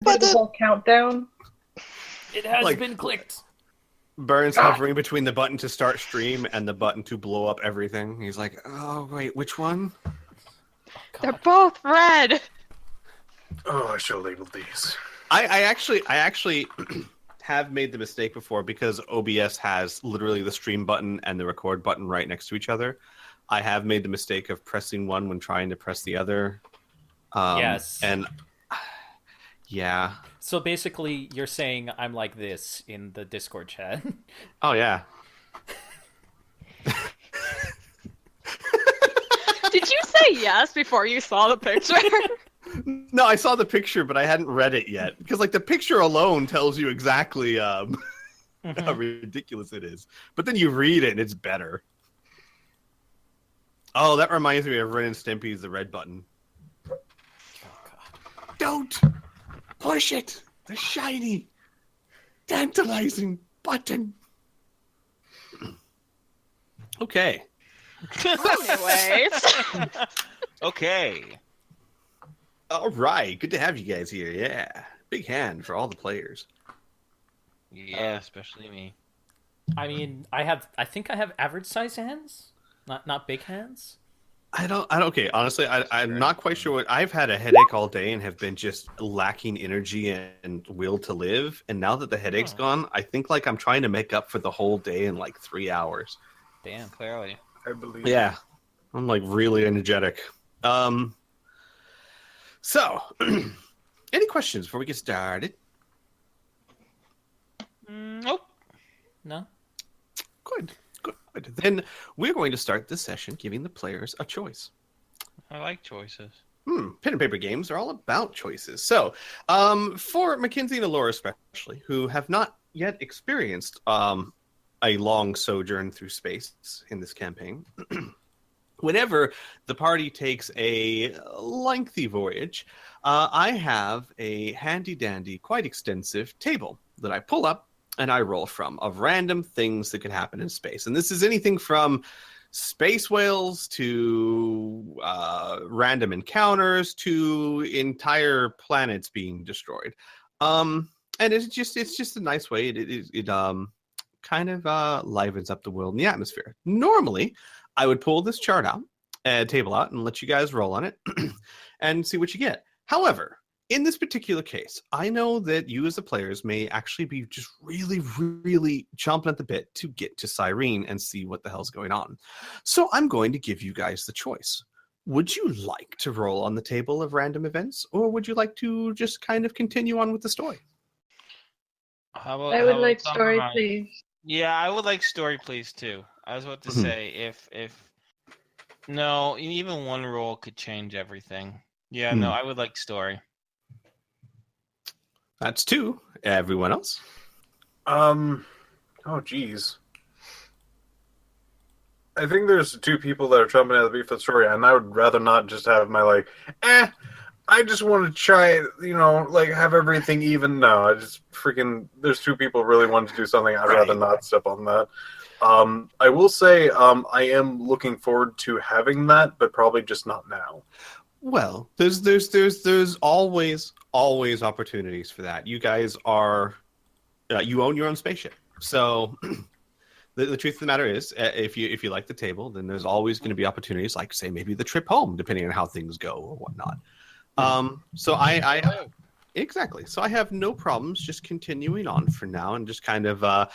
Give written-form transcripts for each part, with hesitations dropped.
But the whole countdown. It has been clicked. Burns hovering between the button to start stream and the button to blow up everything. He's like, oh, wait, which one? They're both red. Oh, I should have labeled these. I actually have made the mistake before because OBS has literally the stream button and the record button right next to each other. I have made the mistake of pressing one when trying to press the other. Yes. And yeah. So basically, you're saying I'm like this in the Discord chat. Oh, yeah. Did you say yes before you saw the picture? No, I saw the picture, but I hadn't read it yet. Because, like, the picture alone tells you exactly how ridiculous it is. But then you read it, and it's better. Oh, that reminds me of Ren and Stimpy's The Red Button. Oh, God. Don't push it! The shiny, tantalizing button. Okay. Anyways. Okay. All right. Good to have you guys here. Yeah. Big hand for all the players. Yeah, especially me. I mean, I think I have average size hands, not big hands. I don't. Okay, honestly, I'm not quite sure what. I've had a headache all day and have been just lacking energy and will to live. And now that the headache's gone, I think like I'm trying to make up for the whole day in like 3 hours. Damn. Clearly. I believe. Yeah, I'm like really energetic. So, any questions before we get started? Nope. No. Good. Then we're going to start this session giving the players a choice. I like choices. Pen and paper games are all about choices. So, for Mackenzie and Alora especially, who have not yet experienced a long sojourn through space in this campaign, whenever the party takes a lengthy voyage, I have a handy-dandy, quite extensive table that I pull up and I roll from of random things that could happen in space. And this is anything from space whales to random encounters to entire planets being destroyed. And it's just a nice way. It kind of livens up the world and the atmosphere. Normally, I would pull this chart out, table out, and let you guys roll on it and see what you get. However, in this particular case, I know that you as the players may actually be just really, really chomping at the bit to get to Sirene and see what the hell's going on. So I'm going to give you guys the choice. Would you like to roll on the table of random events, or would you like to just kind of continue on with the story? I would like story, please. Yeah, I would like story, please, too. I was about to say, if no, even one roll could change everything. Yeah, no, I would like story. That's 2. Everyone else? Oh, geez. I think there's 2 people that are jumping at the beat for the story, and I would rather not just have my, I just want to try it, have everything even. No, I just there's 2 people really want to do something. I'd rather not step on that. I will say I am looking forward to having that, but probably just not now. Well, there's always opportunities for that. You guys are, you own your own spaceship. So the truth of the matter is, if you like the table, then there's always going to be opportunities, like say maybe the trip home, depending on how things go or whatnot. So exactly. So I have no problems just continuing on for now and just kind of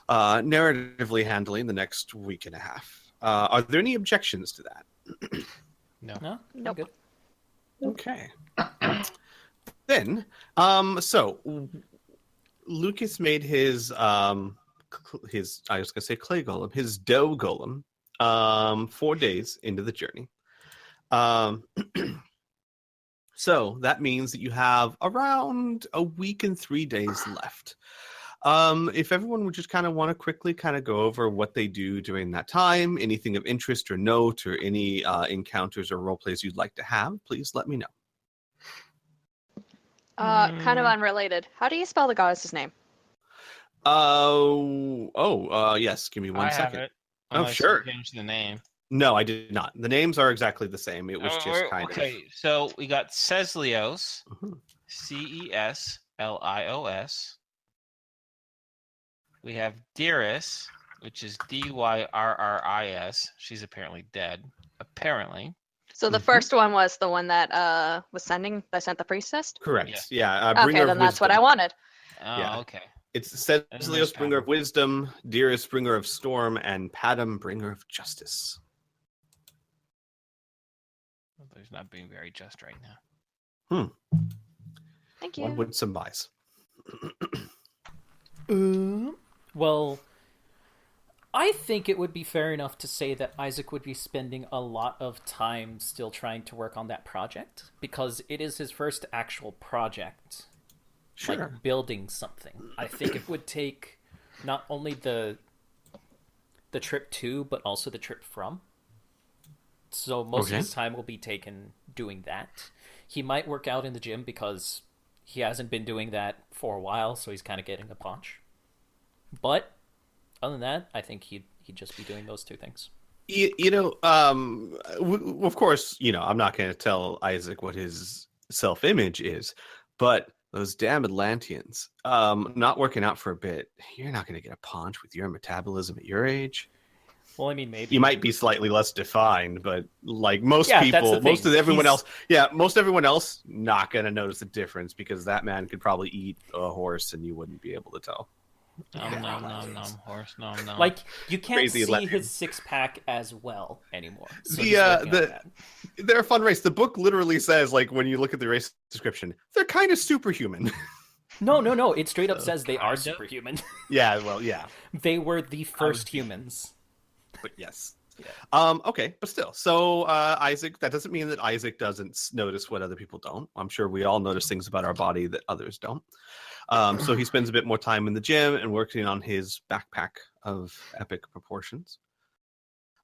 narratively handling the next week and a half. Are there any objections to that? No. Nope. Good. Okay. Then, so Lucas made his I was gonna say clay golem, his dough golem, 4 days into the journey. So that means that you have around a week and 3 days left. If everyone would just kind of want to quickly kind of go over what they do during that time, anything of interest or note, or any encounters or role plays you'd like to have, please let me know. Kind of unrelated. How do you spell the goddess's name? Yes. Give me one I second. have it. Oh, Unless sure. you changed the name. No, I did not. The names are exactly the same. It was just kind of. Okay, so we got Ceslios, Ceslios. We have Dyrris, which is Dyrris. She's apparently dead. Apparently. So the first one was the one that sent the priestess? Correct. Yeah. Yeah. Bringer Okay, then of that's what I wisdom. wanted. Oh, Yeah. okay. It's there's Ceslios, bringer Padam. of wisdom, Dyrris, bringer of storm, and Padam, bringer of justice. There's not being very just right now. Thank you. One would surmise. Well, I think it would be fair enough to say that Isaac would be spending a lot of time still trying to work on that project, because it is his first actual project. Sure. Like building something. I think it would take not only the trip to, but also the trip from. So most of his time will be taken doing that. He might work out in the gym because he hasn't been doing that for a while, so he's kind of getting a punch. But other than that, I think he'd just be doing those two things. Of course, I'm not going to tell Isaac what his self-image is, but those damn Atlanteans, not working out for a bit, you're not going to get a punch with your metabolism at your age. Well, I mean, maybe. You might be slightly less defined, but like most people, most everyone else, not going to notice the difference because that man could probably eat a horse and you wouldn't be able to tell. Nom, horse, nom. Like, you can't Crazy see his six-pack as well anymore. So they're a fun race. The book literally says, like, when you look at the race description, they're kind of superhuman. No. It straight up says they are superhuman. Yeah, well, yeah. They were the first humans. But yes. Yeah. Okay, but still. So Isaac, that doesn't mean that Isaac doesn't notice what other people don't. I'm sure we all notice things about our body that others don't. So he spends a bit more time in the gym and working on his backpack of epic proportions.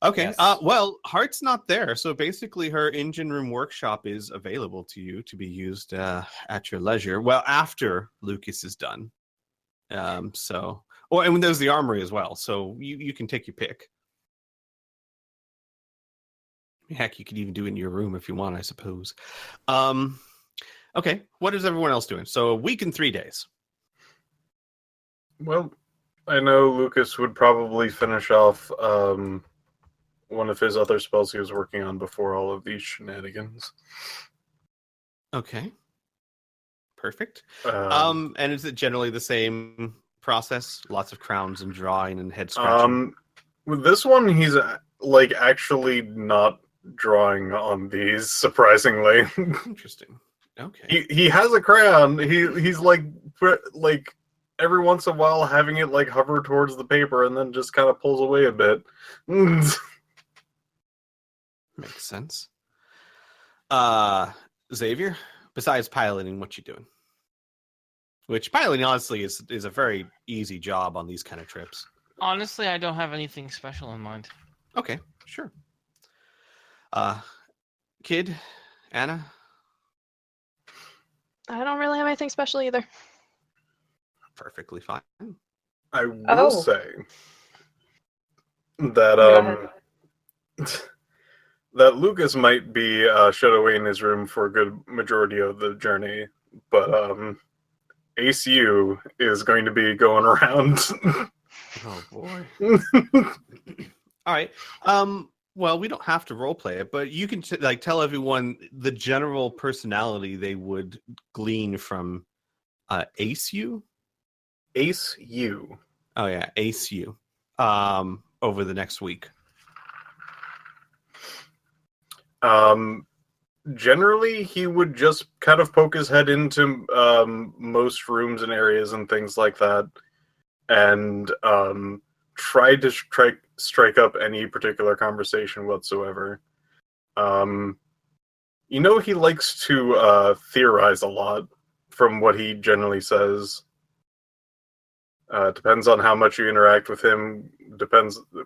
Okay. Yes. Well, Heart's not there, so basically her engine room workshop is available to you to be used at your leisure. Well, after Lucas is done. And there's the armory as well, so you can take your pick. Heck, you could even do it in your room if you want, I suppose. Okay, what is everyone else doing? So a week and 3 days. Well, I know Lucas would probably finish off one of his other spells he was working on before all of these shenanigans. Okay. Perfect. And is it generally the same process? Lots of crowns and drawing and head scratching? With this one, he's actually not drawing on these, surprisingly. Interesting. Okay. He has a crayon. He's like every once in a while having it like hover towards the paper and then just kind of pulls away a bit. Makes sense. Xavier, besides piloting, what you doing? Which piloting honestly is a very easy job on these kind of trips. Honestly, I don't have anything special in mind. Okay, sure. Kid, Anna? I don't really have anything special either. Perfectly fine. I will say that that Lucas might be shut away in his room for a good majority of the journey, but ACU is going to be going around. Oh boy. All right. Well, we don't have to roleplay it, but you can tell everyone the general personality they would glean from ACU. ACU. Oh yeah, ACU. Over the next week. Generally, he would just kind of poke his head into most rooms and areas and things like that, and try to strike up any particular conversation whatsoever. He likes to theorize a lot from what he generally says. Depends on how much you interact with him.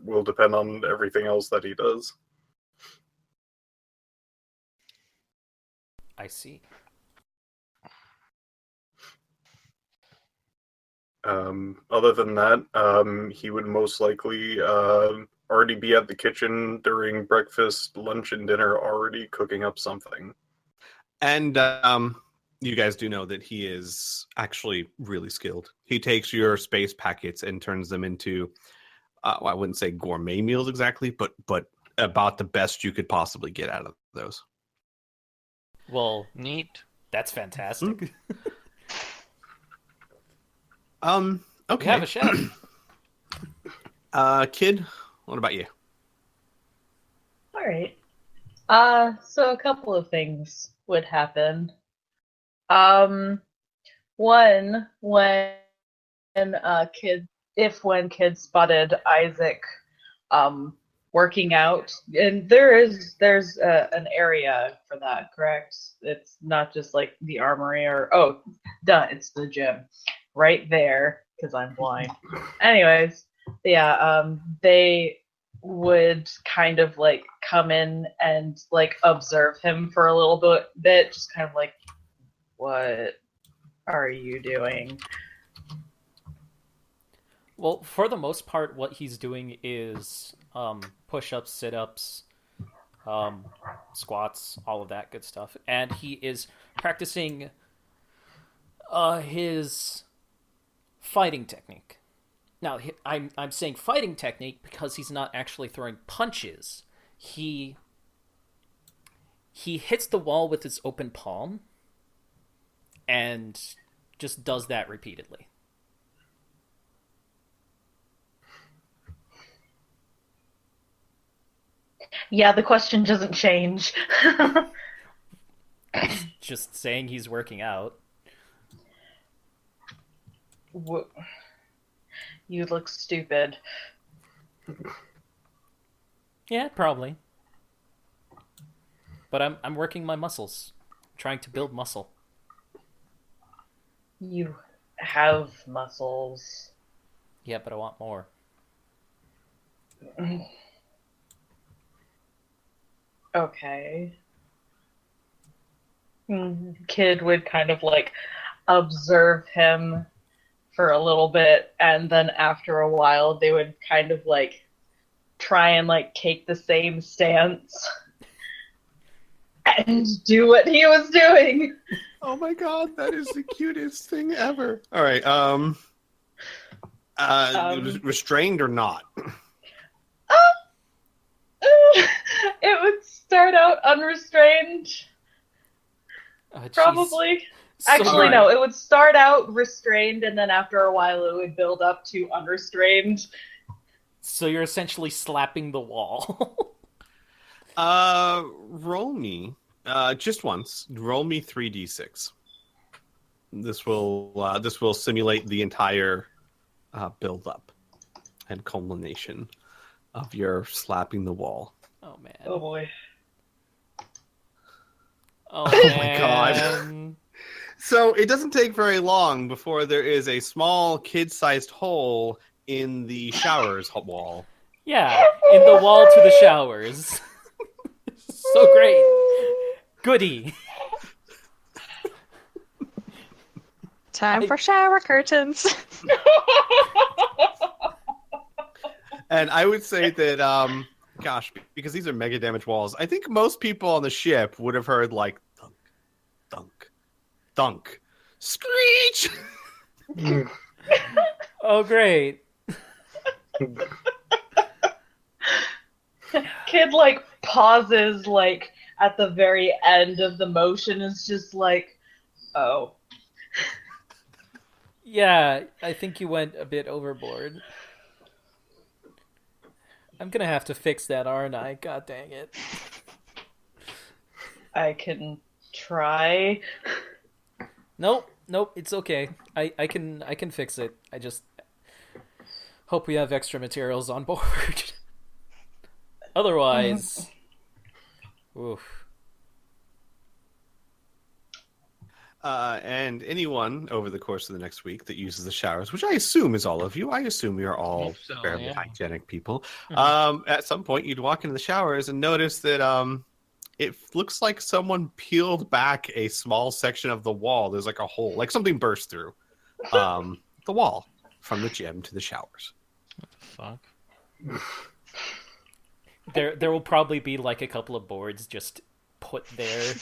Will depend on everything else that he does. I see. Other than that, he would most likely already be at the kitchen during breakfast, lunch, and dinner, already cooking up something. And you guys do know that he is actually really skilled. He takes your space packets and turns them into, well, I wouldn't say gourmet meals exactly, but about the best you could possibly get out of those. Well, Neat. that's fantastic. Okay. We have a chef. Kid, what about you? All right. So a couple of things would happen. One, when kid spotted Isaac working out, and there's an area for that, correct? It's not just like the armory it's the gym right there because I'm blind. Anyways, yeah, they would kind of like come in and like observe him for a little bit, just kind of like, what are you doing? Well, for the most part, what he's doing is push-ups, sit-ups, squats, all of that good stuff. And he is practicing his fighting technique. Now, I'm saying fighting technique because he's not actually throwing punches. He hits the wall with his open palm and just does that repeatedly. Yeah, the question doesn't change. Just saying he's working out. You look stupid. Yeah, probably. But I'm working my muscles, trying to build muscle. You have muscles. Yeah, but I want more. Okay. Kid would kind of like observe him for a little bit, and then after a while they would kind of like try and like take the same stance and do what he was doing. Oh my god, that is the cutest thing ever. All right, restrained or not? It would start out unrestrained. Probably. Actually, no, it would start out restrained, and then after a while it would build up to unrestrained. So you're essentially slapping the wall. Roll me, just once. Roll me 3d6. This will simulate the entire build up and culmination of your slapping the wall. Oh man. Oh boy. Oh my god. So it doesn't take very long before there is a small kid-sized hole in the showers wall. Yeah, in the wall to the showers. So great. Goody. Time for shower curtains. And I would say that, gosh, because these are mega damage walls, I think most people on the ship would have heard like thunk, thunk, thunk, screech. Oh, great. Kid like pauses like at the very end of the motion, is just like, oh. Yeah, I think you went a bit overboard. I'm gonna have to fix that, aren't I? God dang it. I can try. Nope, it's okay. I can fix it. I just hope we have extra materials on board. Otherwise, oof. And anyone over the course of the next week that uses the showers, which I assume is all of you, I assume you're all fairly hygienic people. Mm-hmm. At some point, you'd walk into the showers and notice that it looks like someone peeled back a small section of the wall. There's like a hole, like something burst through the wall from the gym to the showers. What the fuck? There will probably be like a couple of boards just put there.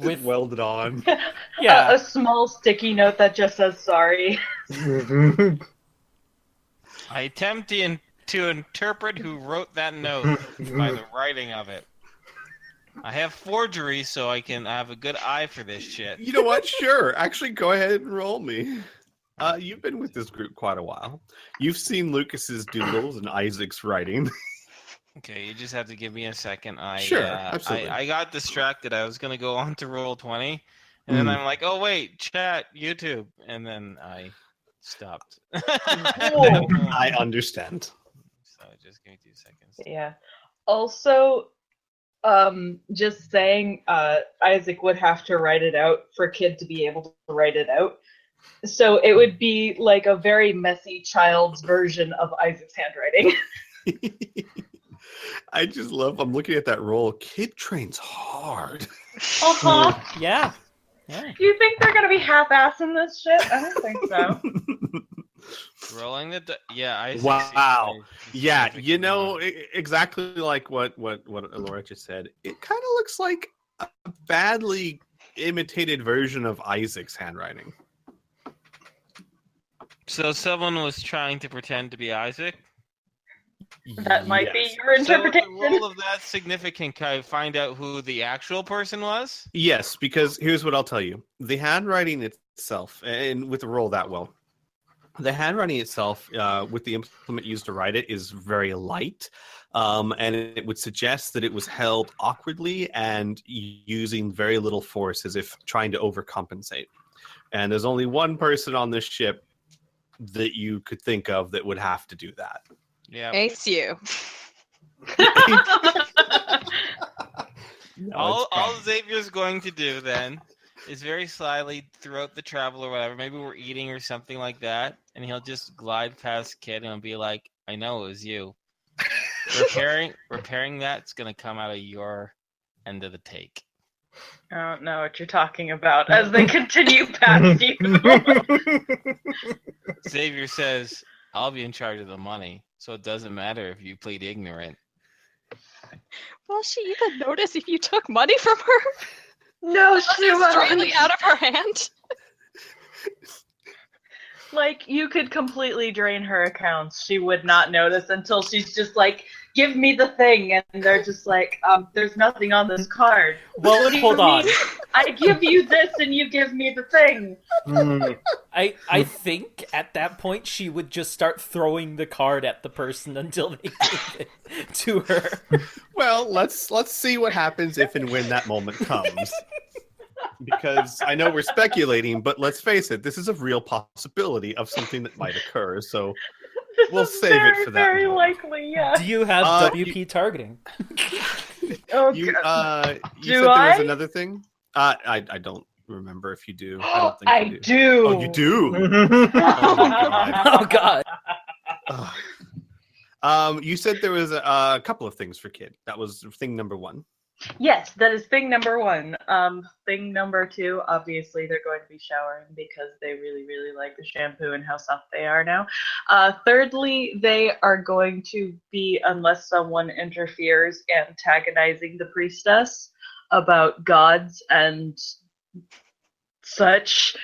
With welded on. yeah, A small sticky note that just says sorry. I attempt to interpret who wrote that note by the writing of it. I have forgery, so I have a good eye for this shit. You know what? Sure. Actually, go ahead and roll me. You've been with this group quite a while. You've seen Lucas's doodles and Isaac's writing. Okay, you just have to give me a second. Sure, absolutely. I got distracted. I was gonna go on to roll 20, and then I'm like, oh wait, chat, YouTube, and then I stopped. I understand. So just give me 2 seconds. Yeah. Also, just saying, Isaac would have to write it out for Kid to be able to write it out. So it would be like a very messy child's version of Isaac's handwriting. I just love, I'm looking at that roll. Kid trains hard. Uh-huh. yeah. Do you think they're gonna be half-assing this shit? I don't think so. Rolling the I see. Wow. Yeah, you know, exactly like what Laura just said. It kind of looks like a badly imitated version of Isaac's handwriting. So someone was trying to pretend to be Isaac? That might be Yes. your interpretation. So the role of that significant, can I find out who the actual person was? Yes, because here's what I'll tell you. The handwriting itself, and with the roll that well, the handwriting itself, with the implement used to write it, is very light. And it would suggest that it was held awkwardly and using very little force, as if trying to overcompensate. And there's only one person on this ship that you could think of that would have to do that. Yeah. Ace you. All Xavier's going to do then is very slyly throughout the travel or whatever, maybe we're eating or something like that, and he'll just glide past Kid and be like, I know it was you. Repairing that's gonna come out of your end of the take. I don't know what you're talking about as they continue past you. Xavier says, I'll be in charge of the money, so it doesn't matter if you plead ignorant. Will she even notice if you took money from her? No, she won't. Straightly out of her hand. Like, you could completely drain her accounts. She would not notice until she's just like, give me the thing. And they're just like, there's nothing on this card. Well, What do you hold on. mean? I give you this and you give me the thing. I think at that point she would just start throwing the card at the person until they give it to her. Well, let's see what happens if and when that moment comes. Because I know we're speculating, but let's face it, this is a real possibility of something that might occur. So we'll save it for that Very moment. likely, yeah. Do you have WP targeting? Oh, You God. you Do said there was I? another thing? I don't remember if you do. I don't think I you do. do. Oh, you do. Oh god. You said there was a couple of things for Kid. That was thing number one. Yes, that is thing number one. Thing number two, obviously they're going to be showering because they really, really like the shampoo and how soft they are now. Thirdly, they are going to be, unless someone interferes, antagonizing the priestess about gods and such.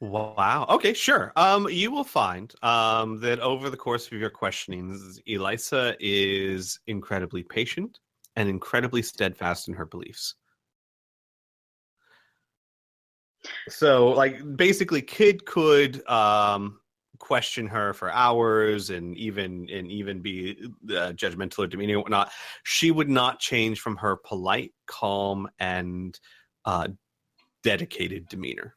Wow. Okay, sure. You will find that over the course of your questionings, Elisa is incredibly patient and incredibly steadfast in her beliefs. So, like, basically, Kid could question her for hours and even be judgmental or demeaning and whatnot. She would not change from her polite, calm, and dedicated demeanor.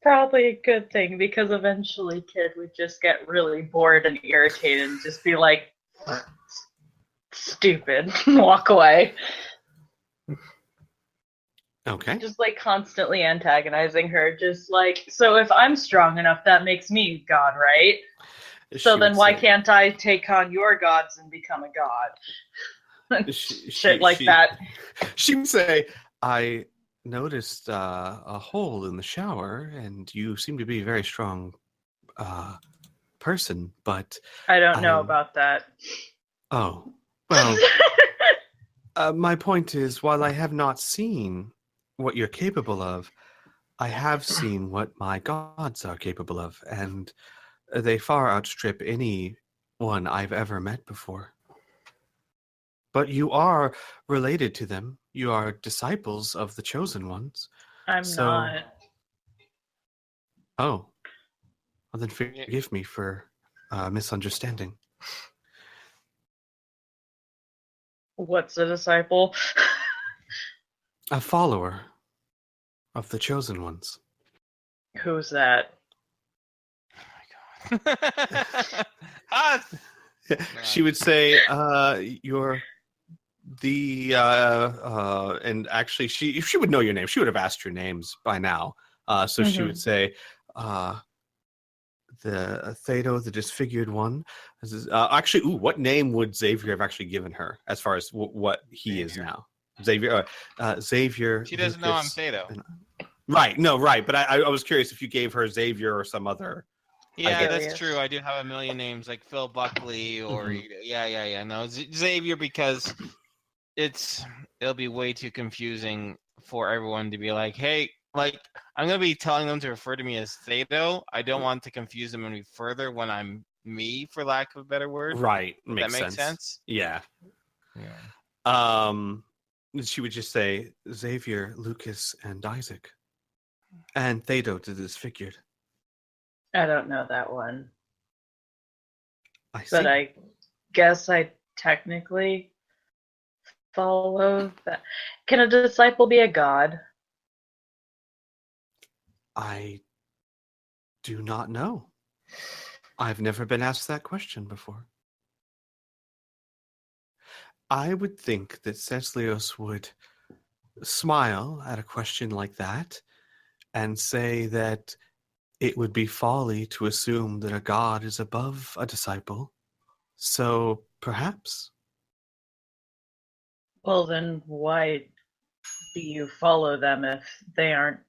Probably a good thing because eventually Kid would just get really bored and irritated and just be like, stupid, walk away. Okay. Just like constantly antagonizing her, just like, so if I'm strong enough, that makes me God, right? So She then would why say- can't I take on your gods and become a god? Shit like she- that. She would say, I noticed a hole in the shower, and you seem to be a very strong person, but I don't know I- about that. Oh, well, my point is, while I have not seen what you're capable of, I have seen what my gods are capable of, and they far outstrip anyone I've ever met before. But you are related to them. You are disciples of the chosen ones. I'm So, not. oh, well then forgive me for misunderstanding. What's a disciple? A follower of the chosen ones. Who's that? Oh my god. Ah, She would say, "You're the," and actually, she would know your name. She would have asked your names by now. So she would say, "The Thedo, the disfigured one." Actually, what name would Xavier have actually given her as far as what he is now? Xavier. Xavier. she doesn't know I'm Lucas, Thedo. Right. No. Right. But I was curious if you gave her Xavier or some other. Yeah, guess. that's true. I do have a million names like Phil Buckley or yeah. No, Xavier, because it'll be way too confusing for everyone to be like, hey, like I'm gonna be telling them to refer to me as Thedo. I don't want to confuse them any further when I'm me, for lack of a better word. Right. Does Makes that make sense? Yeah. Yeah. She would just say Xavier, Lucas, and Isaac, and Thedo the disfigured. I don't know that one. I see. But I guess I technically follow that. Can a disciple be a god? I do not know. I've never been asked that question before. I would think that Ceslios would smile at a question like that and say that it would be folly to assume that a god is above a disciple. So perhaps. Well, then why do you follow them if they aren't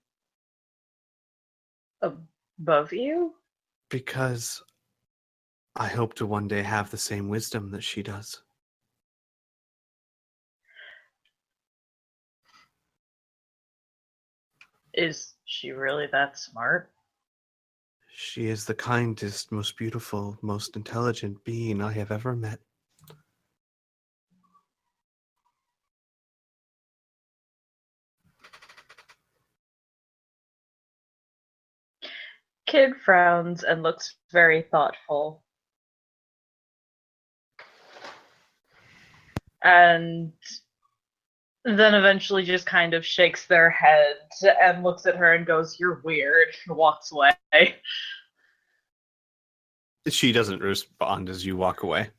above you? Because I hope to one day have the same wisdom that she does. Is she really that smart? She is the kindest, most beautiful, most intelligent being I have ever met. Kid frowns and looks very thoughtful. And then eventually just kind of shakes their head and looks at her and goes, "You're weird," and walks away. She doesn't respond as you walk away.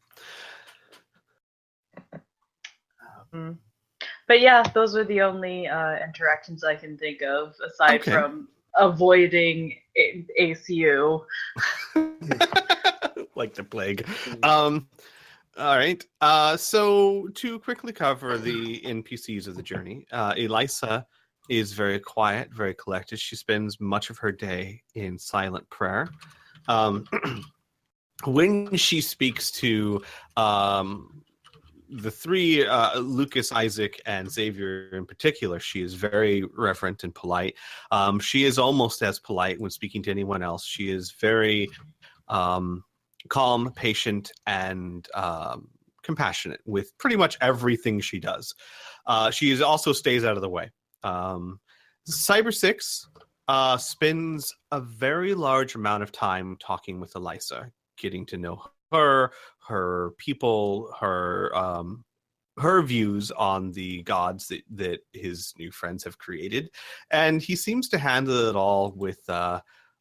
But yeah, those are the only interactions I can think of, aside Okay. from avoiding ACU. Like the plague. All right. So to quickly cover the NPCs of the journey, Elisa is very quiet, very collected. She spends much of her day in silent prayer. When she speaks to the three, Lucas, Isaac, and Xavier in particular, she is very reverent and polite. She is almost as polite when speaking to anyone else. She is very calm, patient, and compassionate with pretty much everything she does. She also stays out of the way. Cyber 6 spends a very large amount of time talking with Elisa, getting to know her people, her views on the gods that his new friends have created. And he seems to handle it all with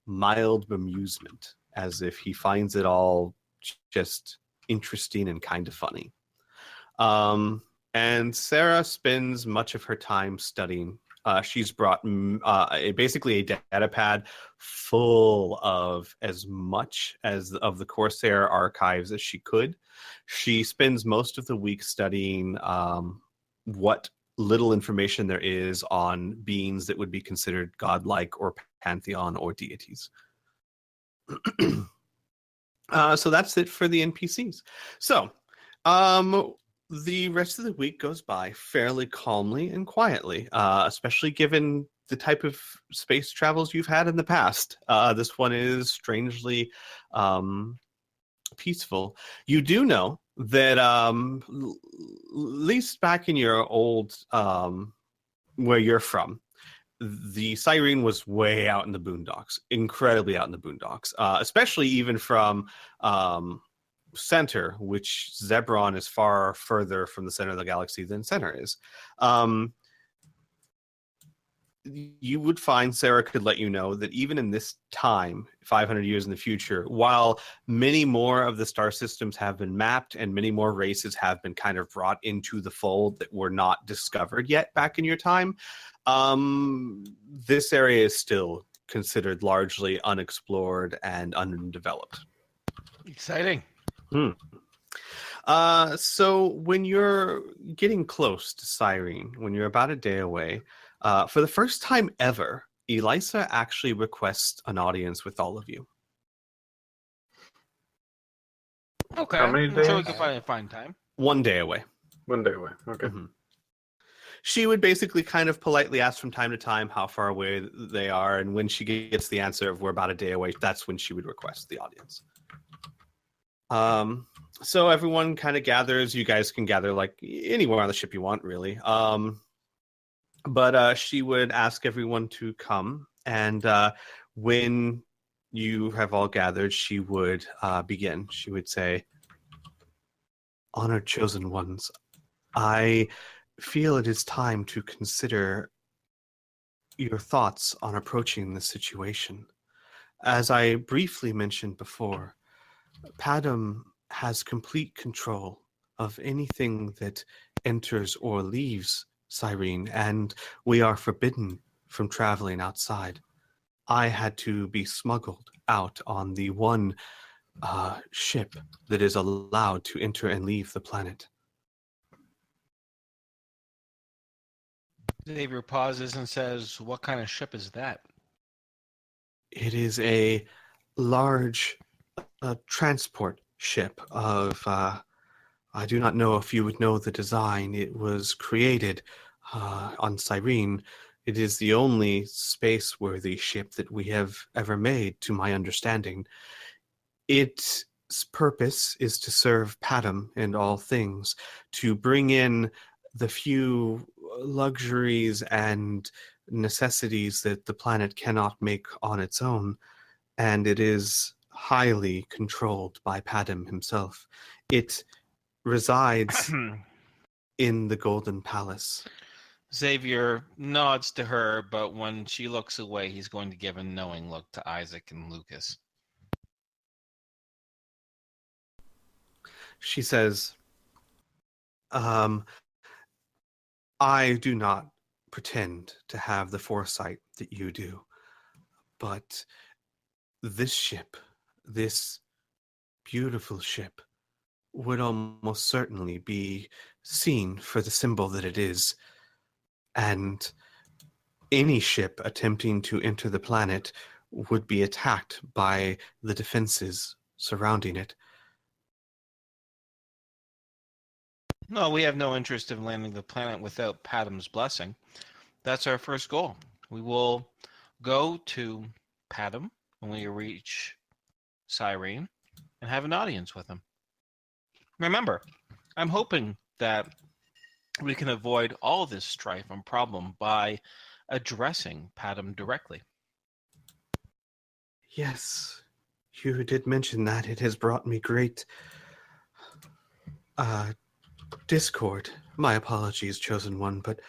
mild bemusement, as if he finds it all just interesting and kind of funny. And Sarah spends much of her time studying. She's brought basically a data pad full of as much as of the Corsair archives as she could. She spends most of the week studying what little information there is on beings that would be considered godlike or pantheon or deities. So that's it for the NPCs. So The rest of the week goes by fairly calmly and quietly, especially given the type of space travels you've had in the past. This one is strangely peaceful. You do know that at least back in your old where you're from, the Sirene was way out in the boondocks, incredibly out in the boondocks, especially even from Center, which Zebron is far further from the center of the galaxy than Center is. You would find Sarah could let you know that even in this time, 500 years in the future, while many more of the star systems have been mapped and many more races have been kind of brought into the fold that were not discovered yet back in your time, this area is still considered largely unexplored and undeveloped. Exciting. So when you're getting close to Sirene, when you're about a day away, for the first time ever, Elisa actually requests an audience with all of you. Okay. How many I'm sure we days? can find time. 1 day away. 1 day away. Okay. Mhm. She would basically kind of politely ask from time to time how far away they are, and when she gets the answer of we're about a day away, that's when she would request the audience. So everyone kind of gathers. You guys can gather like anywhere on the ship you want, really. But she would ask everyone to come, and when you have all gathered, she would begin. She would say, "Honored chosen ones, I feel it is time to consider your thoughts on approaching this situation. As I briefly mentioned before, Padam has complete control of anything that enters or leaves Sirene, and we are forbidden from traveling outside. I had to be smuggled out on the one ship that is allowed to enter and leave the planet." Xavier pauses and says, "What kind of ship is that?" It is a large transport ship of, I do not know if you would know the design. It was created on Sirene. It is the only space-worthy ship that we have ever made, to my understanding. Its purpose is to serve Padam in all things, to bring in the few luxuries and necessities that the planet cannot make on its own, and it is highly controlled by Padam himself. It resides in the Golden Palace. Xavier nods to her, but when she looks away, he's going to give a knowing look to Isaac and Lucas. She says, I do not pretend to have the foresight that you do, but this ship, this beautiful ship, would almost certainly be seen for the symbol that it is, and any ship attempting to enter the planet would be attacked by the defenses surrounding it. No, we have no interest in landing the planet without Padam's blessing. That's our first goal. We will go to Padam when we reach Sirene and have an audience with him. Remember, I'm hoping that we can avoid all this strife and problem by addressing Padam directly. Yes, you did mention that. It has brought me great discord. My apologies, chosen one, but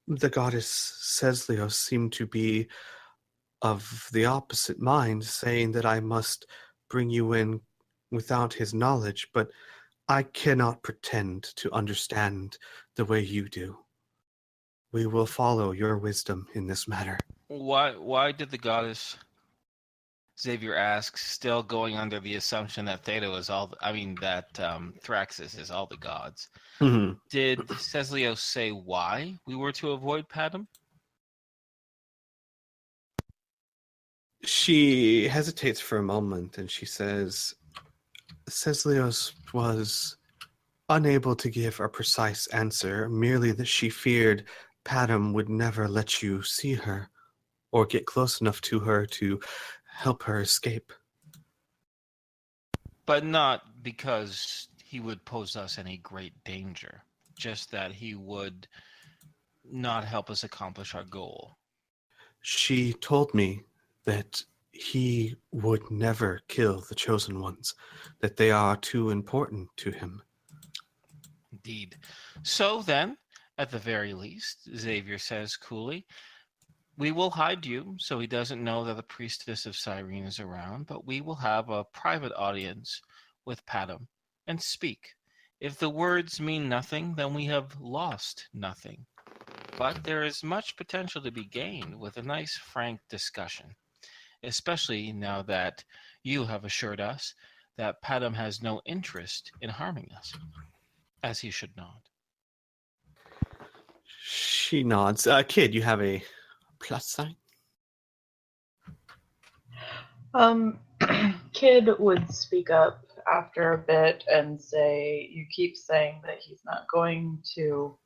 the goddess Ceslios seemed to be of the opposite mind, saying that I must bring you in without his knowledge, but I cannot pretend to understand the way you do. We will follow your wisdom in this matter. Why did the goddess, Xavier asks, still going under the assumption that Theta is that Thraxis is all the gods? Mm-hmm. Did Ceslios say why we were to avoid Padam? She hesitates for a moment and she says, Ceslios was unable to give a precise answer, merely that she feared Padam would never let you see her or get close enough to her to help her escape. But not because he would pose us any great danger, just that he would not help us accomplish our goal. She told me that he would never kill the Chosen Ones, that they are too important to him. Indeed. So then, at the very least, Xavier says coolly, we will hide you so he doesn't know that the priestess of Sirene is around, but we will have a private audience with Padam and speak. If the words mean nothing, then we have lost nothing. But there is much potential to be gained with a nice, frank discussion, especially now that you have assured us that Padam has no interest in harming us, as he should not. She nods. Kid, you have a plus sign? Kid would speak up after a bit and say, you keep saying that he's not going to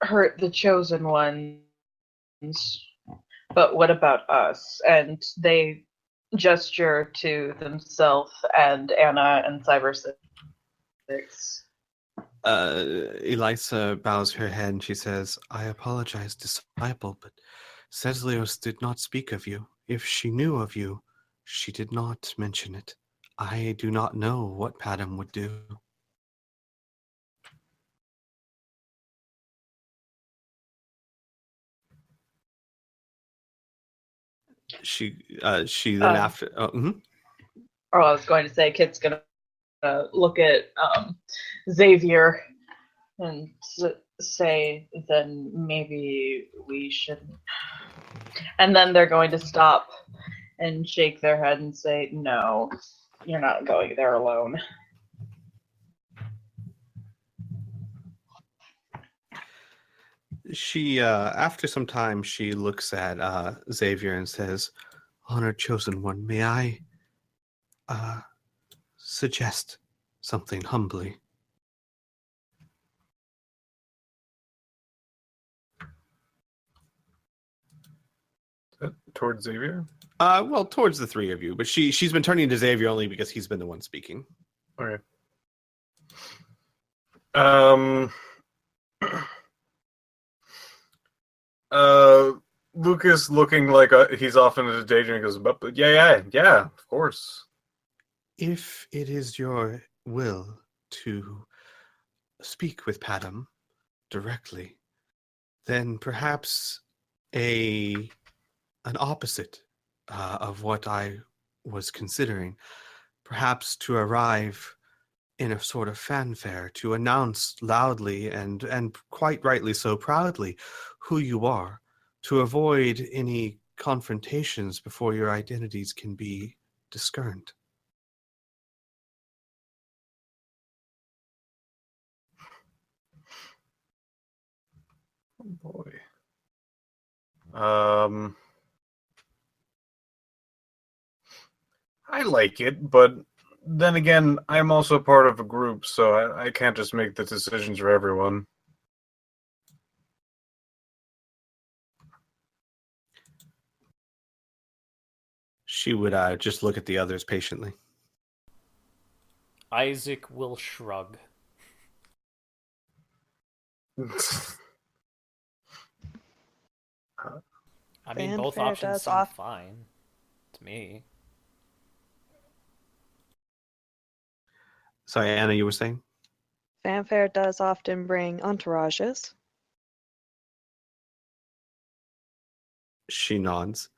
hurt the chosen ones, but what about us? And they gesture to themselves and Anna and Cyber 6. Elisa bows her head and she says, I apologize, disciple, but Ceslios did not speak of you. If she knew of you, she did not mention it. I do not know what Padam would do. She then after. Or I was going to say, Kid's gonna look at Xavier and say, then maybe we shouldn't. And then they're going to stop and shake their head and say, no, you're not going there alone. She, after some time, she looks at Xavier and says, Honored Chosen One, may I suggest something humbly? Towards Xavier? Well, towards the three of you, but she's been turning to Xavier only because he's been the one speaking. Okay. Lucas looking like he's off into the daydream goes, but yeah, of course. If it is your will to speak with Padam directly, then perhaps an opposite of what I was considering, perhaps to arrive in a sort of fanfare to announce loudly and quite rightly so proudly who you are, to avoid any confrontations before your identities can be discerned. Oh boy. I like it, but then again, I'm also part of a group, so I can't just make the decisions for everyone. She would just look at the others patiently. Isaac will shrug. I mean, both Fanfare options does seem fine to me. Sorry, Anna, you were saying? Fanfare does often bring entourages. She nods.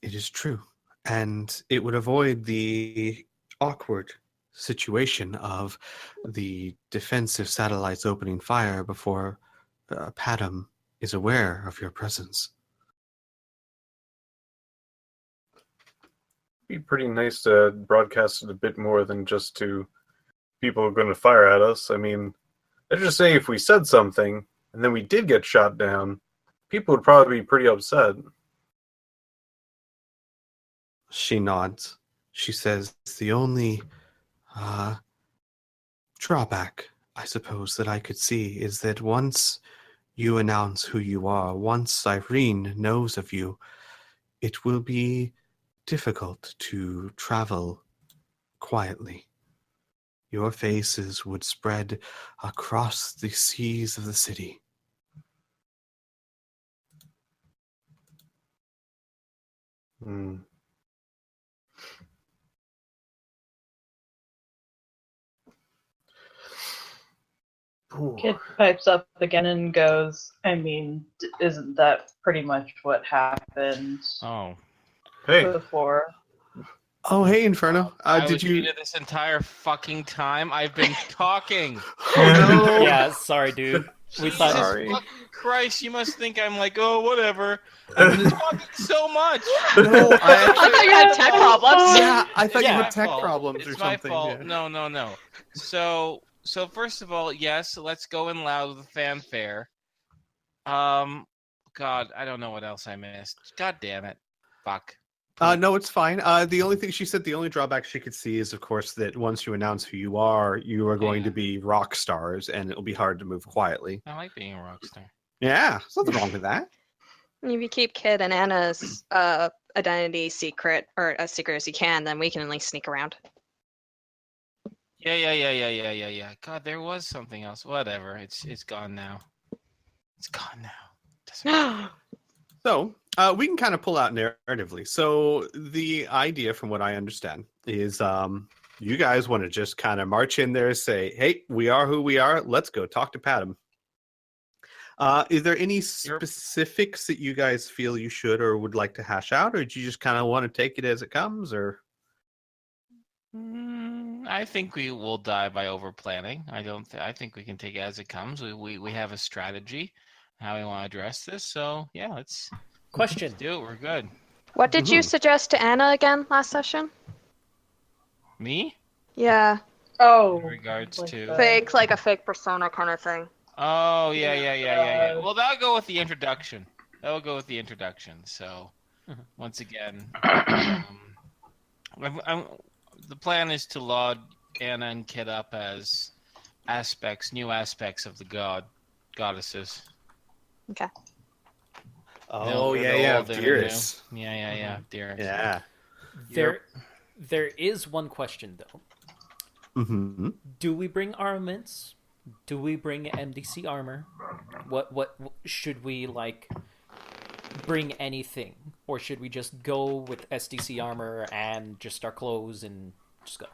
It is true. And it would avoid the awkward situation of the defensive satellites opening fire before Padam is aware of your presence. It'd be pretty nice to broadcast it a bit more than just to people who are going to fire at us. I mean, let's just say if we said something and then we did get shot down, people would probably be pretty upset. She nods. She says, the only drawback, I suppose, that I could see is that once you announce who you are, once Sirene knows of you, it will be difficult to travel quietly. Your faces would spread across the seas of the city. Hmm. Ooh. Kid pipes up again and goes, I mean, isn't that pretty much what happened Oh, Hey, before? Oh, hey, Inferno. I Did was you... muted this entire fucking time. I've been talking. Oh, no. yeah. Sorry, dude. We Jesus thought. Sorry. fucking Christ! You must think I'm like, oh, whatever. I've been talking so much. No, I thought you had tech problems. Yeah, I thought you Yeah, had tech fault. problems It's or my something. fault. Yeah. No. So first of all, yes, let's go in loud with the fanfare. God, I don't know what else I missed. God damn it. Fuck. No, it's fine. The only thing she said, the only drawback she could see is, of course, that once you announce who you are going Yeah. to be rock stars, and it'll be hard to move quietly. I like being a rock star. Yeah, there's nothing wrong with that. If you keep Kid and Anna's identity secret, or as secret as you can, then we can at least sneak around. Yeah. God, there was something else. Whatever. It's gone now. It's gone now. Doesn't matter. So we can kind of pull out narratively. So the idea, from what I understand, is you guys want to just kind of march in there and say, hey, we are who we are. Let's go talk to Padam. Is there any specifics that you guys feel you should or would like to hash out, or do you just kind of want to take it as it comes? Or I think we will die by over planning. I think we can take it as it comes. We have a strategy how we want to address this. So yeah, let's Question. do it. We're good. What did you suggest to Anna again last session? Me? Yeah, Oh, In regards like to- that. fake, like a fake persona kind of thing. Oh yeah. Well, that'll go with the introduction. So once again, the plan is to laud Anna and Kid up as new aspects of the goddesses. Okay. oh They're yeah, old, they're Dearest. new. Yeah, dearest. Yeah. There is one question though. Mm-hmm. Do we bring armaments? Do we bring MDC armor? What should we like bring anything, or should we just go with SDC armor and just our clothes and just go?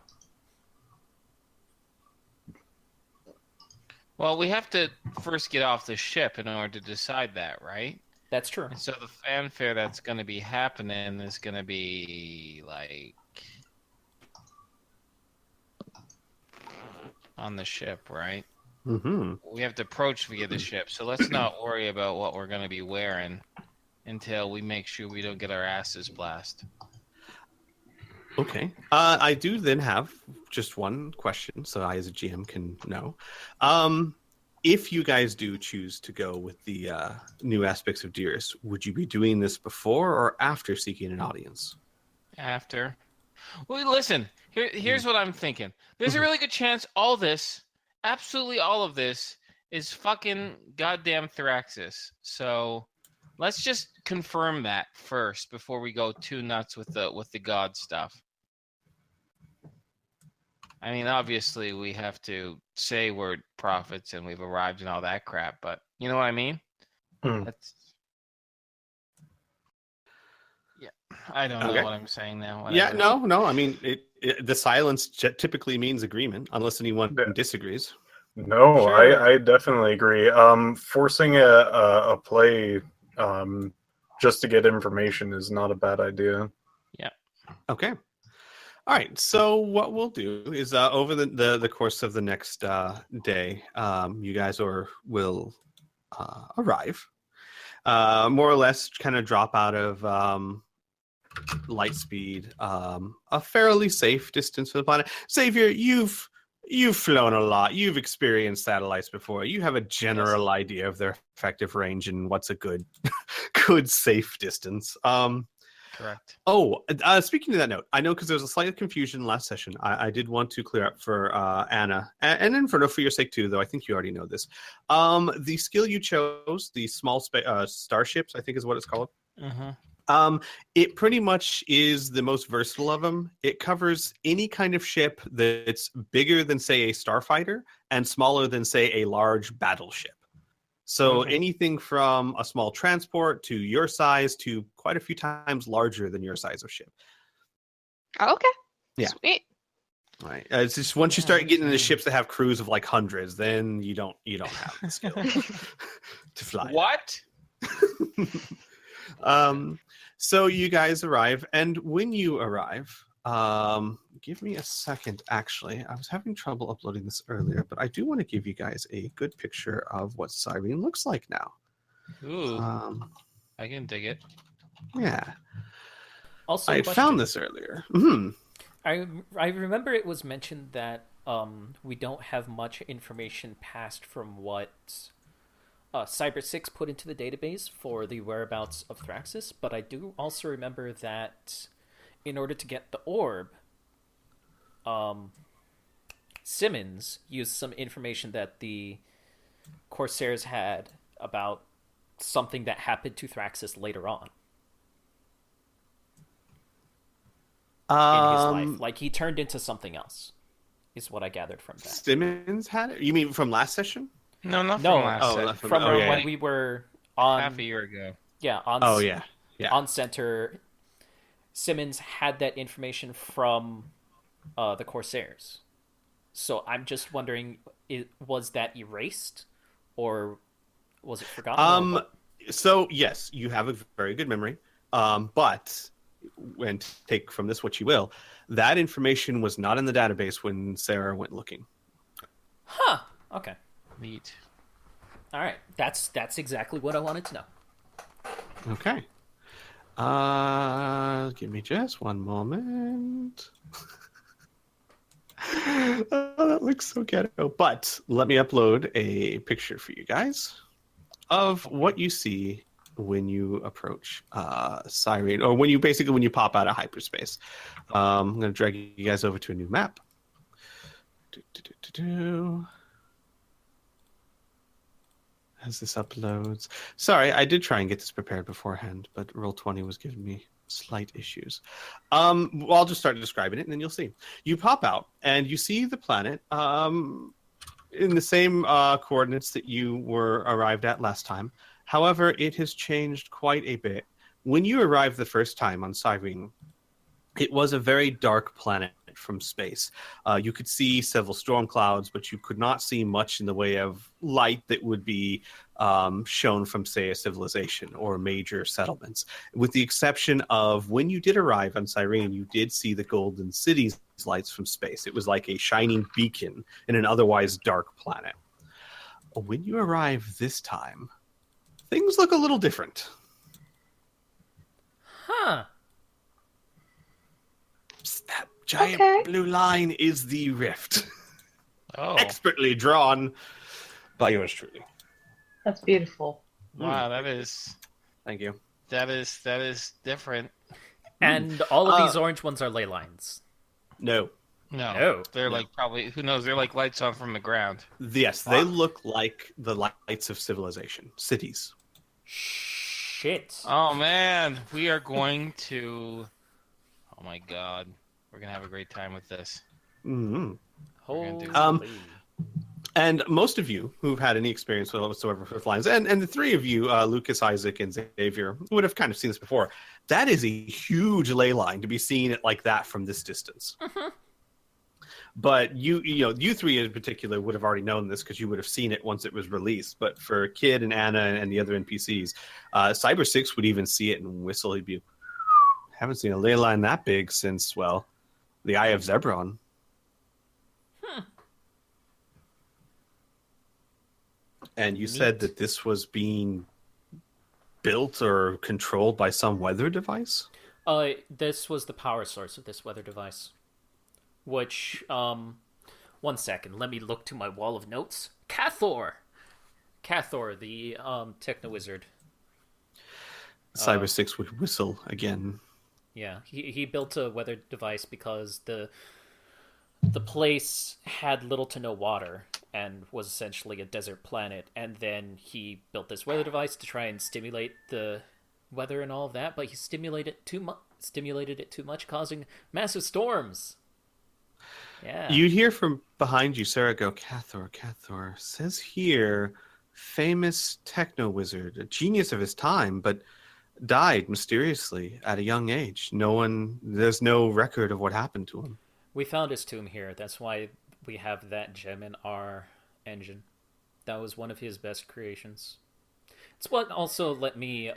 Well, we have to first get off the ship in order to decide that, right? That's true. And so the fanfare that's going to be happening is going to be like on the ship, right? Mm-hmm. We have to approach via the ship, so let's not worry about what we're going to be wearing until we make sure we don't get our asses blasted. Okay. I do then have just one question, so I as a GM can know. If you guys do choose to go with the new aspects of Dearest, would you be doing this before or after seeking an audience? After. Well, listen, here's what I'm thinking. There's a really good chance absolutely all of this, is fucking goddamn Thraxis. So let's just confirm that first before we go too nuts with the god stuff. I mean, obviously we have to say we're prophets and we've arrived and all that crap, but you know what I mean? That's... Yeah, I don't know what I'm saying now. Whatever. Yeah, no. I mean, the silence typically means agreement, unless anyone disagrees. No, Sure. I definitely agree. Forcing a play just to get information is not a bad idea. Yeah. Okay. All right. So what we'll do is over the course of the next day, you guys will arrive, more or less, kind of drop out of light speed, a fairly safe distance from the planet. Xavier, you've flown a lot. You've experienced satellites before. You have a general idea of their effective range and what's a good safe distance. Correct. Oh, speaking to that note, I know because there was a slight confusion last session. I did want to clear up for Anna and Inferno for your sake too, though I think you already know this. The skill you chose, the small starships, I think is what it's called. It pretty much is the most versatile of them. It covers any kind of ship that's bigger than, say, a starfighter and smaller than, say, a large battleship. So anything from a small transport to your size to quite a few times larger than your size of ship. Oh, okay. Yeah. Sweet. Right. It's just once you start getting into ships that have crews of like hundreds, then you don't have the skill to fly. What? So you guys arrive, and when you arrive, give me a second. Actually, I was having trouble uploading this earlier, but I do want to give you guys a good picture of what Sirene looks like now. Ooh, I can dig it. Yeah. Also, I found this earlier. Mm-hmm. I remember it was mentioned that we don't have much information past from what Cyber 6 put into the database for the whereabouts of Thraxis, but I do also remember that in order to get the orb, Simmons used some information that the Corsairs had about something that happened to Thraxis later on in his life. Like, he turned into something else, is what I gathered from that. Simmons had it? You mean from last session? No, not No, from last set. From when we were on half a year ago. Yeah, on Center, Simmons had that information from the Corsairs. So I'm just wondering, was that erased, or was it forgotten? So yes, you have a very good memory, but and take from this what you will, that information was not in the database when Sarah went looking. Huh. Okay. Neat. All right. That's exactly what I wanted to know. Okay. Give me just one moment. Oh, that looks so ghetto. But let me upload a picture for you guys of what you see when you approach Sirene, or when you pop out of hyperspace. I'm going to drag you guys over to a new map. As this uploads. Sorry, I did try and get this prepared beforehand, but Roll20 was giving me slight issues. Well, I'll just start describing it, and then you'll see. You pop out, and you see the planet in the same coordinates that you were arrived at last time. However, it has changed quite a bit. When you arrived the first time on Sirene, it was a very dark planet from space. You could see several storm clouds, but you could not see much in the way of light that would be shown from, say, a civilization or major settlements. With the exception of when you did arrive on Sirene, you did see the Golden City's lights from space. It was like a shining beacon in an otherwise dark planet. When you arrive this time, things look a little different. Huh. That giant blue line is the rift. Oh. Expertly drawn by yours truly. That's beautiful. Wow, that is. Thank you. That is different. And all of these orange ones are ley lines. No. No. They're like probably, who knows, they're like lights on from the ground. Yes, they look like the lights of civilization, cities. Shit. Oh man, we are going to. Oh my god, we're gonna have a great time with this. Mm-hmm. Holy. And most of you who've had any experience whatsoever with lines, and the three of you, Lucas, Isaac, and Xavier, would have kind of seen this before. That is a huge ley line to be seen it like that from this distance. Mm-hmm. But you three in particular would have already known this because you would have seen it once it was released. But for Kid and Anna and the other NPCs, Cyber 6 would even see it and whistle. He'd be, haven't seen a ley line that big since, well, the Eye of Zebron. And you said that this was being built or controlled by some weather device? This was the power source of this weather device. Which, 1 second, let me look to my wall of notes. Cathor, the techno-wizard. Cyber 6 would whistle again. Yeah, he built a weather device because the place had little to no water and was essentially a desert planet, and then he built this weather device to try and stimulate the weather and all of that, but he stimulated it too much, causing massive storms. Yeah. You hear from behind you, Sarah go, Cathor. Says here, famous techno wizard, a genius of his time, but died mysteriously at a young age. There's no record of what happened to him. We found his tomb here. That's why we have that gem in our engine. That was one of his best creations. It's what also let me,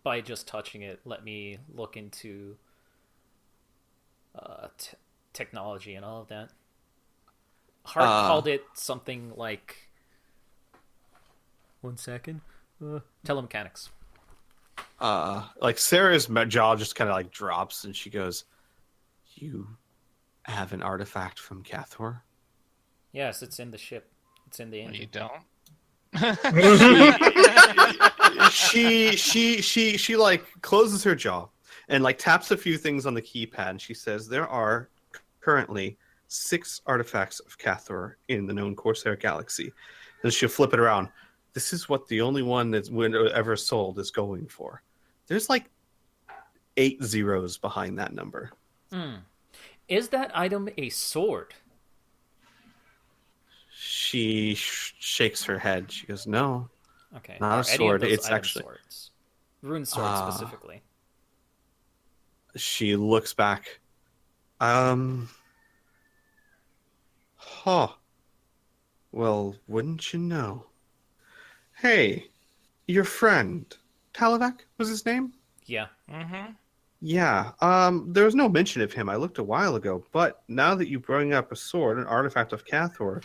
by just touching it, let me look into technology and all of that. Hart called it something like... One second. Telemechanics. Like Sarah's jaw just kind of like drops and she goes, "You have an artifact from Cathor?" Yes, it's in the ship. It's in the engine. You don't? She like closes her jaw and like taps a few things on the keypad and she says, "There are currently 6 artifacts of Cathor in the known Corsair galaxy." And she'll flip it around. "This is what the only one that's ever sold is going for." There's like 8 zeros behind that number. Is that item a sword? She shakes her head. She goes, "No, Okay. not a sword. It's actually swords. Rune swords specifically. She looks back. Huh. Well, wouldn't you know? Hey, your friend, Talavak was his name? Yeah. Mm-hmm. Yeah, there was no mention of him. I looked a while ago, but now that you bring up a sword, an artifact of Cathor,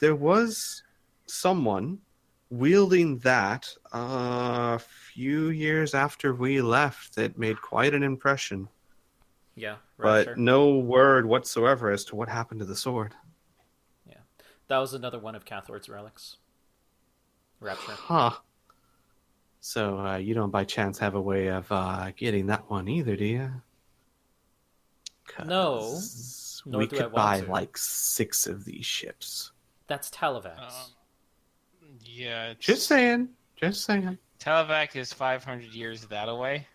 there was someone wielding that a few years after we left that made quite an impression. Yeah. But Rapture. no word whatsoever as to what happened to the sword. Yeah. That was another one of Cathor's relics. Rapture. Huh. So you don't by chance have a way of getting that one either, do you? No, 'Cause nor we do I could want buy to. like 6 of these ships. That's Talavak's. Yeah. Just saying. Televac is 500 years that away.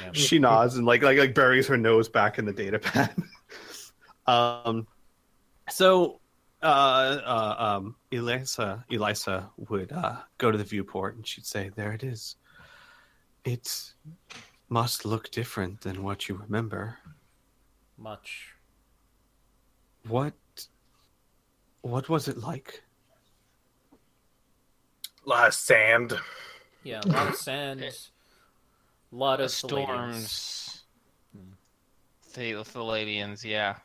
Yeah. She nods and like buries her nose back in the data pad. So Elisa would go to the viewport and she'd say, "There it is. It must look different than what you remember. Much. What was it like?" A lot of sand. Yeah, a lot of sand. A lot of Storms. The Palladians, yeah.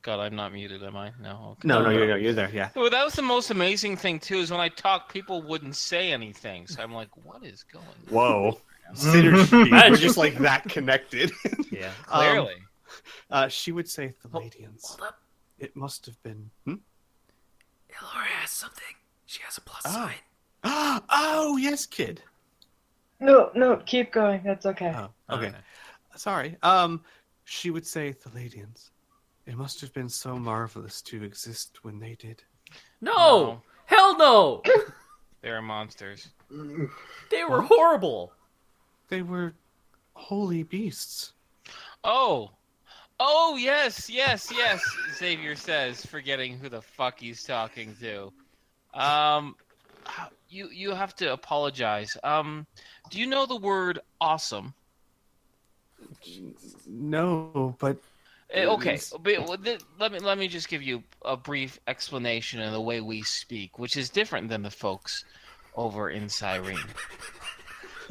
God, I'm not muted, am I? No. Okay. No, you're there. Yeah. Well, that was the most amazing thing too. Is when I talk, people wouldn't say anything. So I'm like, "What is going on?" Whoa. Synergy. We're just like that connected. Yeah. Clearly. She would say, "Palladians. Hold up. It must have been." Elora has something. She has a plus sign. Oh, yes, kid. No, keep going. That's okay. Oh, okay. Sorry. She would say, "Palladians. It must have been so marvelous to exist when they did." No! Hell no! They're monsters. They were horrible. They were holy beasts. Oh, yes. Xavier says, forgetting who the fuck he's talking to. You have to apologize. Do you know the word awesome? No, but Okay, but let me just give you a brief explanation of the way we speak, which is different than the folks over in Sirene.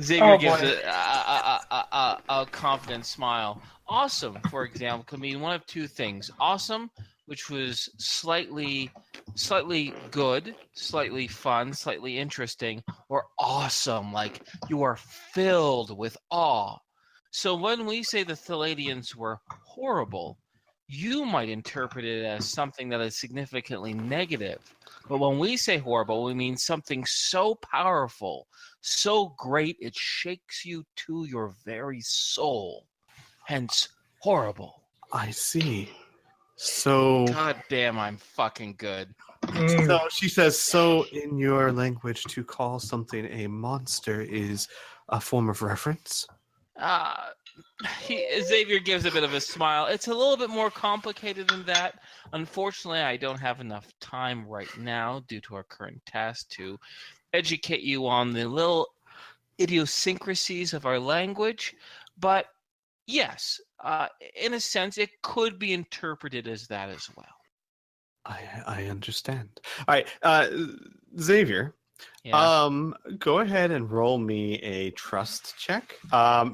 Xavier gives a confident smile. Awesome, for example, could mean one of two things. Awesome, which was slightly good, slightly fun, slightly interesting, or awesome, like you are filled with awe. So when we say the Palladians were horrible, you might interpret it as something that is significantly negative. But when we say horrible, we mean something so powerful, so great, it shakes you to your very soul. hence horrible. I see. So, God damn, I'm fucking good. so she says, so in your language, to call something a monster is a form of reference? Xavier gives a bit of a smile. It's a little bit more complicated than that. Unfortunately, I don't have enough time right now due to our current task to educate you on the little idiosyncrasies of our language. But yes, in a sense, it could be interpreted as that as well. I understand. All right, Xavier, Yeah. go ahead and roll me a trust check.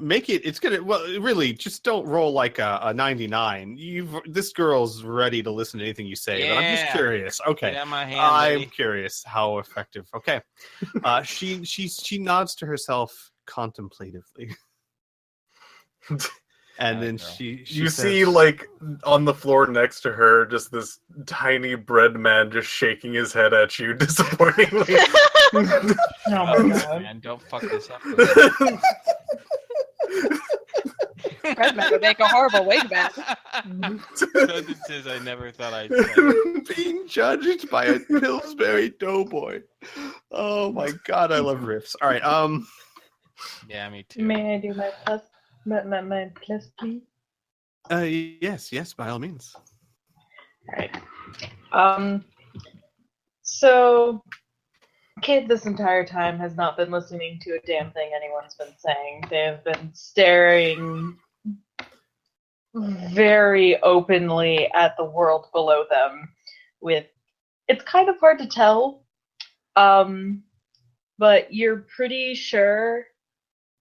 Make it. It's gonna. Well, really, just don't roll like a 99. This girl's ready to listen to anything you say, but I'm just Yeah. curious. Okay, Get my hand, I'm lady. curious how effective. Okay, she nods to herself contemplatively, and Atta then girl. she You says, see, like, on the floor next to her, just this tiny bread man just shaking his head at you disappointingly. Oh my god. Man, don't fuck this up. Redman would make a horrible wingman. Sentences I never thought I'd say. being judged by a Pillsbury doughboy. Oh my god, I love riffs. All right, Yeah, me too. May I do my plus, my plus, please? yes, by all means. Alright. So, Kate this entire time has not been listening to a damn thing anyone's been saying. They have been staring very openly at the world below them with, it's kind of hard to tell, but you're pretty sure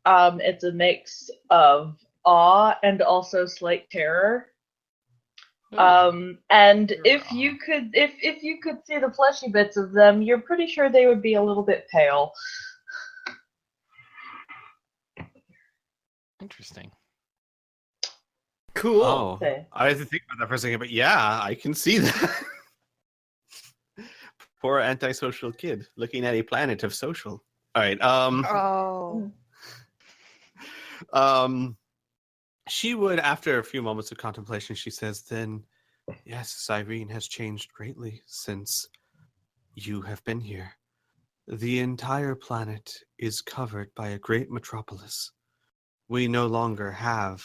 it's a mix of awe and also slight terror. And if you could see the fleshy bits of them, you're pretty sure they would be a little bit pale. Interesting. Cool. Oh, Okay. I had to think about that for a second, but yeah, I can see that. Poor antisocial kid looking at a planet of social. All right. Oh. She would, after a few moments of contemplation, she says, then, yes, Sirene has changed greatly since you have been here. The entire planet is covered by a great metropolis. We no longer have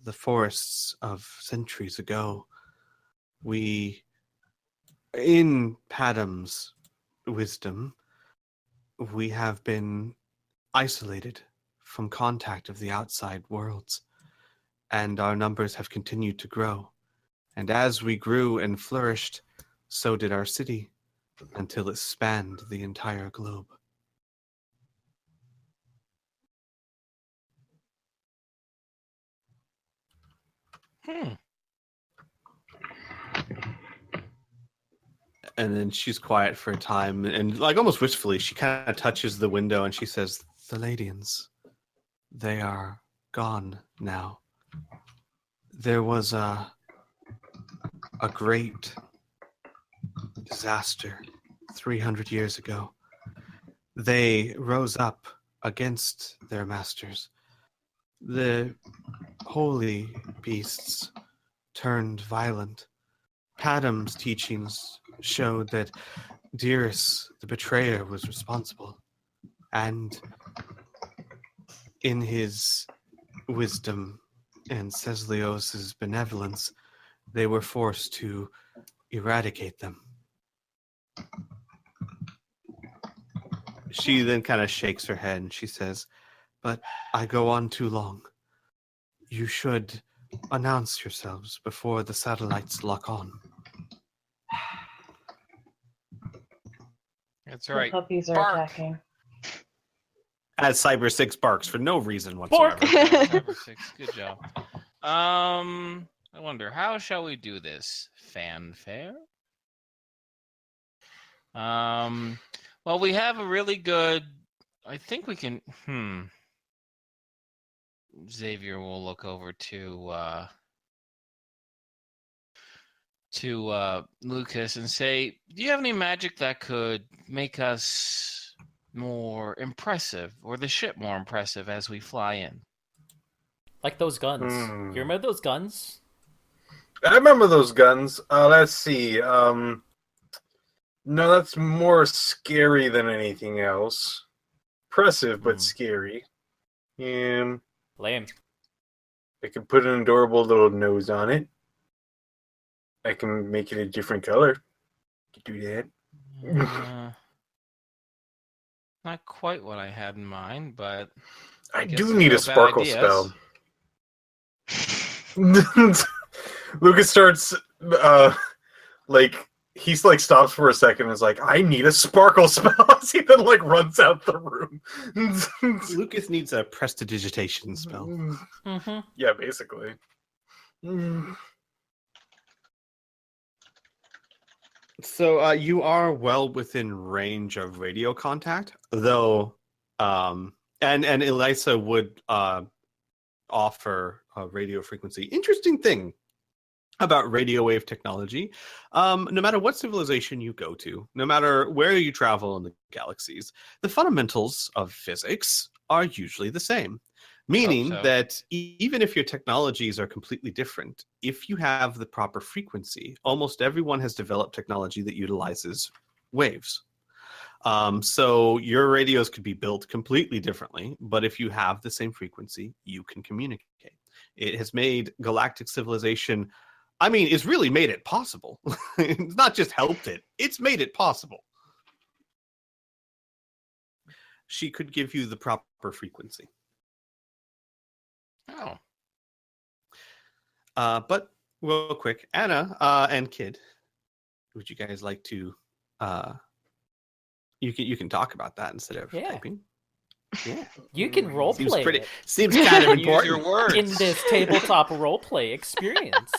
the forests of centuries ago. In Padam's wisdom, we have been isolated from contact of the outside worlds, and our numbers have continued to grow. And as we grew and flourished, so did our city, until it spanned the entire globe. And then she's quiet for a time, and like almost wistfully, she kind of touches the window and she says, the Ladians, they are gone now. There was a great disaster 300 years ago. They rose up against their masters. The holy beasts turned violent. Padam's teachings showed that Dyrus, the betrayer, was responsible. And in his wisdom and Ceslios' benevolence, they were forced to eradicate them. She then kind of shakes her head and she says, but I go on too long. You should announce yourselves before the satellites lock on. That's The right. puppies are Bark. attacking. As Cyber 6 barks for no reason whatsoever. Number 6. Good job. I wonder, how shall we do this? Fanfare? Well, we have a really good... I think we can... Xavier will look over to Lucas and say, do you have any magic that could make us more impressive, or the ship more impressive as we fly in? Like those guns. You remember those guns? I remember those guns. Let's see. No, that's more scary than anything else. Impressive, but scary. And Lame. I can put an adorable little nose on it. I can make it a different color. Do that. Not quite what I had in mind, but I guess do there's need no a bad sparkle ideas. spell. Lucas starts he's like stops for a second and is like, I need a sparkle spell as he then like runs out the room. Lucas needs a prestidigitation spell. Mm-hmm. Yeah, basically. So you are well within range of radio contact, though, and Elisa would offer a radio frequency. Interesting thing about radio wave technology, no matter what civilization you go to, no matter where you travel in the galaxies, the fundamentals of physics are usually the same. Meaning so. that even if your technologies are completely different, if you have the proper frequency, almost everyone has developed technology that utilizes waves. So your radios could be built completely differently, but if you have the same frequency, you can communicate. It has made galactic civilization, I mean, it's really made it possible. It's not just helped it, it's made it possible. She could give you the proper frequency. Oh. But real quick, Anna and Kid, would you guys like to? You can talk about that instead of typing. Yeah, You can roleplay it Seems kind of important. Use your words. in this tabletop roleplay experience.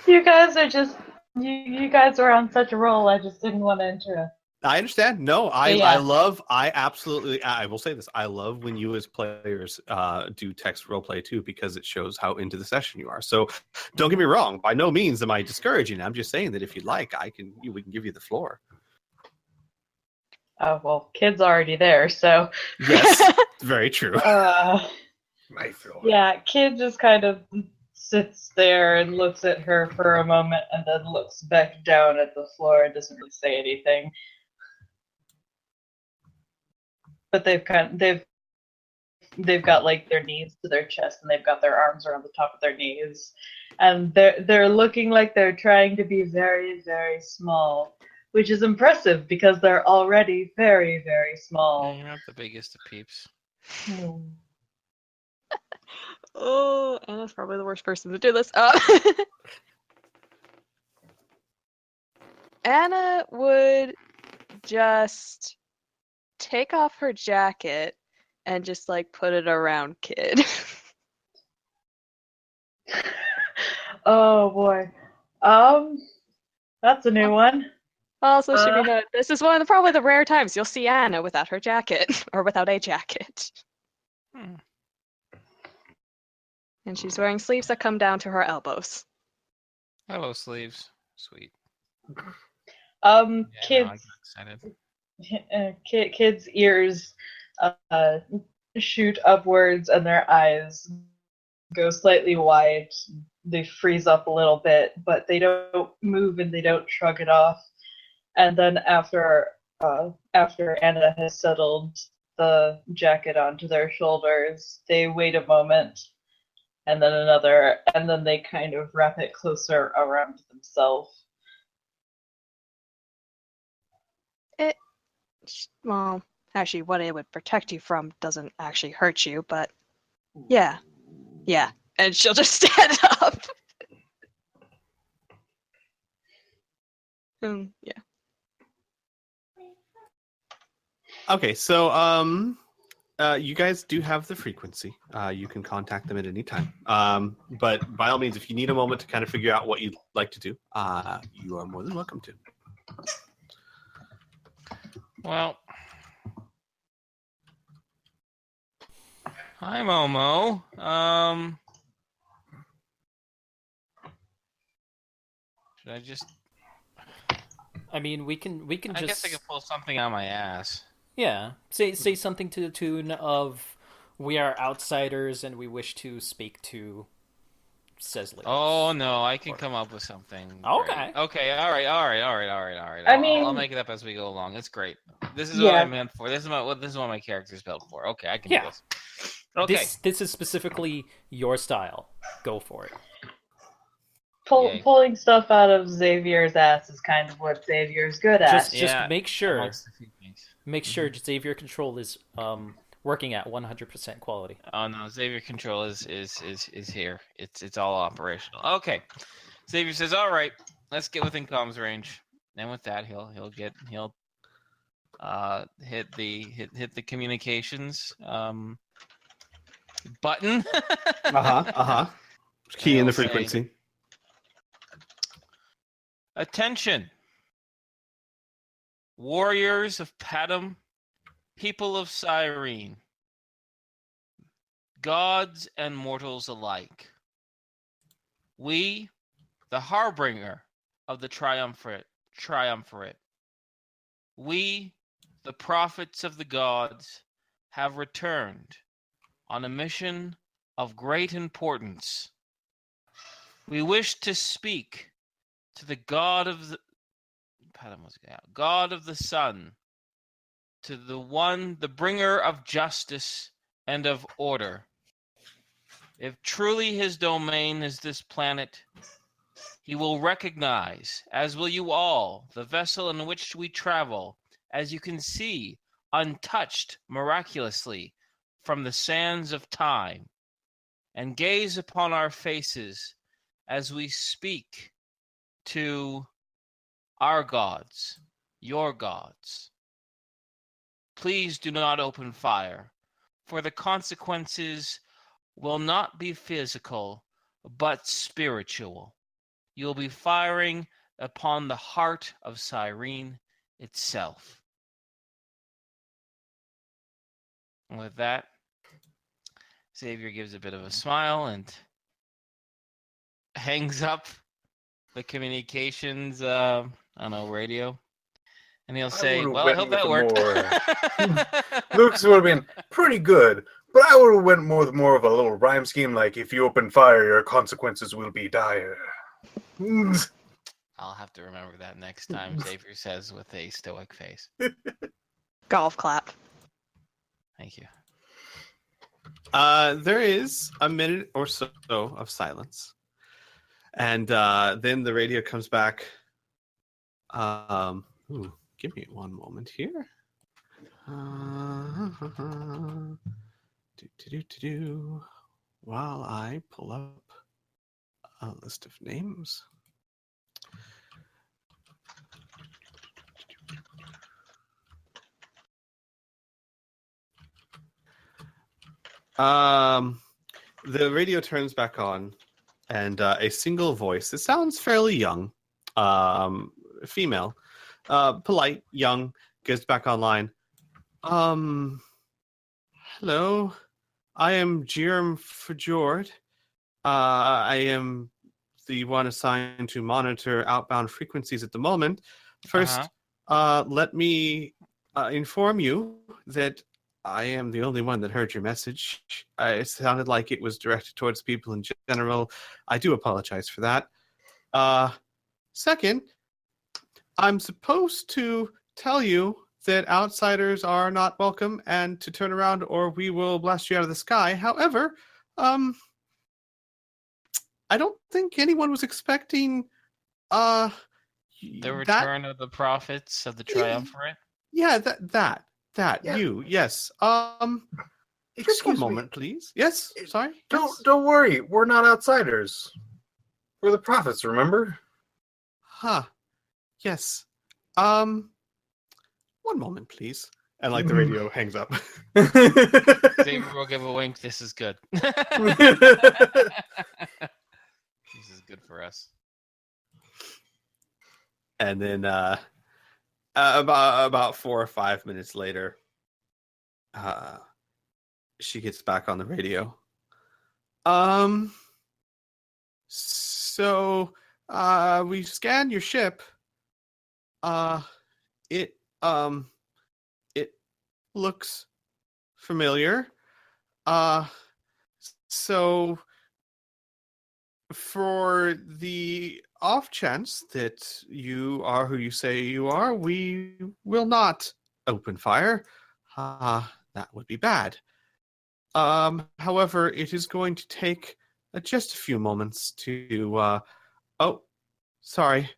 You guys are just you guys are on such a roll. I just didn't want to interrupt. I understand. No, I Yeah. I will say this. I love when you as players do text roleplay too, because it shows how into the session you are. So don't get me wrong. By no means am I discouraging. I'm just saying that if you'd like, we can give you the floor. Oh well, Kid's already there, so Yes, very true. My floor. yeah, Kid just kind of sits there and looks at her for a moment, and then looks back down at the floor and doesn't really say anything. But they've got like their knees to their chest, and they've got their arms around the top of their knees, and they're looking like they're trying to be very, very small, which is impressive because they're already very, very small. You're not the biggest of peeps. Oh, Anna's probably the worst person to do this. Anna would just take off her jacket and just like put it around Kid. Oh boy, that's a new one. Also, should be noted, this is one of probably the rare times you'll see Anna without her jacket or without a jacket. And she's wearing sleeves that come down to her elbows. Hello, sleeves. Sweet. Kids, Yeah, no, I get excited. Kids' ears shoot upwards, and their eyes go slightly wide. They freeze up a little bit, but they don't move and they don't shrug it off. And then after Anna has settled the jacket onto their shoulders, they wait a moment, and then another, and then they kind of wrap it closer around themselves. Well, actually, what it would protect you from doesn't actually hurt you, but yeah. And she'll just stand up. Yeah. Okay, so you guys do have the frequency. You can contact them at any time. But by all means, if you need a moment to kind of figure out what you'd like to do, you are more than welcome to. Well, hi, Momo. Should I just? I mean, we can I just. guess I could pull something out my ass. Yeah, say something to the tune of, We are outsiders, and we wish to speak to Cecily. Oh no, I can come up with something. Okay. Great. Okay. All right. I mean, I'll make it up as we go along. It's great. This is what yeah. I meant for. This is what my character's built for. Okay, I can do this. Okay. This is specifically your style. Go for it. Yay. Pulling stuff out of Xavier's ass is kind of what Xavier's good at. Just make sure. amongst a few things. Make sure Xavier Control is working at 100% quality. Oh no, Xavier Control is here. It's all operational. Okay. Xavier says, "All right, let's get within comms range." And with that, he'll hit the communications button. Key in the I'll say- frequency. Attention, warriors of Padam, people of Sirene, gods and mortals alike. We, the harbinger of the triumvirate, we, the prophets of the gods, have returned on a mission of great importance. We wish to speak to the God of the Sun, to the bringer of justice and of order. If truly his domain is this planet, he will recognize, as will you all, the vessel in which we travel, as you can see, untouched miraculously from the sands of time, and gaze upon our faces as we speak to our gods, your gods. Please do not open fire, for the consequences will not be physical, but spiritual. You'll be firing upon the heart of Sirene itself. And with that, Xavier gives a bit of a smile and hangs up the communications, radio. And he'll say, "Well, I hope that worked." Lucas would have been pretty good, but I would have went with more of a little rhyme scheme, like if you open fire, your consequences will be dire. I'll have to remember that next time, Xavier says with a stoic face. Golf clap. Thank you. There is a minute or so of silence. And then the radio comes back. Give me one moment here. While I pull up a list of names. The radio turns back on, and a single voice. It sounds fairly young, female, polite, young, gets back online. Hello, I am Jerem Fjord. I am the one assigned to monitor outbound frequencies at the moment. First, let me inform you that I am the only one that heard your message. It sounded like it was directed towards people in general. I do apologize for that. Second, I'm supposed to tell you that outsiders are not welcome and to turn around or we will blast you out of the sky. However, I don't think anyone was expecting the return of the prophets of the triumvirate. Yeah, that. Yeah. You, yes. Just one moment, please. Yes, sorry. Don't worry. We're not outsiders. We're the prophets, remember? Yes. One moment, please. And the radio hangs up. Xavier will give a wink. This is good. This is good for us. And then about 4 or 5 minutes later, she gets back on the radio. So we scanned your ship. It looks familiar. So for the off chance that you are who you say you are, we will not open fire. That would be bad. However, it is going to take just a few moments to. Oh, sorry.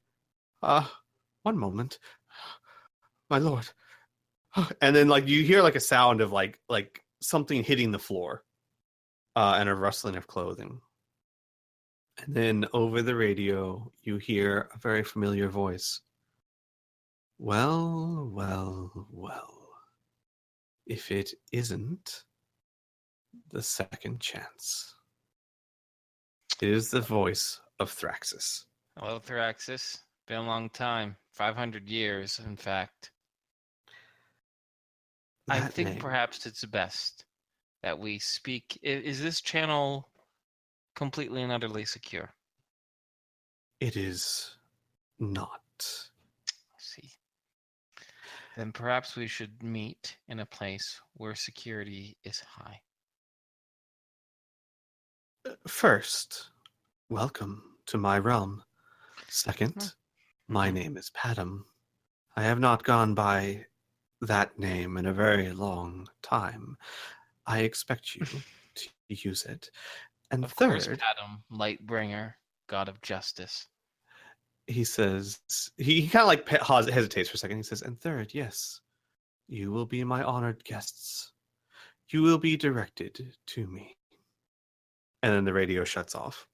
One moment, my lord. And then, like, you hear like a sound of like something hitting the floor, and a rustling of clothing. And then over the radio, you hear a very familiar voice. Well, well, well. If it isn't the second chance. It is the voice of Thraxis. Hello, Thraxis. Been a long time. 500 years, in fact. I That think name. perhaps it's best that we speak. Is this channel completely and utterly secure? It is not. I see. Then perhaps we should meet in a place where security is high. First, welcome to my realm. Second, my Mhm. name is Padam. I have not gone by that name in a very long time. I expect you to use it. And Of course, third, Padam, Lightbringer, God of Justice. he says, he kind of like hesitates for a second. He says, and third, yes, you will be my honored guests. You will be directed to me. And then the radio shuts off.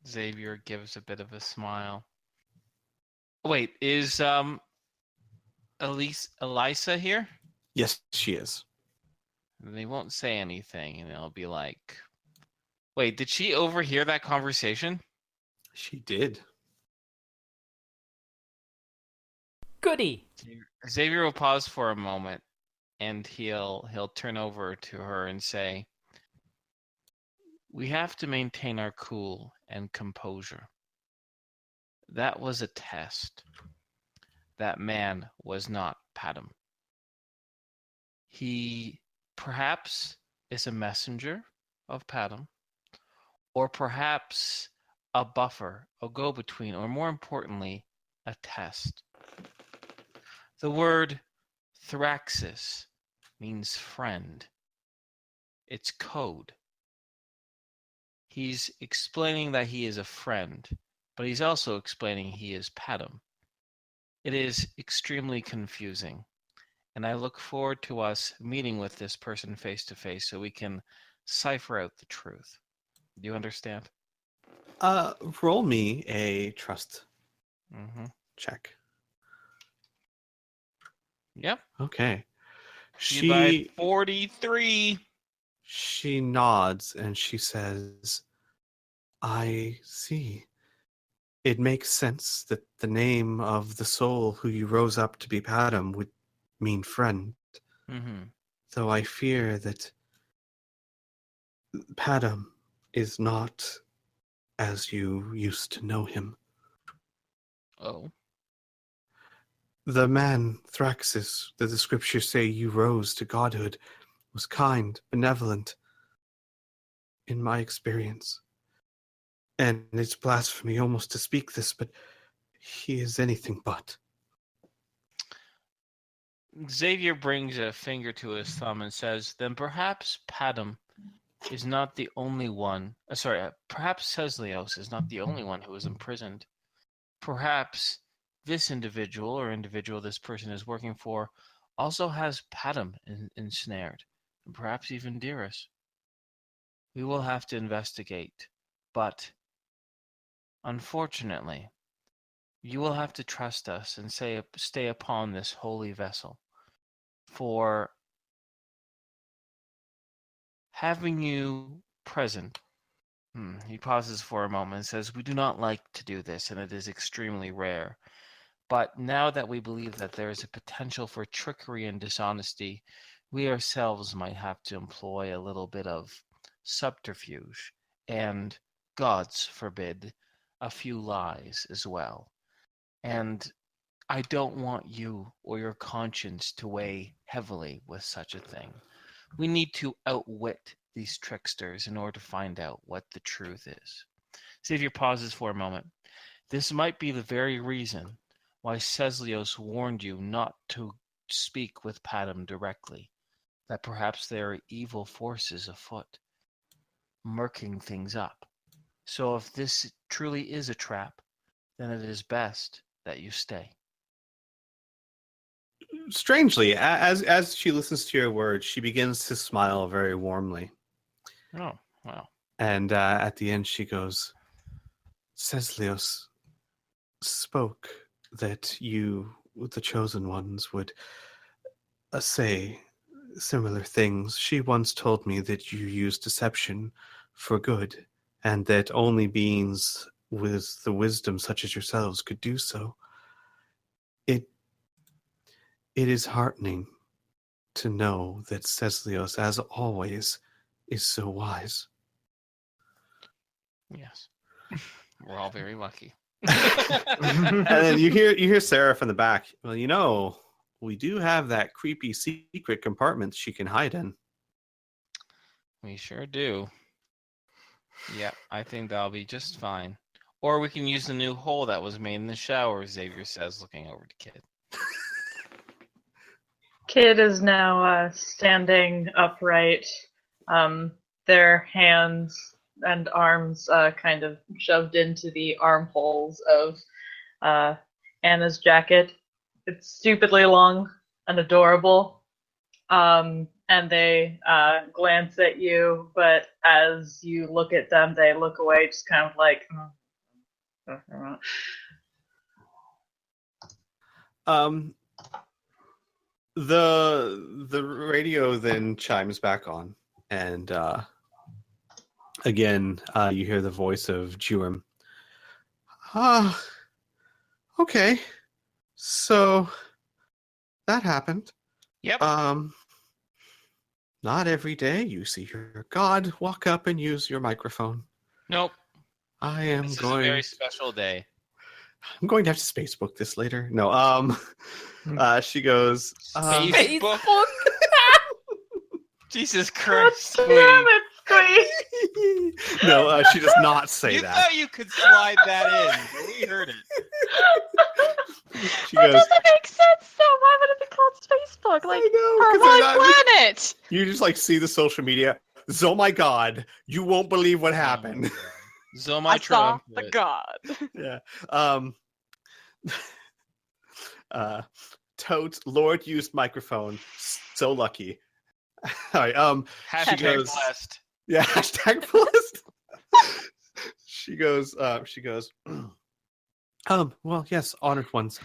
Xavier gives a bit of a smile. Wait, is Elisa here? Yes, she is. They won't say anything, and they'll be like, "Wait, did she overhear that conversation?" She did. Goody. Xavier will pause for a moment, and he'll turn over to her and say, "We have to maintain our cool and composure. That was a test. That man was not Padam. He perhaps is a messenger of Padam, or perhaps a buffer, a go-between, or more importantly, a test. The word Thraxis means friend. It's code. He's explaining that he is a friend, but he's also explaining he is Padam. It is extremely confusing, and I look forward to us meeting with this person face to face so we can cipher out the truth. Do you understand? Roll me a trust Mm-hmm. check. Yep. Okay. By 43. She nods and she says, I see. It makes sense that the name of the soul who you rose up to be Padam would mean friend. Mm-hmm. Though I fear that Padam is not as you used to know him. Oh. The man, Thraxis, that the scriptures say you rose to godhood, was kind, benevolent, in my experience. And it's blasphemy almost to speak this, but he is anything but. Xavier brings a finger to his thumb and says, then perhaps Padam is not the only one. Perhaps Cesleos is not the only one who is imprisoned. Perhaps this individual or individual this person is working for also has Padam ensnared, and perhaps even Dearest. We will have to investigate, but unfortunately, you will have to trust us and stay upon this holy vessel. For having you present, he pauses for a moment and says, we do not like to do this, and it is extremely rare. But now that we believe that there is a potential for trickery and dishonesty, we ourselves might have to employ a little bit of subterfuge and, gods forbid, a few lies as well. And I don't want you or your conscience to weigh heavily with such a thing. We need to outwit these tricksters in order to find out what the truth is. Xavier pauses for a moment. This might be the very reason why Ceslios warned you not to speak with Padam directly, that perhaps there are evil forces afoot, murking things up. So if this truly is a trap, then it is best that you stay. Strangely, as she listens to your words, she begins to smile very warmly. Oh, wow. And at the end, she goes, Ceslios spoke that you, the chosen ones, would say similar things. She once told me that you use deception for good, and that only beings with the wisdom such as yourselves could do so. It is heartening to know that Ceslios, as always, is so wise. Yes. We're all very lucky. And then you hear Sarah from the back. Well, we do have that creepy secret compartment she can hide in. We sure do. Yeah, I think that'll be just fine. Or we can use the new hole that was made in the shower, Xavier says, looking over to Kid. Kid is now standing upright, their hands and arms kind of shoved into the armholes of Anna's jacket. It's stupidly long and adorable. And they glance at you, but as you look at them, they look away, just kind of like... The radio then chimes back on, and again you hear the voice of Jewem. Okay, so that happened. Yep. Not every day you see your god walk up and use your microphone. Nope. This is a very special day. I'm going to have to Spacebook this later. No, she goes, Facebook? Jesus Christ. God damn it, Squee! No, she does not say You that. thought you could slide that in, but we heard it. She That goes, doesn't make sense, though. Why would it be called Facebook? Like, I know, for 'cause one I- planet! you just like see the social media. Oh my god, you won't believe what happened. Zomai I saw the triumphant. god. Yeah. Totes Lord used microphone. So lucky. All right. Hashtag goes- blessed. Yeah. Hashtag blessed. She goes. Well, yes, honored ones.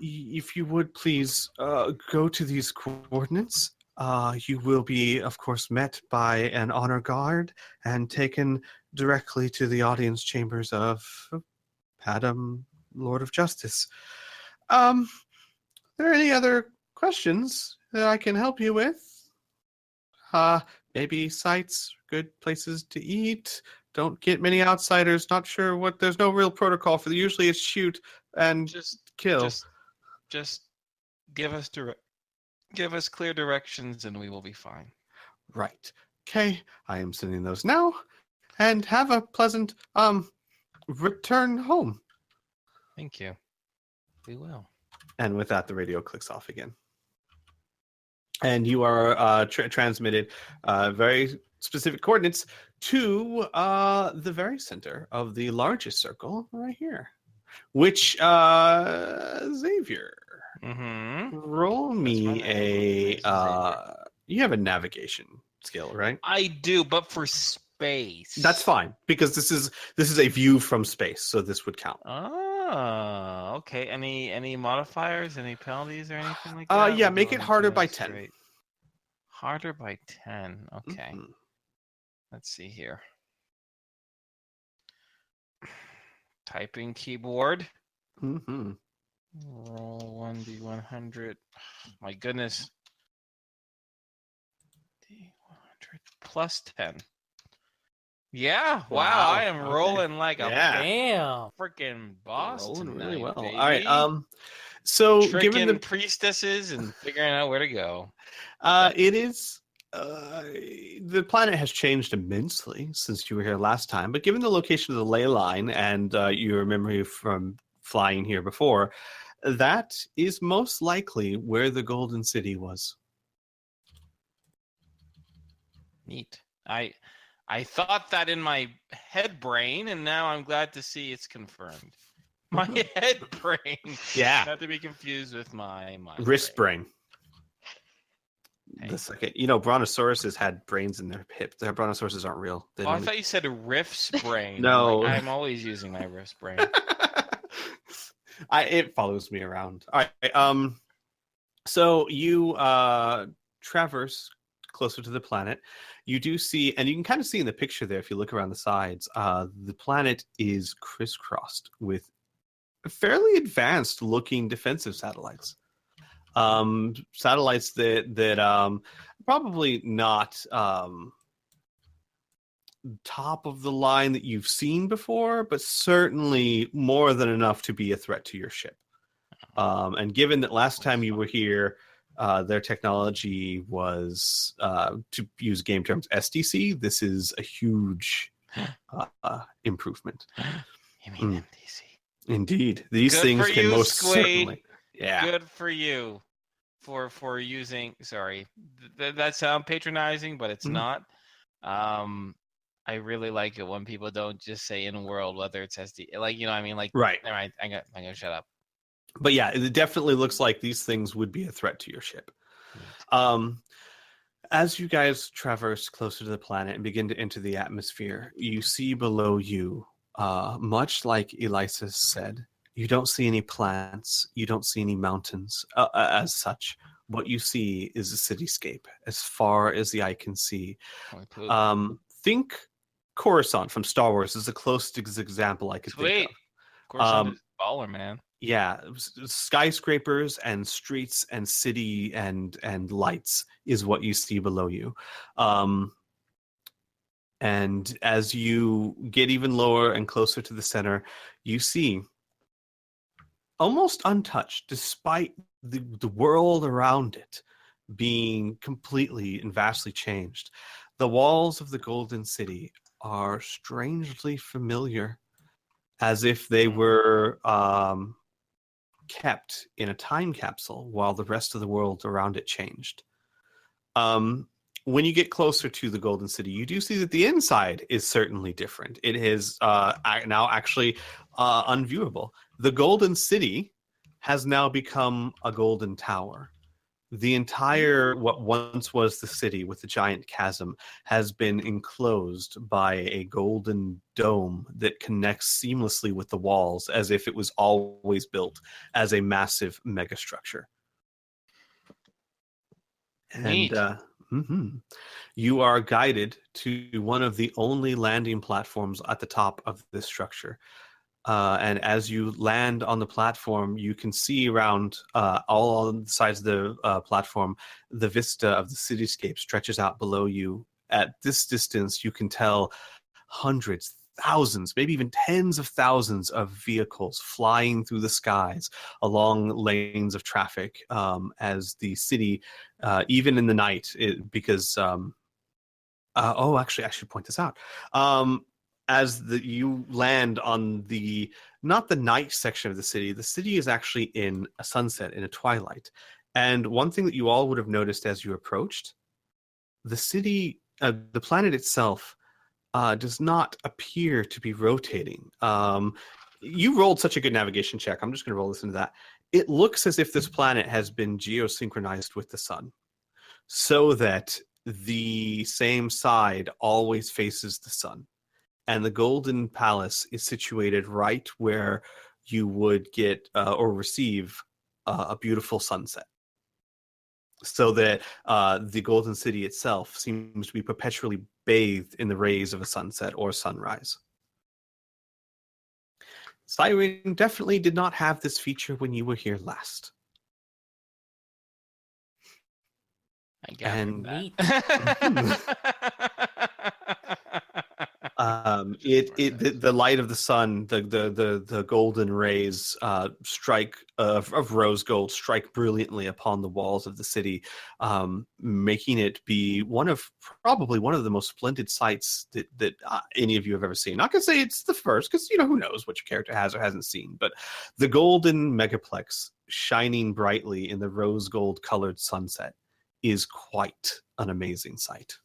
If you would please go to these coordinates. You will be, of course, met by an honor guard and taken directly to the audience chambers of Padam, Lord of Justice. Are there any other questions that I can help you with? Maybe sites, good places to eat. Don't get many outsiders. Not sure what. There's no real protocol for the. Usually it's shoot and Just kill. Just give us clear directions and we will be fine. Right. Okay. I am sending those now. And have a pleasant return home. Thank you. We will. And with that, the radio clicks off again. And you are transmitted very specific coordinates to the very center of the largest circle right here. Which, Xavier, roll me you have a navigation skill, right? I do, but for space. That's fine, because this is a view from space, so this would count. Oh, okay. Any modifiers, any penalties, or anything like that? Yeah, We'll make do it harder by anything 10. straight. Harder by 10. Okay. Mhm. Let's see here. Typing keyboard. Mm-hmm. Roll 1d100. My goodness. D100 plus 10. Yeah. Wow. Wow, I am okay. rolling like a Yeah. Damn. freaking boss Rolling tonight, really well. baby. All right. So Tricking given the priestesses and figuring out where to go. it is The planet has changed immensely since you were here last time, but given the location of the ley line and your memory from flying here before, that is most likely where the Golden City was. Neat. I thought that in my head brain, and now I'm glad to see it's confirmed. My head brain. Yeah. Not to be confused with my mind. Wrist brain. Hey. The second, brontosauruses had brains in their hip. Their brontosauruses aren't real. They Oh, I don't- thought you said a riff's brain. No. I'm always using my wrist brain. It follows me around. All right. So you traverse closer to the planet. You do see, and you can kind of see in the picture there, if you look around the sides, the planet is crisscrossed with fairly advanced looking defensive satellites. Satellites that probably not top of the line that you've seen before, but certainly more than enough to be a threat to your ship. And given that last time you were here, their technology was, to use game terms, SDC, this is a huge improvement. You mean MDC? Indeed. These Good things for can you, most Squee. certainly. Yeah. Good for you for using. Sorry, that sound patronizing, but it's not. I really like it when people don't just say in world, whether it's SD, like, I mean, like, Right. All right, I'm gonna shut up. But yeah, it definitely looks like these things would be a threat to your ship. As you guys traverse closer to the planet and begin to enter the atmosphere, you see below you, much like Elisis said, you don't see any plants, you don't see any mountains as such. What you see is a cityscape as far as the eye can see. Think Coruscant from Star Wars is the closest example I could think of. Coruscant is a baller, man. Yeah, skyscrapers and streets and city and lights is what you see below you. And as you get even lower and closer to the center, you see, almost untouched, despite the world around it being completely and vastly changed, the walls of the Golden City are strangely familiar, as if they were kept in a time capsule while the rest of the world around it changed. When you get closer to the Golden City, you do see that the inside is certainly different. It is now actually unviewable. The Golden City has now become a golden tower. The entire, what once was the city with the giant chasm, has been enclosed by a golden dome that connects seamlessly with the walls, as if it was always built as a massive megastructure. Neat. And you are guided to one of the only landing platforms at the top of this structure. And as you land on the platform, you can see around all on the sides of the platform, the vista of the cityscape stretches out below you. At this distance, you can tell hundreds, thousands, maybe even tens of thousands of vehicles flying through the skies along lanes of traffic as the city, even in the night, actually, I should point this out. As you land on not the night section of the city is actually in a sunset, in a twilight. And one thing that you all would have noticed as you approached, the city, the planet itself, does not appear to be rotating. You rolled such a good navigation check. I'm just going to roll this into that. It looks as if this planet has been geosynchronized with the sun, so that the same side always faces the sun. And the Golden Palace is situated right where you would get or receive a beautiful sunset. So that the Golden City itself seems to be perpetually bathed in the rays of a sunset or sunrise. Sirene definitely did not have this feature when you were here last. I gathered Neat. that. The light of the sun, the golden rays strike of rose gold strike brilliantly upon the walls of the city, making it be probably one of the most splendid sights that any of you have ever seen. Not gonna say it's the first, because who knows what your character has or hasn't seen, but the golden megaplex shining brightly in the rose gold colored sunset is quite an amazing sight.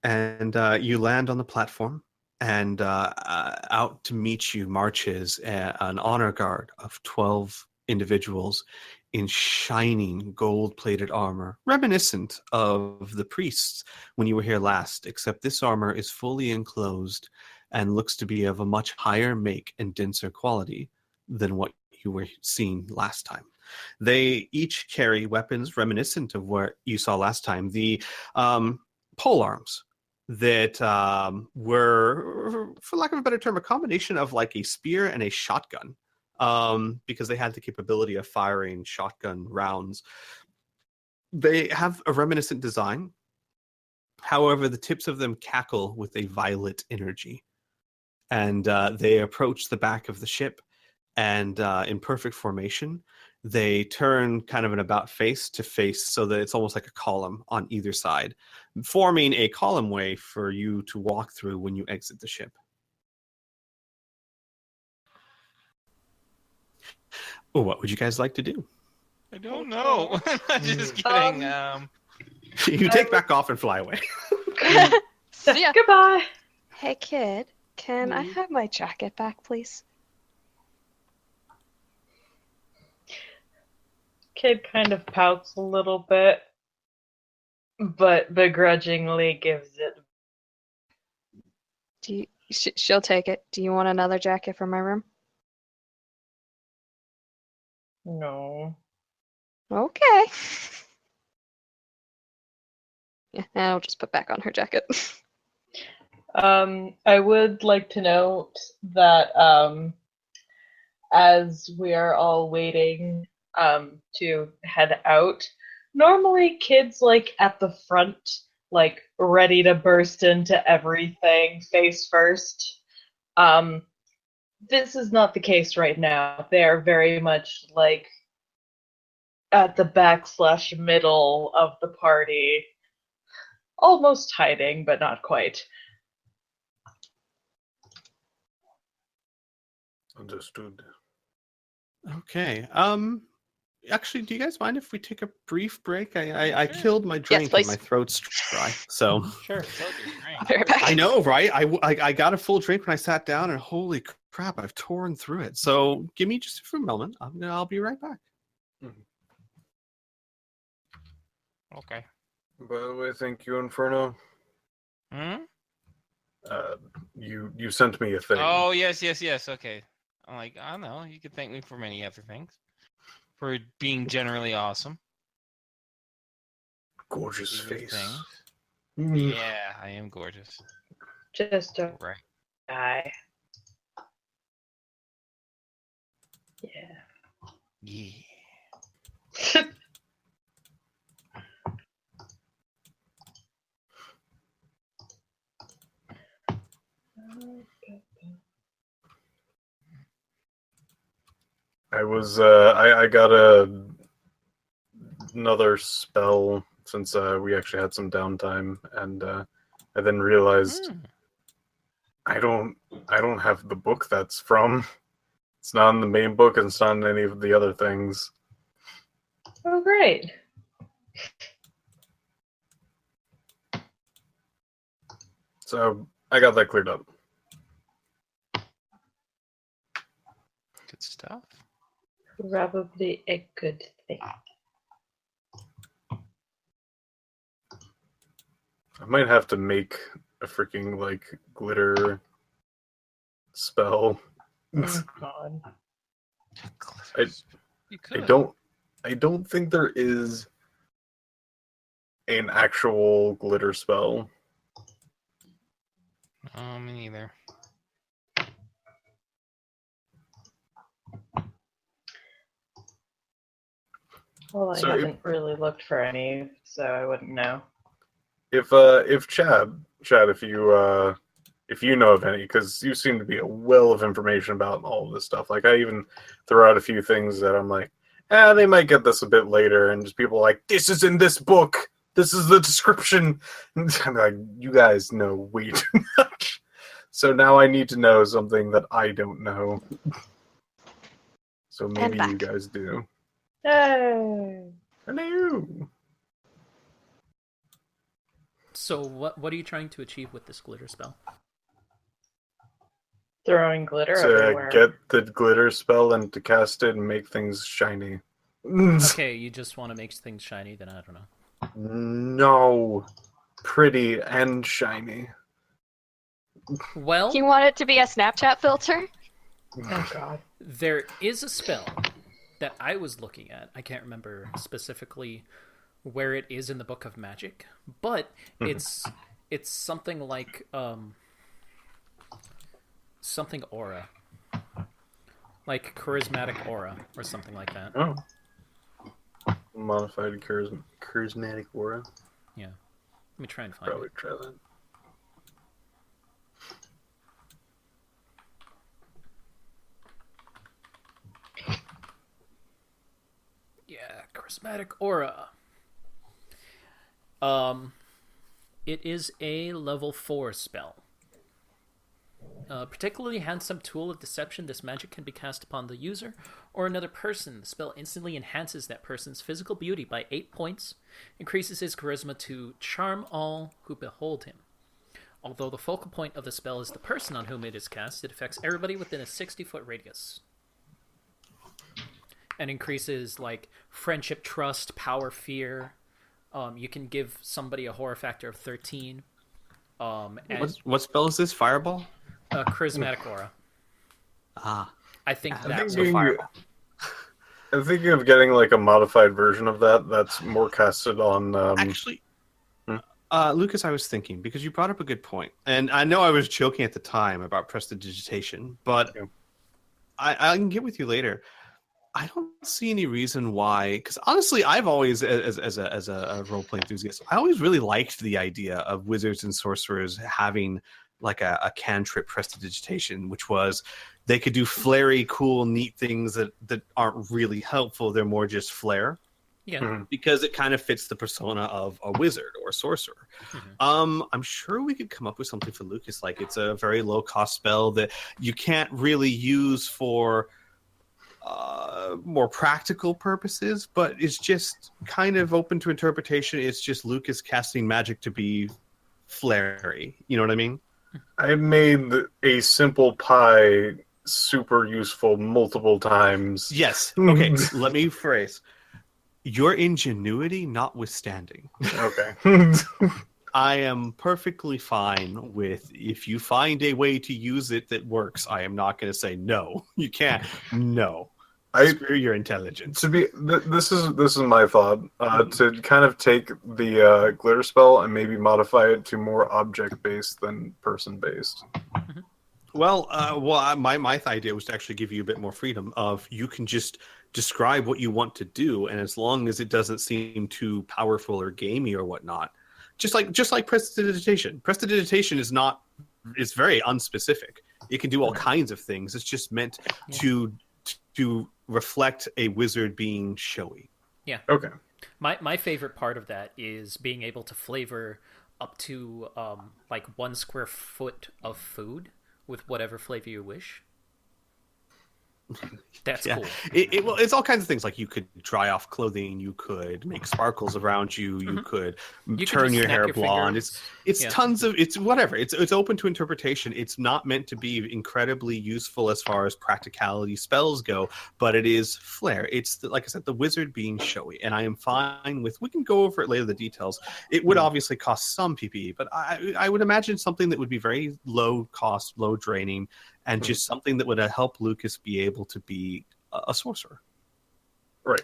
And you land on the platform, and out to meet you marches an honor guard of 12 individuals in shining gold-plated armor, reminiscent of the priests when you were here last, except this armor is fully enclosed and looks to be of a much higher make and denser quality than what you were seeing last time. They each carry weapons reminiscent of what you saw last time. The pole arms that were, for lack of a better term, a combination of like a spear and a shotgun, because they had the capability of firing shotgun rounds. They have a reminiscent design. However, the tips of them cackle with a violet energy. And they approach the back of the ship, and in perfect formation, they turn kind of an about face to face so that it's almost like a column on either side, forming a column way for you to walk through when you exit the ship. What would you guys like to do? I don't know. Just kidding. You take back off and fly away. See ya. Goodbye. Hey kid, can I have my jacket back, please? Kid kind of pouts a little bit, but begrudgingly gives it. She'll take it. Do you want another jacket from my room? No. Okay. Yeah, and I'll just put back on her jacket. I would like to note that as we are all waiting to head out, normally kids at the front, ready to burst into everything face first. This is not the case right now. They are very much at the back/middle of the party, almost hiding, but not quite. Understood. Okay. Actually, do you guys mind if we take a brief break? I killed my drink and my throat's dry. So Sure. I'll be right back. I know, right? I got a full drink when I sat down, and holy crap, I've torn through it. So give me just a moment. I'll be right back. Okay. By the way, thank you, Inferno. Hmm? You sent me a thing. Oh, yes. Okay. I'm like, I don't know. You could thank me for many other things. For being generally awesome. Gorgeous face. Yeah, I am gorgeous. Just a Right. guy. Yeah. Yeah. I got another spell since we actually had some downtime, and I then realized I don't have the book that's from. It's not in the main book, and it's not in any of the other things. Oh, great. So I got that cleared up. Good stuff. Probably a good thing. I might have to make a freaking glitter spell. Oh, God. You could. I don't think there is an actual glitter spell. Me neither. Well, I So haven't really looked for any, so I wouldn't know. if Chad, if you know of any, because you seem to be a well of information about all of this stuff. Like I even throw out a few things that I'm like, they might get this a bit later, and just people are like, this is in this book. This is the description. And I'm like, you guys know way too much. So now I need to know something that I don't know. So maybe you guys do. Hey. Hello. So what are you trying to achieve with this glitter spell? Throwing glitter To everywhere. get the glitter spell and to cast it and make things shiny. Okay, you just want to make things shiny, then I don't know. No. Pretty and shiny. Well, You want it to be a Snapchat filter? Oh god. there is a spell that I was looking at. I can't remember specifically where it is in the Book of Magic, but it's something like something aura, like charismatic aura or something like that. Oh. Modified charismatic aura. Yeah, let me try and find Probably it. try that. Yeah, charismatic aura. It is a level 4 spell. Particularly handsome tool of deception, this magic can be cast upon the user or another person. The spell instantly enhances that person's physical beauty by 8 points, increases his charisma to charm all who behold him. Although the focal point of the spell is the person on whom it is cast, it affects everybody within a 60-foot radius. And increases like friendship, trust, power, fear. You can give somebody a horror factor of 13. And What spell is this? Fireball? charismatic aura. Ah. I think I'm that's thinking of getting like a modified version of that that's more casted on. Actually, Lucas, I was thinking, because you brought up a good point, and I know I was joking at the time about prestidigitation, but Yeah. I can get with you later. I don't see any reason why, because honestly, I've always, as a role-playing enthusiast, I always really liked the idea of wizards and sorcerers having like a cantrip prestidigitation, which was they could do flary, cool, neat things that aren't really helpful. They're more just flair. yeah. Because it kind of fits the persona of a wizard or a sorcerer. I'm sure we could come up with something for Lucas, like it's a very low-cost spell that you can't really use for more practical purposes, but it's just kind of open to interpretation. It's just Lucas casting magic to be flary. You know what I mean? I made a simple pie super useful multiple times. Yes. Okay, let me phrase. Your ingenuity notwithstanding. Okay. I am perfectly fine with if you find a way to use it that works. I am not going to say no. You can't. No. Screw your intelligence. To be this is my thought to kind of take the glitter spell and maybe modify it to more object based than person based. Well, my idea was to actually give you a bit more freedom of you can just describe what you want to do, and as long as it doesn't seem too powerful or gamey or whatnot, just like prestidigitation. Prestidigitation is very unspecific. It can do all kinds of things. It's just meant to reflect a wizard being showy. Yeah. Okay. My favorite part of that is being able to flavor up to like 1 square foot of food with whatever flavor you wish. That's cool. Well, it's all kinds of things. Like you could dry off clothing, you could make sparkles around you, you could turn your hair blonde. It's tons of whatever. It's open to interpretation. It's not meant to be incredibly useful as far as practicality spells go, but it is flair. It's like I said, the wizard being showy, and I am fine with. We can go over it later. The details. It would obviously cost some PPE, but I would imagine something that would be very low cost, low draining. And just something that would help Lucas be able to be a sorcerer. Right.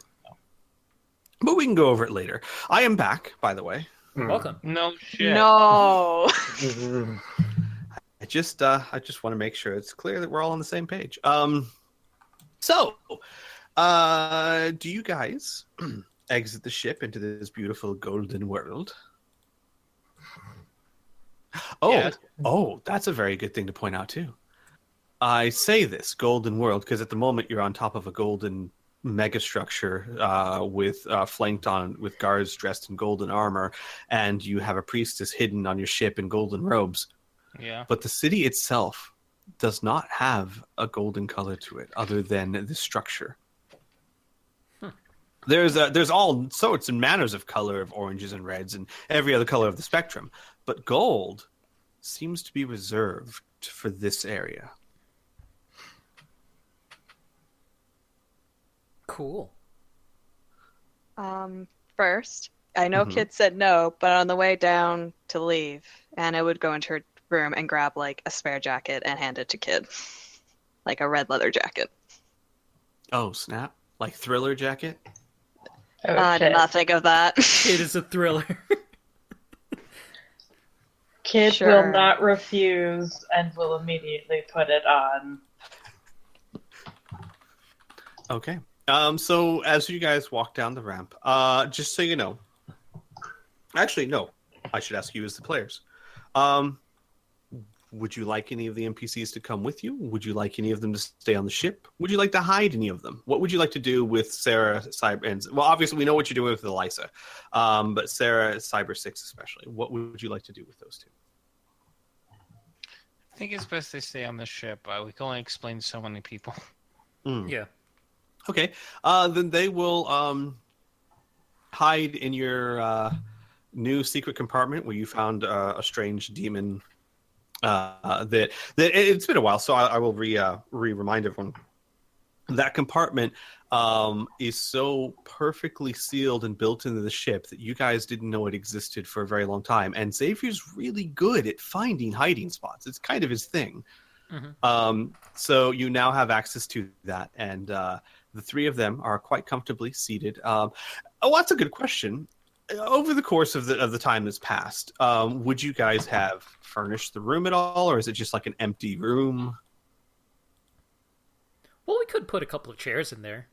But we can go over it later. I am back, by the way. Welcome. No shit. No. I just want to make sure it's clear that we're all on the same page. So, do you guys exit the ship into this beautiful golden world? Oh, Yeah. that's a very good thing to point out too. I say this golden world because at the moment you're on top of a golden megastructure with flanked on with guards dressed in golden armor, and you have a priestess hidden on your ship in golden robes. Yeah. But the city itself does not have a golden color to it, other than the structure. There's all sorts and manners of color of oranges and reds and every other color of the spectrum, but gold seems to be reserved for this area. Cool. First, I know Mhm. Kid said no, but on the way down to leave, Anna would go into her room and grab like a spare jacket and hand it to Kid, like a red leather jacket. Oh, snap. Like Thriller jacket? Oh, I did shit. not think of that. It is a thriller. Kid Sure. will not refuse and will immediately put it on. Okay. So as you guys walk down the ramp, just so you know, actually, no, I should ask you as the players. Would you like any of the NPCs to come with you? Would you like any of them to stay on the ship? Would you like to hide any of them? What would you like to do with Sarah, Cyber, and well, obviously we know what you're doing with Elisa, but Sarah, Cyber 6 especially. What would you like to do with those two? I think it's best they stay on the ship. We can only explain to so many people. Yeah. Okay. Then they will hide in your new secret compartment where you found a strange demon. That it's been a while, so I will remind everyone. That compartment is so perfectly sealed and built into the ship that you guys didn't know it existed for a very long time. And Xavier's really good at finding hiding spots. It's kind of his thing. Mhm. So you now have access to that, and the three of them are quite comfortably seated. Oh, that's a good question. Over the course of the time that's passed, would you guys have furnished the room at all, or is it just like an empty room? Well, we could put a couple of chairs in there.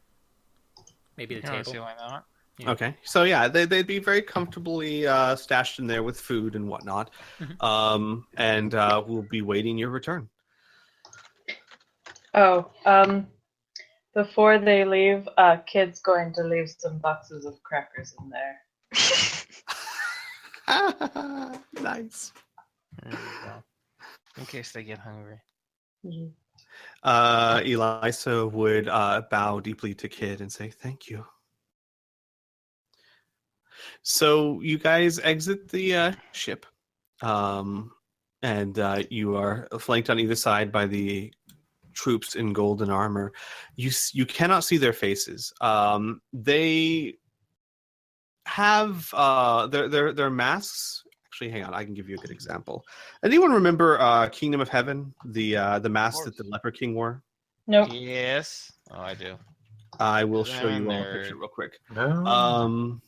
Maybe the I don't see table. why not. Yeah. Okay, so yeah, they'd be very comfortably stashed in there with food and whatnot, and we'll be waiting your return. Oh, before they leave, Kid's going to leave some boxes of crackers in there. Nice. There you go. In case they get hungry. Elisa would bow deeply to Kid and say, "Thank you." So you guys exit the ship, and you are flanked on either side by the troops in golden armor. You cannot see their faces. They have their masks. Actually, hang on. I can give you a good example. Anyone remember Kingdom of Heaven? The mask that the Leper King wore. Nope. Yes. Oh, I do. I will show you all a There. picture real quick. No.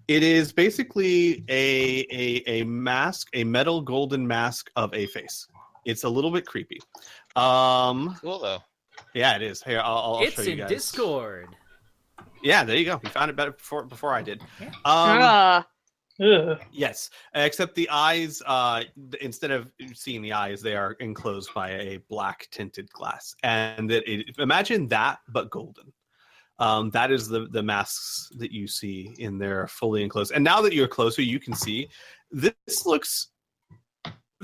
It is basically a mask, a metal golden mask of a face. It's a little bit creepy. Cool though. Yeah, it is. Here, I'll It's show you in guys. Discord. Yeah, there you go. We found it better before I did. Yeah. Ah, Ugh. Yes, except the eyes, instead of seeing the eyes, they are enclosed by a black tinted glass. And imagine that, but golden. That is the masks that you see in there, fully enclosed. And now that you're closer, you can see this looks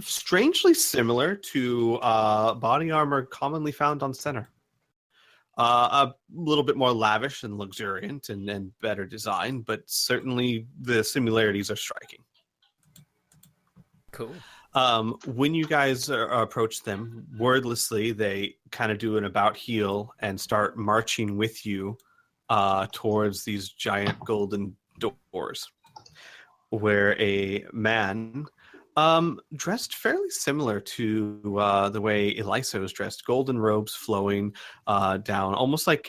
strangely similar to body armor commonly found on Center. A little bit more lavish and luxuriant and better design, but certainly the similarities are striking. Cool. When you guys approach them, wordlessly, they kind of do an about heel and start marching with you towards these giant golden doors, where a man dressed fairly similar to the way Elisa was dressed, golden robes flowing down, almost like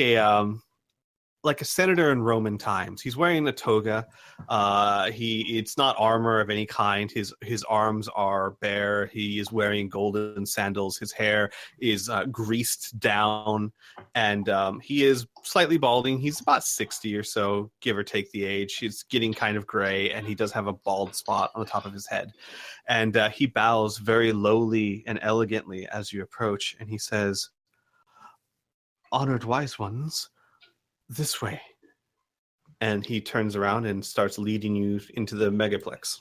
like a senator in Roman times. He's wearing a toga. It's not armor of any kind. His arms are bare. He is wearing golden sandals. His hair is greased down, and he is slightly balding. He's about 60 or so, give or take the age. He's getting kind of gray, and he does have a bald spot on the top of his head. And he bows very lowly and elegantly as you approach, and he says, "Honored wise ones, this way." And he turns around and starts leading you into the megaplex.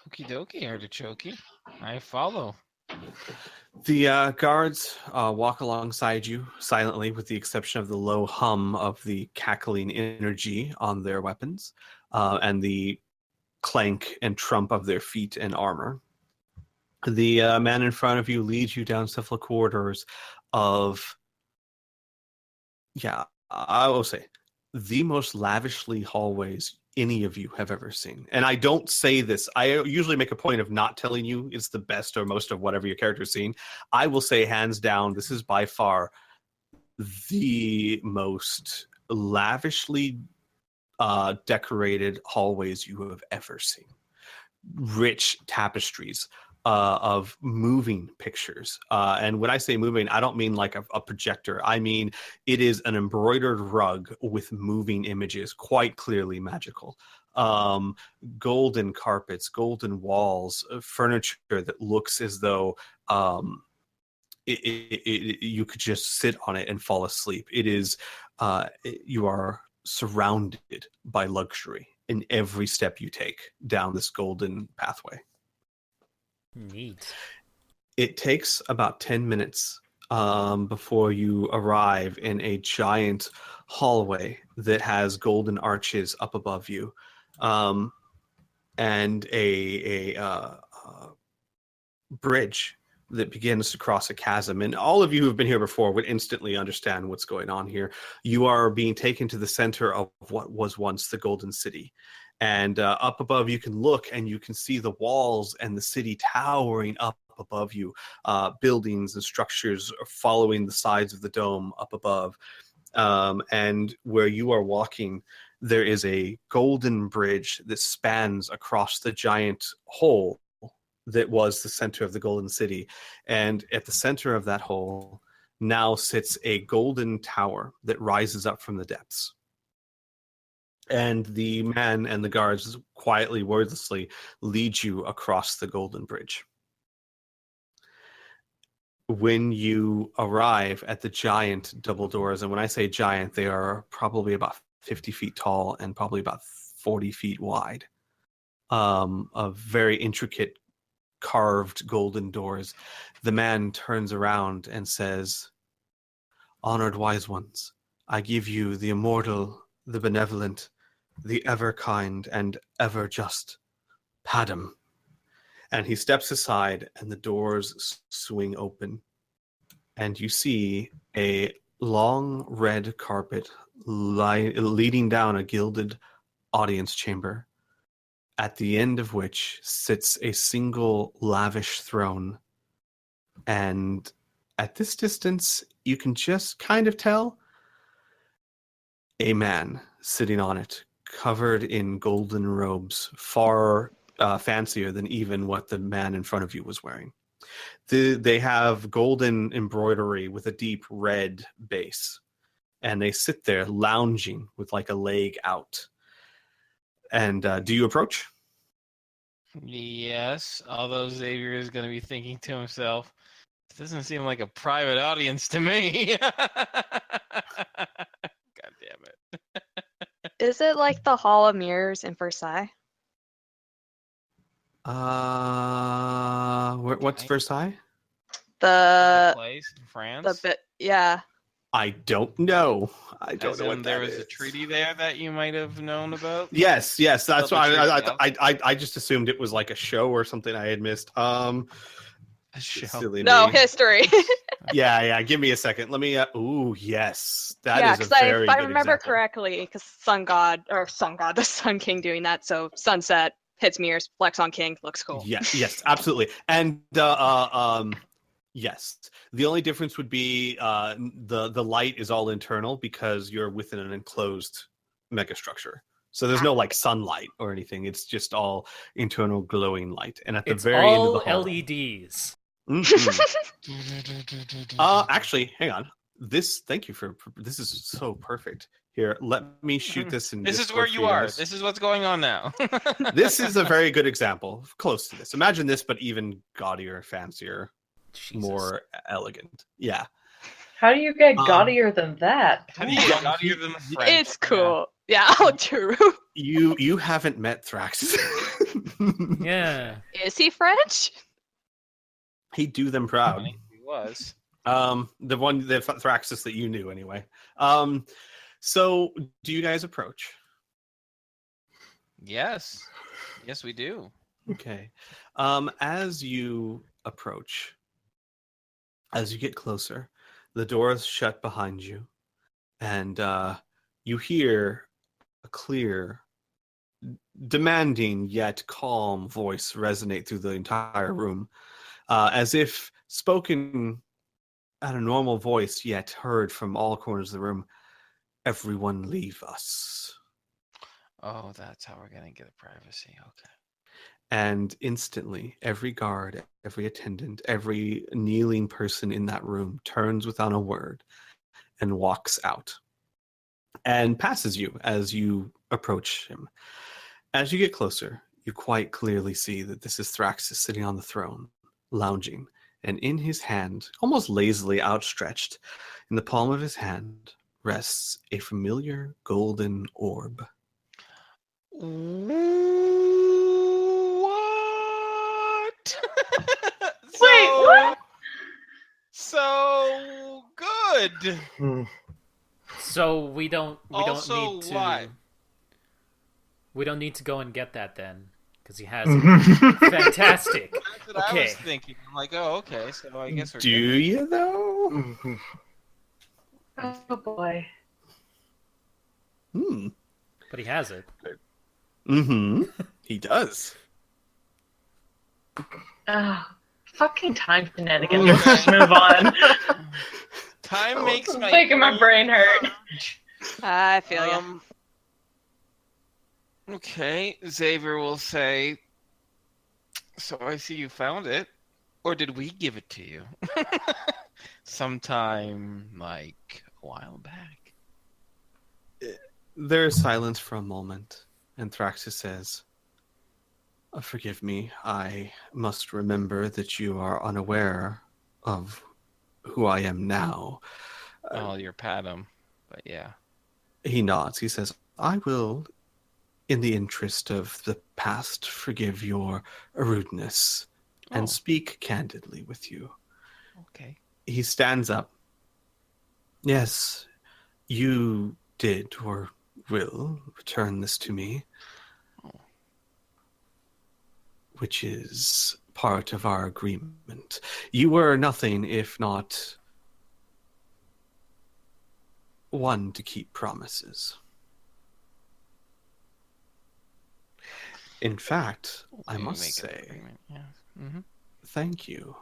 Okie dokie, artichoke. I follow. The guards walk alongside you silently, with the exception of the low hum of the cackling energy on their weapons and the clank and trump of their feet and armor. The man in front of you leads you down several corridors of, I will say, the most lavishly hallways any of you have ever seen. And I don't say this, I usually make a point of not telling you it's the best or most of whatever your character's seen. I will say, hands down, this is by far the most lavishly decorated hallways you have ever seen. Rich tapestries of moving pictures. And when I say moving, I don't mean like a projector. I mean, it is an embroidered rug with moving images, quite clearly magical. Golden carpets, golden walls, furniture that looks as though you could just sit on it and fall asleep. It is, you are surrounded by luxury in every step you take down this golden pathway. Neat. It takes about 10 minutes before you arrive in a giant hallway that has golden arches up above you, and a bridge that begins to cross a chasm. And all of you who have been here before would instantly understand what's going on here. You are being taken to the center of what was once the Golden City. And up above, you can look and you can see the walls and the city towering up above you, buildings and structures following the sides of the dome up above. And where you are walking, there is a golden bridge that spans across the giant hole that was the center of the Golden City. And at the center of that hole now sits a golden tower that rises up from the depths. And the man and the guards quietly, wordlessly lead you across the golden bridge. When you arrive at the giant double doors, and when I say giant, they are probably about 50 feet tall and probably about 40 feet wide, of very intricate carved golden doors, the man turns around and says, "Honored wise ones, I give you the immortal, the benevolent, the ever kind and ever just Padam." And he steps aside and the doors swing open. And you see a long red carpet leading down a gilded audience chamber, at the end of which sits a single lavish throne. And at this distance, you can just kind of tell a man sitting on it, covered in golden robes, far fancier than even what the man in front of you was wearing. They have golden embroidery with a deep red base, and they sit there lounging with like a leg out. And do you approach? Yes, although Xavier is going to be thinking to himself, this doesn't seem like a private audience to me. God damn it. Is it like the Hall of Mirrors in Versailles? What's Versailles? The place in France? Yeah. I don't know. I don't As know in what there that was is. a treaty there that you might have known about? Yes. That's the why treaty I just assumed it was like a show or something I had missed. A show. Silly No, me. history. Yeah. Give me a second. Let me. Ooh, yes. That yeah, is a because very if I good remember example. correctly, because the Sun King doing that, so sunset, hits mirrors, flex on King, looks cool. Yes, absolutely. And Yes. The only difference would be the light is all internal because you're within an enclosed megastructure. So there's no like sunlight or anything. It's just all internal glowing light. And at the It's very end of the all hall. LEDs. Mhm. Actually, hang on. Thank you for this is so perfect. Here, let me shoot this in This is Discord where for you are. guys. This is what's going on now. This is a very good example, close to this. Imagine this, but even gaudier, fancier, Jesus. more elegant. Yeah. How do you get gaudier than that? How do you get gaudier than the French? It's cool. Yeah, oh, true. You haven't met Thrax. Yeah. Is he French? He'd do them Yeah. proud. He was. The Thraxus that you knew anyway. So do you guys approach? Yes. Yes, we do. Okay. As you approach, as you get closer, the doors shut behind you, and you hear a clear, demanding yet calm voice resonate through the entire room, as if spoken at a normal voice, yet heard from all corners of the room. Everyone leave us. Oh, that's how we're gonna get privacy. Okay. And instantly, every guard, every attendant, every kneeling person in that room turns without a word and walks out and passes you as you approach him. As you get closer, you quite clearly see that this is Thraxus sitting on the throne, lounging, and in his hand, almost lazily outstretched, in the palm of his hand, rests a familiar golden orb. What? Wait, what? So good. So we don't Also, need to what? we don't need to go and get that then, because he has it. Fantastic. That's what I Okay. was thinking. I'm like, oh, okay. So I guess we're Do good. you, though? Oh boy. But he has it. Mm-hmm. He does. Fucking time shenanigans. Let's just move on. Time makes my making my brain hurt. I feel you. Okay, Xavier will say, so I see you found it. Or did we give it to you? Sometime like a while back. There is silence for a moment, and Thraxus says, forgive me, I must remember that you are unaware of who I am now. Oh, you're Padam. But yeah. He nods. He says, I will, in the interest of the past, forgive your rudeness and speak candidly with you. Okay. He stands up. Yes, you did or will return this to me, which is part of our agreement. You were nothing if not one to keep promises. In fact, I We must make an say, agreement, yeah. Mm-hmm. thank you.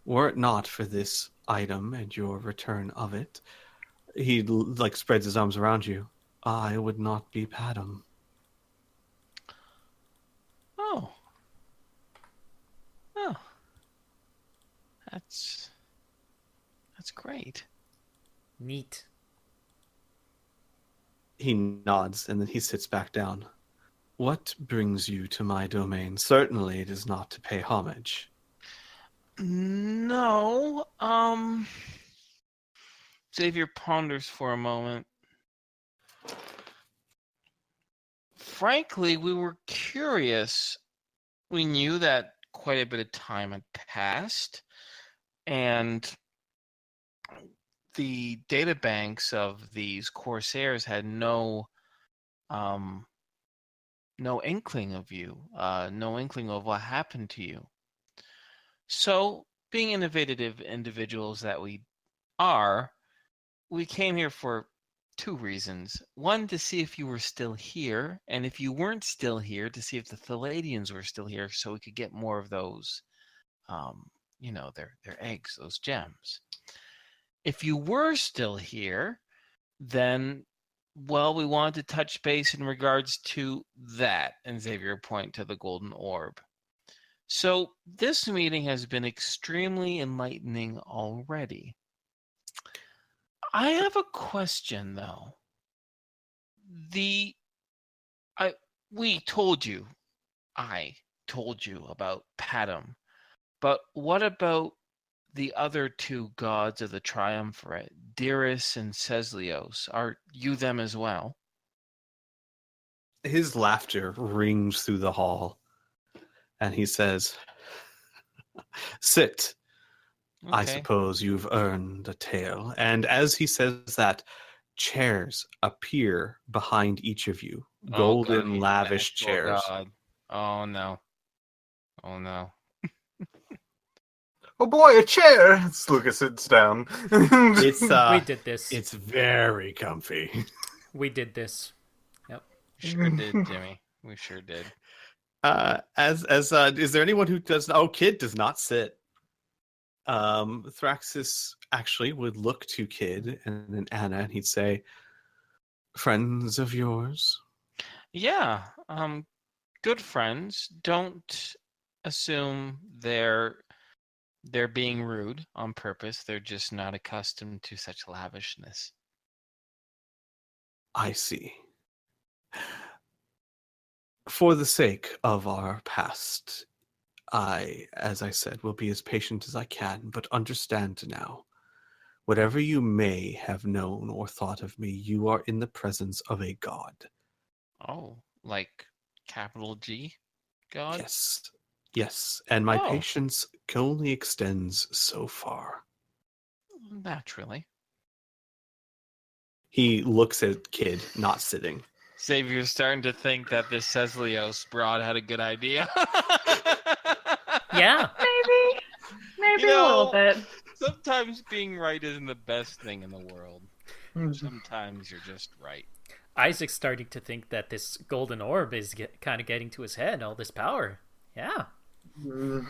Were it not for this item and your return of it, he spreads his arms around you, I would not be Padam. Oh. Oh. That's great. Neat. He nods and then he sits back down. What brings you to my domain? Certainly it is not to pay homage. No. Xavier ponders for a moment. Frankly, we were curious. We knew that quite a bit of time had passed, and the databanks of these Corsairs had no inkling of you, no inkling of what happened to you. So, being innovative individuals that we are, we came here for two reasons. One, to see if you were still here, and if you weren't still here, to see if the Palladians were still here, so we could get more of those their eggs, those gems. If you were still here, then, well, we wanted to touch base in regards to that, and Xavier point to the golden orb. So this meeting has been extremely enlightening already. I have a question, though. I told you about Padam, but what about the other two gods of the Triumvirate, Dyrus and Ceslios? Are you them as well? His laughter rings through the hall, and he says, "Sit. I Okay. suppose you've earned a tale." And as he says that, chairs appear behind each of you. Oh, God, Golden, he's an lavish actual chairs. god. Oh, no. Oh, no. Oh boy, a chair! Lucas sits down. It's We did this. it's very comfy. We did this. Yep. Sure did, Jimmy. We sure did. Is there anyone who does? Oh, Kid does not sit. Thraxis actually would look to Kid and then Anna, and he'd say, "Friends of yours?" Yeah, good friends. Don't assume they're being rude on purpose. They're just not accustomed to such lavishness. I see. For the sake of our past, as I said, will be as patient as I can, but understand now, whatever you may have known or thought of me, you are in the presence of a god. Oh, like capital G God? Yes, and my Oh. patience only extends so far. Naturally. He looks at Kid, not sitting. Xavier's starting to think that this Ceslios broad had a good idea. Yeah. Maybe a little bit. Sometimes being right isn't the best thing in the world. Sometimes you're just right. Isaac's starting to think that this golden orb is kind of getting to his head, all this power. Yeah. Lucas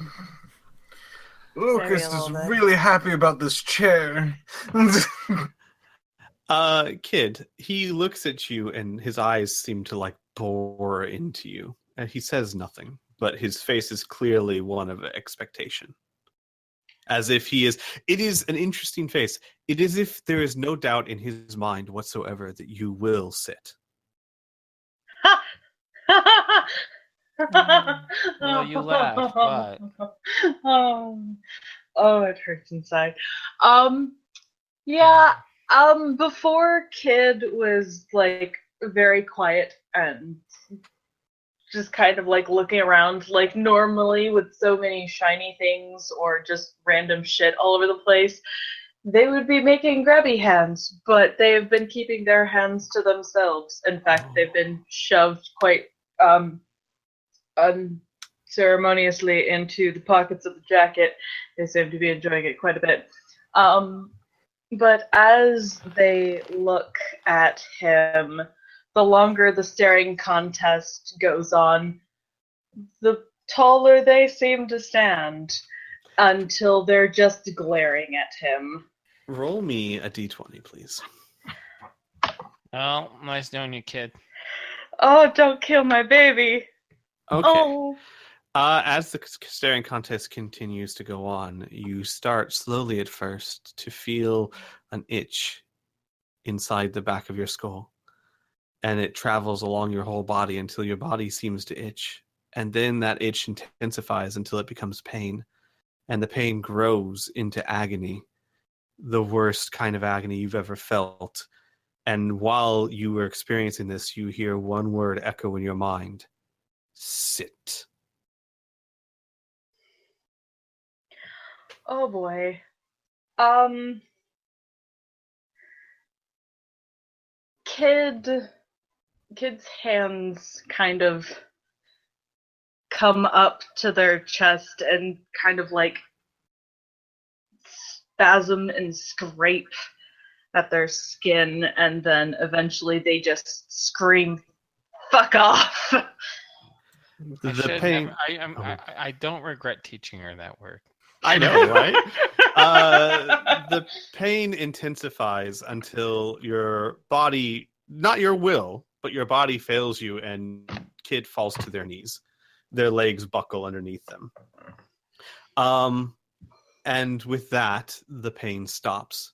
Maybe a is little bit. really happy about this chair. Kid, he looks at you and his eyes seem to like bore into you. And he says nothing, but his face is clearly one of expectation. As if he is. It is an interesting face. It is if there is no doubt in his mind whatsoever that you will sit. Well, you laugh, but oh, it hurts inside. Yeah. Before Kid was like very quiet and just kind of like looking around, like normally with so many shiny things or just random shit all over the place, they would be making grabby hands, but they've been keeping their hands to themselves. In fact, they've been shoved quite unceremoniously into the pockets of the jacket. They seem to be enjoying it quite a bit. But as they look at him, the longer the staring contest goes on, the taller they seem to stand until they're just glaring at him. Roll me a d20, please. well, nice knowing you, kid. Oh, don't kill my baby. Okay. Oh. As the staring contest continues to go on, you start slowly at first to feel an itch inside the back of your skull. And it travels along your whole body until your body seems to itch. And then that itch intensifies until it becomes pain. And the pain grows into agony, the worst kind of agony you've ever felt. And while you were experiencing this, you hear one word echo in your mind: sit. Oh boy. Kid's hands kind of come up to their chest and kind of like spasm and scrape at their skin, and then eventually they just scream, "Fuck off!" The pain. I don't regret teaching her that word. I know, right? The pain intensifies until your body, not your will, but your body fails you and Kid falls to their knees. Their legs buckle underneath them. And with that, the pain stops.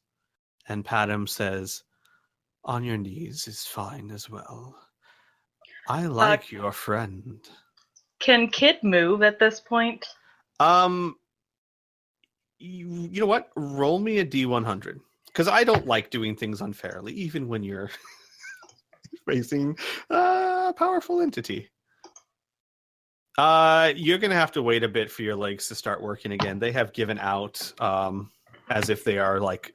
And Padam says, on your knees is fine as well. I like your friend. Can Kid move at this point? You know what? Roll me a D100. Because I don't like doing things unfairly, even when you're facing a powerful entity. You're going to have to wait a bit for your legs to start working again. They have given out as if they are like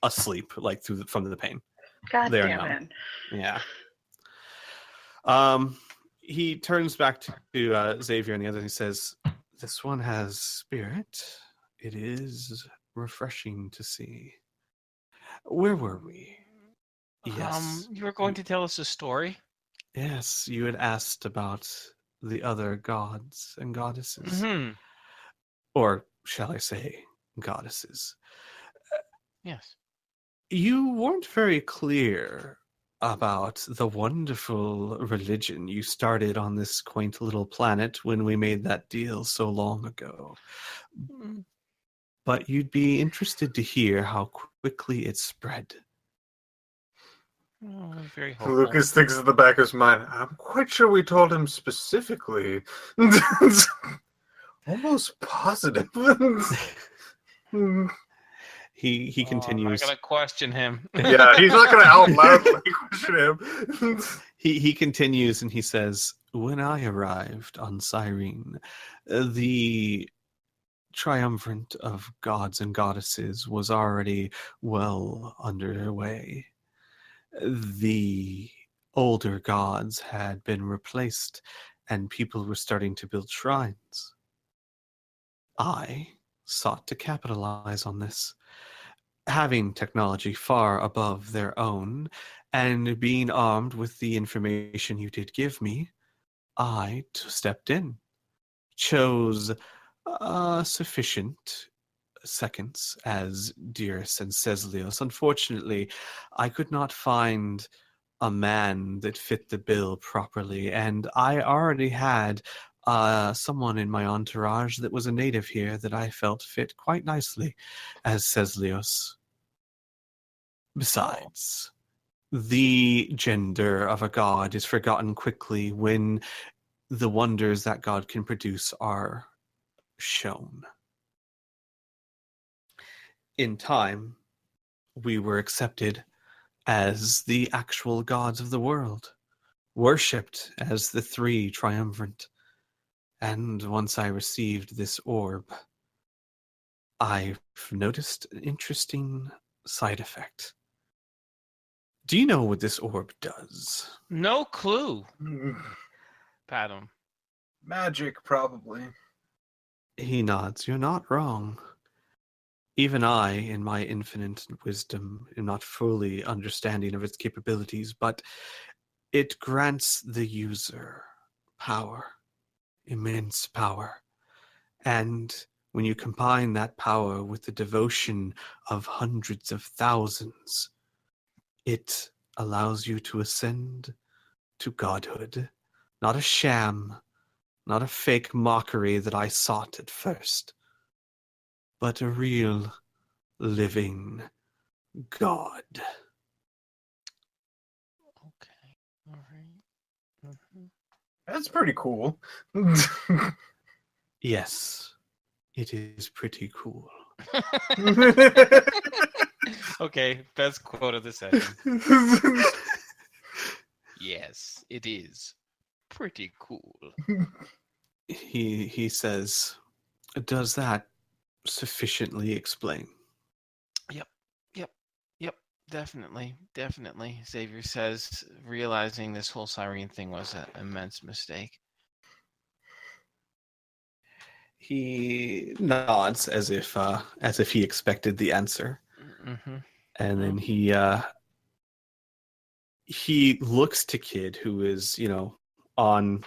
asleep, like from the pain. God They are damn numb. it. Yeah. He turns back to Xavier and the other. He says, "This one has spirit. It is refreshing to see." Where were we? Yes. You were going to tell us a story? Yes, you had asked about the other gods and goddesses. Mm-hmm. Or shall I say, goddesses. Yes. You weren't very clear about the wonderful religion you started on this quaint little planet when we made that deal so long ago. But you'd be interested to hear how quickly it spread. Oh, very hopeful. Lucas thinks at the back of his mind, I'm quite sure we told him specifically. Almost positive. He continues. I'm not gonna question him. Yeah, he's not going to out loudly question him. He continues and he says, when I arrived on Sirene, the triumvirate of gods and goddesses was already well underway. The older gods had been replaced and people were starting to build shrines. I sought to capitalize on this. Having technology far above their own, and being armed with the information you did give me, I stepped in, chose sufficient seconds as Dearest and Ceslios. Unfortunately, I could not find a man that fit the bill properly, and I already had someone in my entourage that was a native here that I felt fit quite nicely as Ceslios. Besides, the gender of a god is forgotten quickly when the wonders that god can produce are shown. In time, we were accepted as the actual gods of the world, worshipped as the three triumvirate. And once I received this orb, I've noticed an interesting side effect. Do you know what this orb does? No clue. Padam. Magic, probably. He nods. You're not wrong. Even I, in my infinite wisdom, am not fully understanding of its capabilities, but it grants the user power, immense power. And when you combine that power with the devotion of hundreds of thousands, it allows you to ascend to godhood. Not a sham, not a fake mockery that I sought at first, but a real, living god. Okay. All right. Mm-hmm. That's pretty cool. Yes, it is pretty cool. Okay, best quote of the session. Yes, it is pretty cool. He says, does that sufficiently explain? Yep, definitely. Xavier says, realizing this whole Sirene thing was an immense mistake. He nods as if he expected the answer. Mm-hmm. And then he looks to Kid, who is, on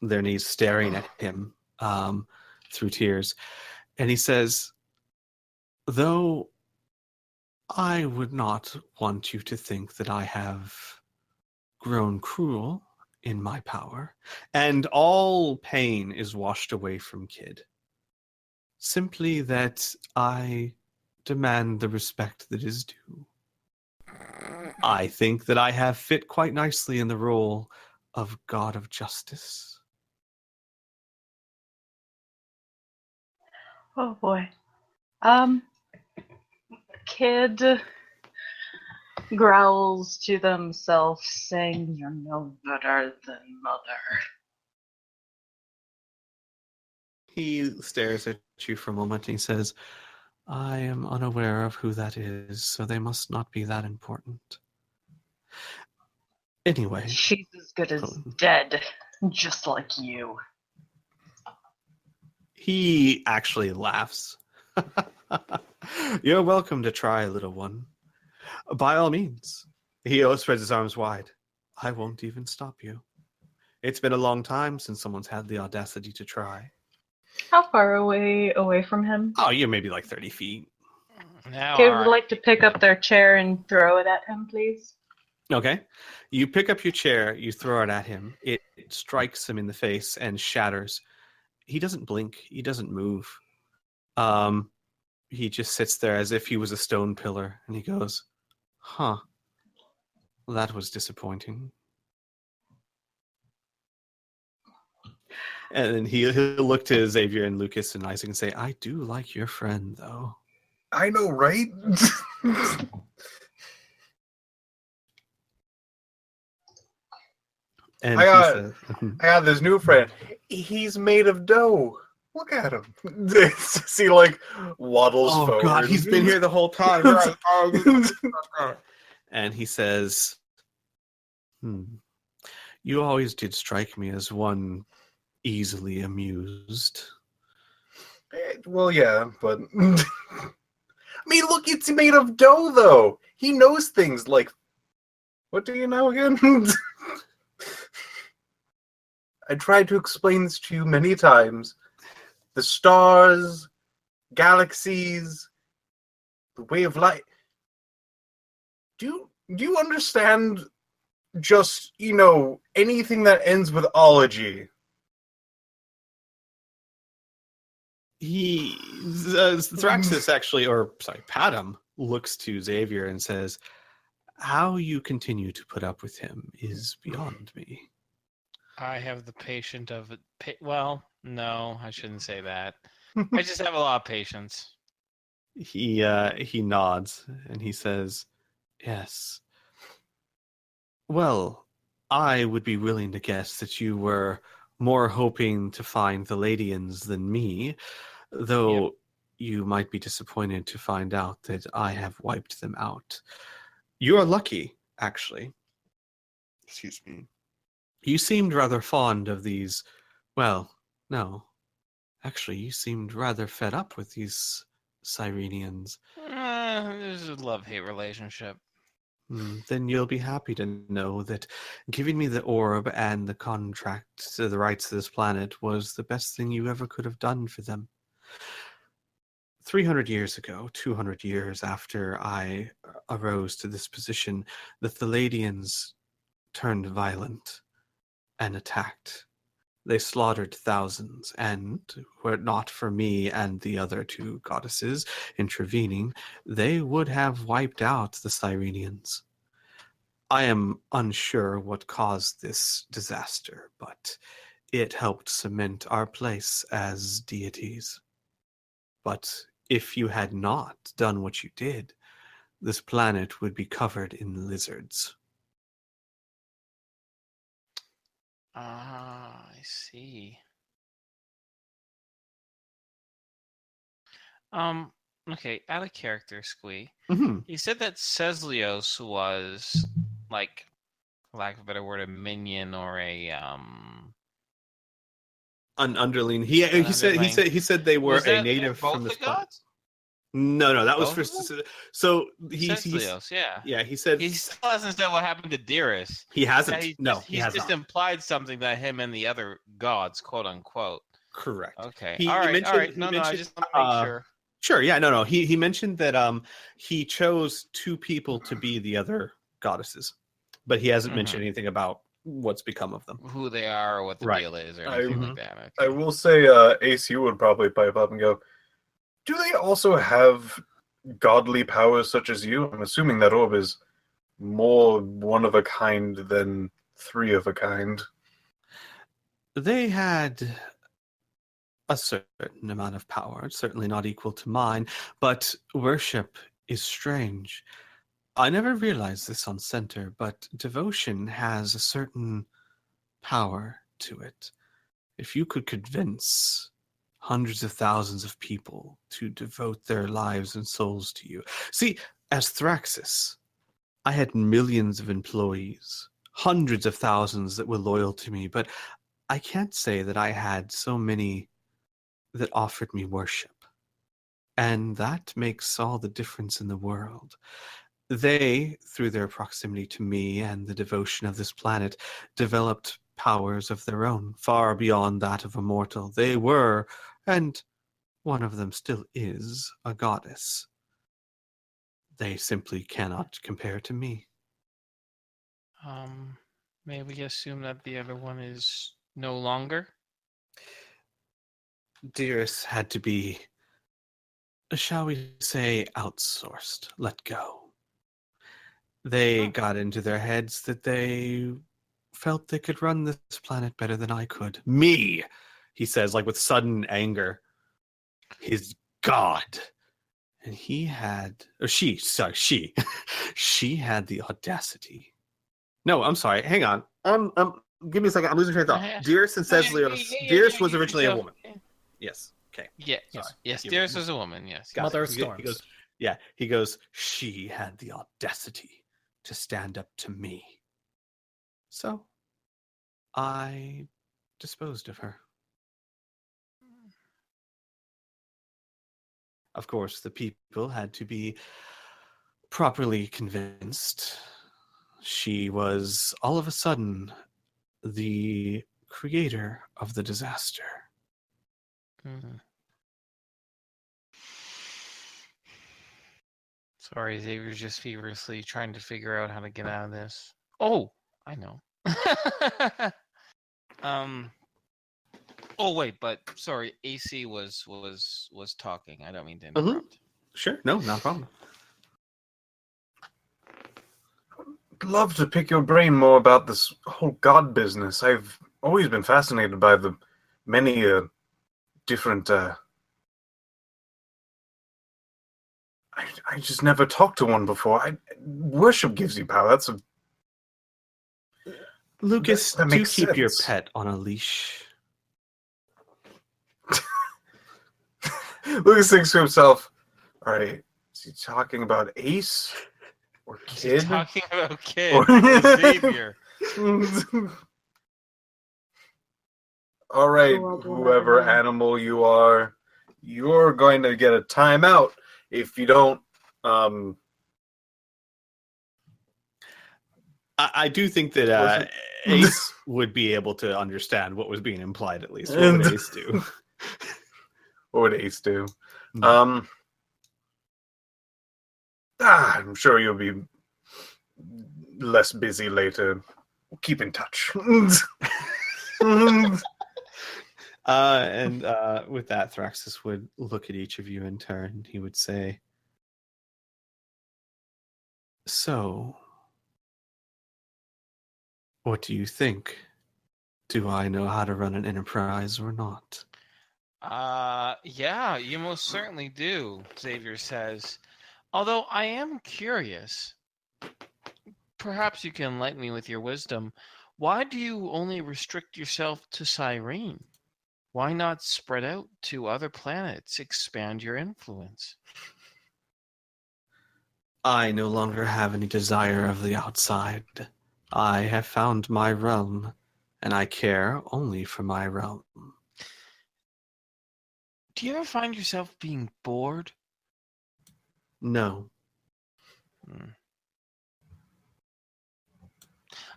their knees staring at him through tears. And he says, though I would not want you to think that I have grown cruel in my power, and all pain is washed away from Kid. Simply that I demand the respect that is due. I think that I have fit quite nicely in the role of God of Justice. Oh boy. Kid growls to themselves, saying, "You're no better than mother." He stares at you for a moment and he says, I am unaware of who that is, so they must not be that important. Anyway. She's as good as dead, just like you. He actually laughs. You're welcome to try, little one. By all means. He spreads his arms wide. I won't even stop you. It's been a long time since someone's had the audacity to try. How far away from him? Oh, you're maybe like 30 feet. Now, Kid all would right. like to pick up their chair and throw it at him, please. Okay. You pick up your chair, you throw it at him. It strikes him in the face and shatters. He doesn't blink. He doesn't move. He just sits there as if he was a stone pillar, and he goes, huh. Well, that was disappointing. And then he'll look to Xavier and Lucas and Isaac and say, I do like your friend, though. I know, right? And I got this new friend. He's made of dough. Look at him. He like waddles forward. God, he's been here the whole time. And he says, you always did strike me as one easily amused. Well, yeah, but I mean, look, it's made of dough, though. He knows things like, what do you know again? I tried to explain this to you many times. The stars, galaxies, the way of light. Do you understand just, anything that ends with ology? Thraxis actually, Padam looks to Xavier and says, how you continue to put up with him is beyond me. I have the patient of it. Well, no, I shouldn't say that. I just have a lot of patience. He nods and he says, yes. Well, I would be willing to guess that you were more hoping to find the Ladians than me, though you might be disappointed to find out that I have wiped them out. You are lucky, actually. Excuse me. You seemed rather fond of these. Well, no. Actually, you seemed rather fed up with these Sirenians. There's a love-hate relationship. Then you'll be happy to know that giving me the orb and the contract to the rights to this planet was the best thing you ever could have done for them. 300 years ago, 200 years after I arose to this position, the Palladians turned violent and attacked. They slaughtered thousands, and were it not for me and the other two goddesses intervening, they would have wiped out the Sirenians. I am unsure what caused this disaster, but it helped cement our place as deities. But if you had not done what you did, this planet would be covered in lizards. I see. Okay, out of character, Squee. You said that Ceslios was, like, for lack of a better word, a minion or a An underling. He said they were a native from this planet. Gods? No, that was for so Ceslios, yeah. He said he still hasn't said what happened to Dearest. He hasn't. He's he has just not. implied something that him and the other gods, quote unquote. Correct. Okay. He All right. mentioned. No, I mentioned, just want to make sure. Sure. Yeah. No. He mentioned that he chose 2 people to be the other goddesses, but he hasn't mentioned anything about what's become of them. Who they are or what the Right. deal is or anything like that. Okay. I will say AC would probably pipe up and go, do they also have godly powers such as you? I'm assuming that orb is more one of a kind than 3 of a kind. They had a certain amount of power. It's certainly not equal to mine, but worship is strange. I never realized this on Center, but devotion has a certain power to it. If you could convince hundreds of thousands of people to devote their lives and souls to you. See, as Thraxis, I had millions of employees, hundreds of thousands that were loyal to me, but I can't say that I had so many that offered me worship. And that makes all the difference in the world. They, through their proximity to me and the devotion of this planet, developed powers of their own, far beyond that of a mortal. They were, and one of them still is, a goddess. They simply cannot compare to me. May we assume that the other one is no longer? Dearest had to be, shall we say, outsourced, let go. They got into their heads that they felt they could run this planet better than I could. Me, he says, like with sudden anger. His God. And he had, or she, she had the audacity. No, I'm sorry. Hang on. Give me a second. I'm losing train of thought. Dearest and Cecilios. Dearest was originally a woman. Yes. Okay. Yes. Dearest was a woman. Yes. Got Mother it. of Storms. He goes, she had the audacity to stand up to me. So, I disposed of her. Of course, the people had to be properly convinced. She was, all of a sudden, the creator of the disaster. Sorry, Xavier's just feverishly trying to figure out how to get out of this. Oh, I know. Oh wait, but sorry, AC was talking. I don't mean to interrupt. Sure, no, not a problem. I'd love to pick your brain more about this whole god business. I've always been fascinated by the many different. I just never talked to one before. Worship gives you power. That's a. Lucas, that do makes keep your sense. pet on a leash. Lucas thinks to himself, all right, is he talking about Ace or Kid? He's talking about Kid Or- or Xavier. All right, Who else will whoever never know? animal you are, you're going to get a timeout if you don't. I do think that Worship. Ace would be able to understand what was being implied, at least. What would Ace do? What would Ace do? Hmm. I'm sure you'll be less busy later. Keep in touch. And with that, Thraxis would look at each of you in turn. He would say, so, what do you think? Do I know how to run an enterprise or not? Yeah, you most certainly do, Xavier says. Although I am curious, perhaps you can enlighten me with your wisdom. Why do you only restrict yourself to Sirene? Why not spread out to other planets, expand your influence? I no longer have any desire of the outside. I have found my realm, and I care only for my realm. Do you ever find yourself being bored? No.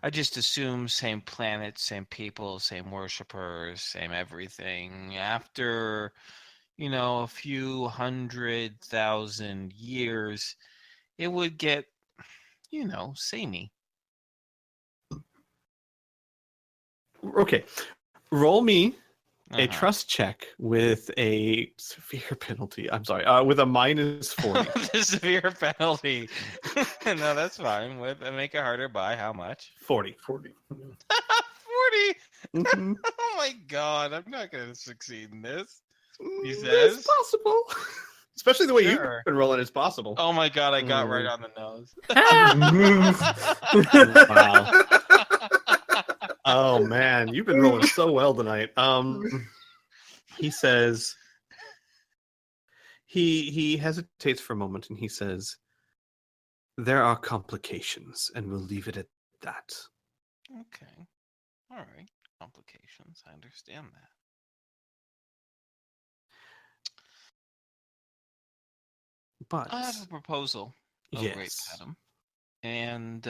I just assume same planet, same people, same worshippers, same everything. After, a few 100,000 years, it would get, samey. Okay, roll me a Uh-huh. trust check with a severe penalty. I'm sorry, with a minus 40. The severe penalty. No, that's fine. Make it harder by how much? 40. 40. 40. Mhm. Oh my god, I'm not gonna succeed in this. He It's says. possible. Especially the way you've Sure. been rolling, it's possible. Oh my god, I got right on the nose. Wow. Oh man, you've been rolling so well tonight. He says he hesitates for a moment and he says, "There are complications, and we'll leave it at that." Okay. All right. Complications. I understand that. But I have a proposal, great yes, Padam. And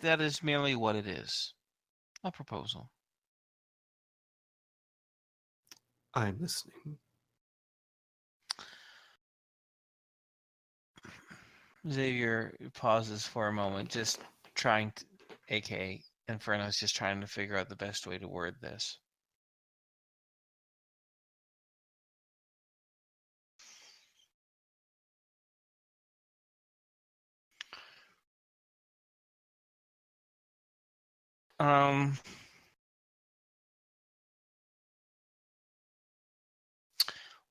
that is merely what it is. A proposal. I'm listening. Xavier pauses for a moment, just trying to, aka Inferno's just trying to figure out the best way to word this.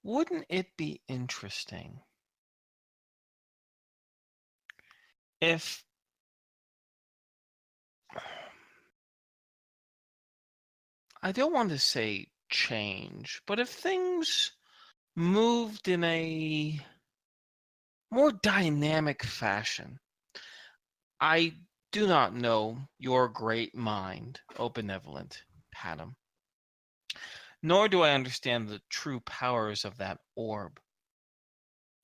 Wouldn't it be interesting if I don't want to say change, but if things moved in a more dynamic fashion? I do not know your great mind, O benevolent Padam, nor do I understand the true powers of that orb.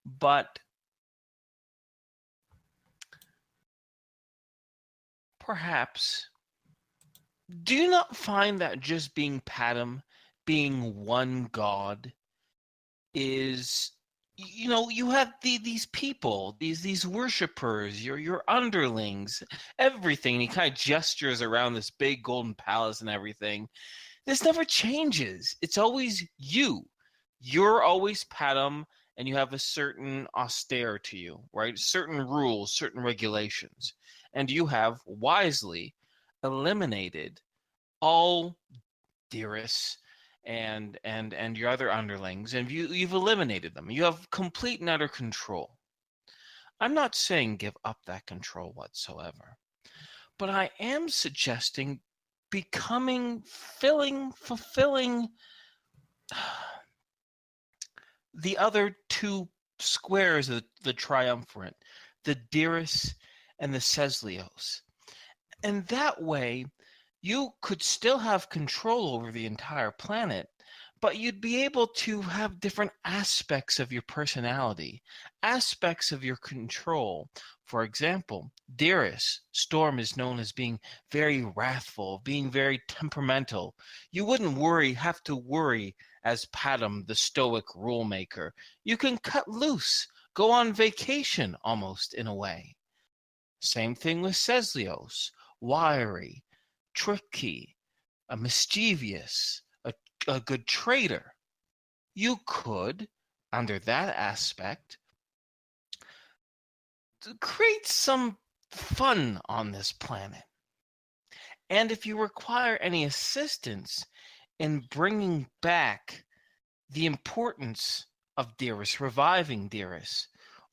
But perhaps, do you not find that just being Padam, being one god, is, you have these people, these worshippers, your underlings, everything. And he kind of gestures around this big golden palace and everything. This never changes. It's always you. You're always Padam, and you have a certain austere to you, right? Certain rules, certain regulations. And you have wisely eliminated all Dearest and your other underlings, and you've eliminated them. You have complete and utter control. I'm not saying give up that control whatsoever, but I am suggesting fulfilling the other two squares of the triumvirate, the Dearest and the Seslios. And that way, you could still have control over the entire planet, but you'd be able to have different aspects of your personality, aspects of your control. For example, Dearest, Storm is known as being very wrathful, being very temperamental. You wouldn't have to worry as Padam, the stoic rule maker. You can cut loose, go on vacation almost in a way. Same thing with Seslios, wiry, tricky, a mischievous, a good trader. You could, under that aspect, create some fun on this planet. And if you require any assistance in bringing back the importance of Dearest, reviving Dearest,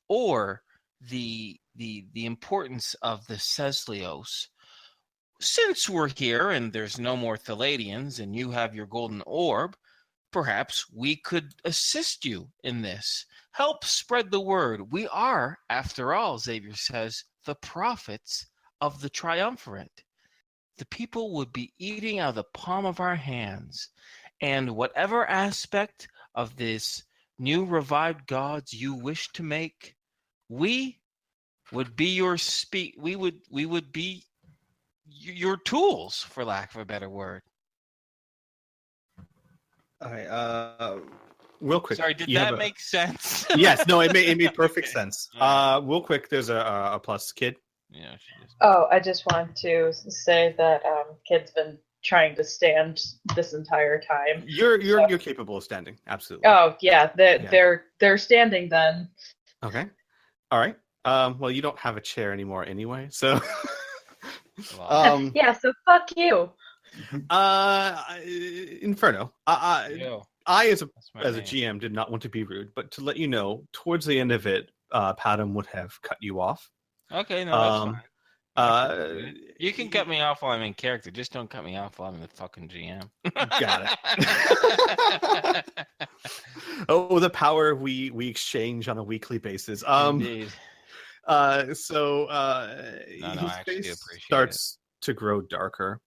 or the importance of the Seslios, since we're here and there's no more Palladians and you have your golden orb, perhaps we could assist you in this. Help spread the word. We are, after all, Xavier says, the prophets of the triumvirate. The people would be eating out of the palm of our hands. And whatever aspect of this new revived gods you wish to make, we would be your we would be your tools, for lack of a better word. All right. Real quick. Sorry, did that make sense? Yes. No, it made perfect sense. All Real quick. There's a plus kid. Yeah, she just... Oh, I just want to say that Kid's been trying to stand this entire time. You're capable of standing. Absolutely. Oh yeah, they're standing then. Okay. All right. Well, you don't have a chair anymore anyway, so. Yeah. So fuck you. Inferno. Yo, I as that's my a name. GM did not want to be rude, but to let you know, towards the end of it, Padam would have cut you off. Okay, no, that's fine. You can cut me. me off while I'm in character. Just don't cut me off while I'm the fucking GM. Got it. Oh, the power we exchange on a weekly basis. Indeed. So No, I his actually do face appreciate starts to grow darker,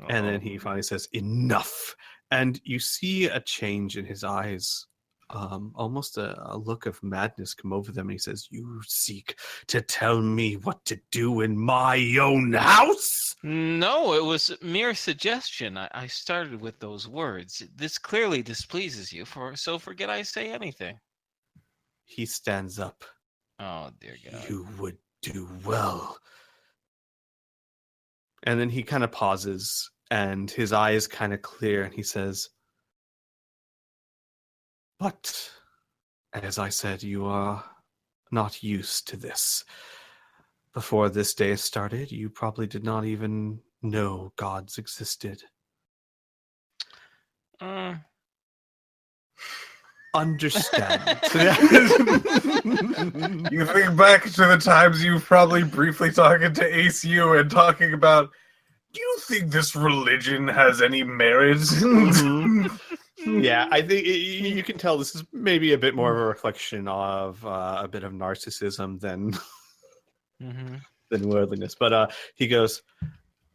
and then he finally says, "Enough!" And you see a change in his eyes, almost a look of madness come over them. And he says, "You seek to tell me what to do in my own house?" No, it was mere suggestion. I started with those words. This clearly displeases you, so forget I say anything. He stands up. Oh, dear God. You would do well. And then he kind of pauses, and his eyes kind of clear, and he says, "But, as I said, you are not used to this. Before this day started, you probably did not even know gods existed. Understand." You think back to the times you've probably briefly talking to ACU and talking about, do you think this religion has any merit? Yeah, I think you can tell this is maybe a bit more of a reflection of a bit of narcissism than worldliness. But he goes,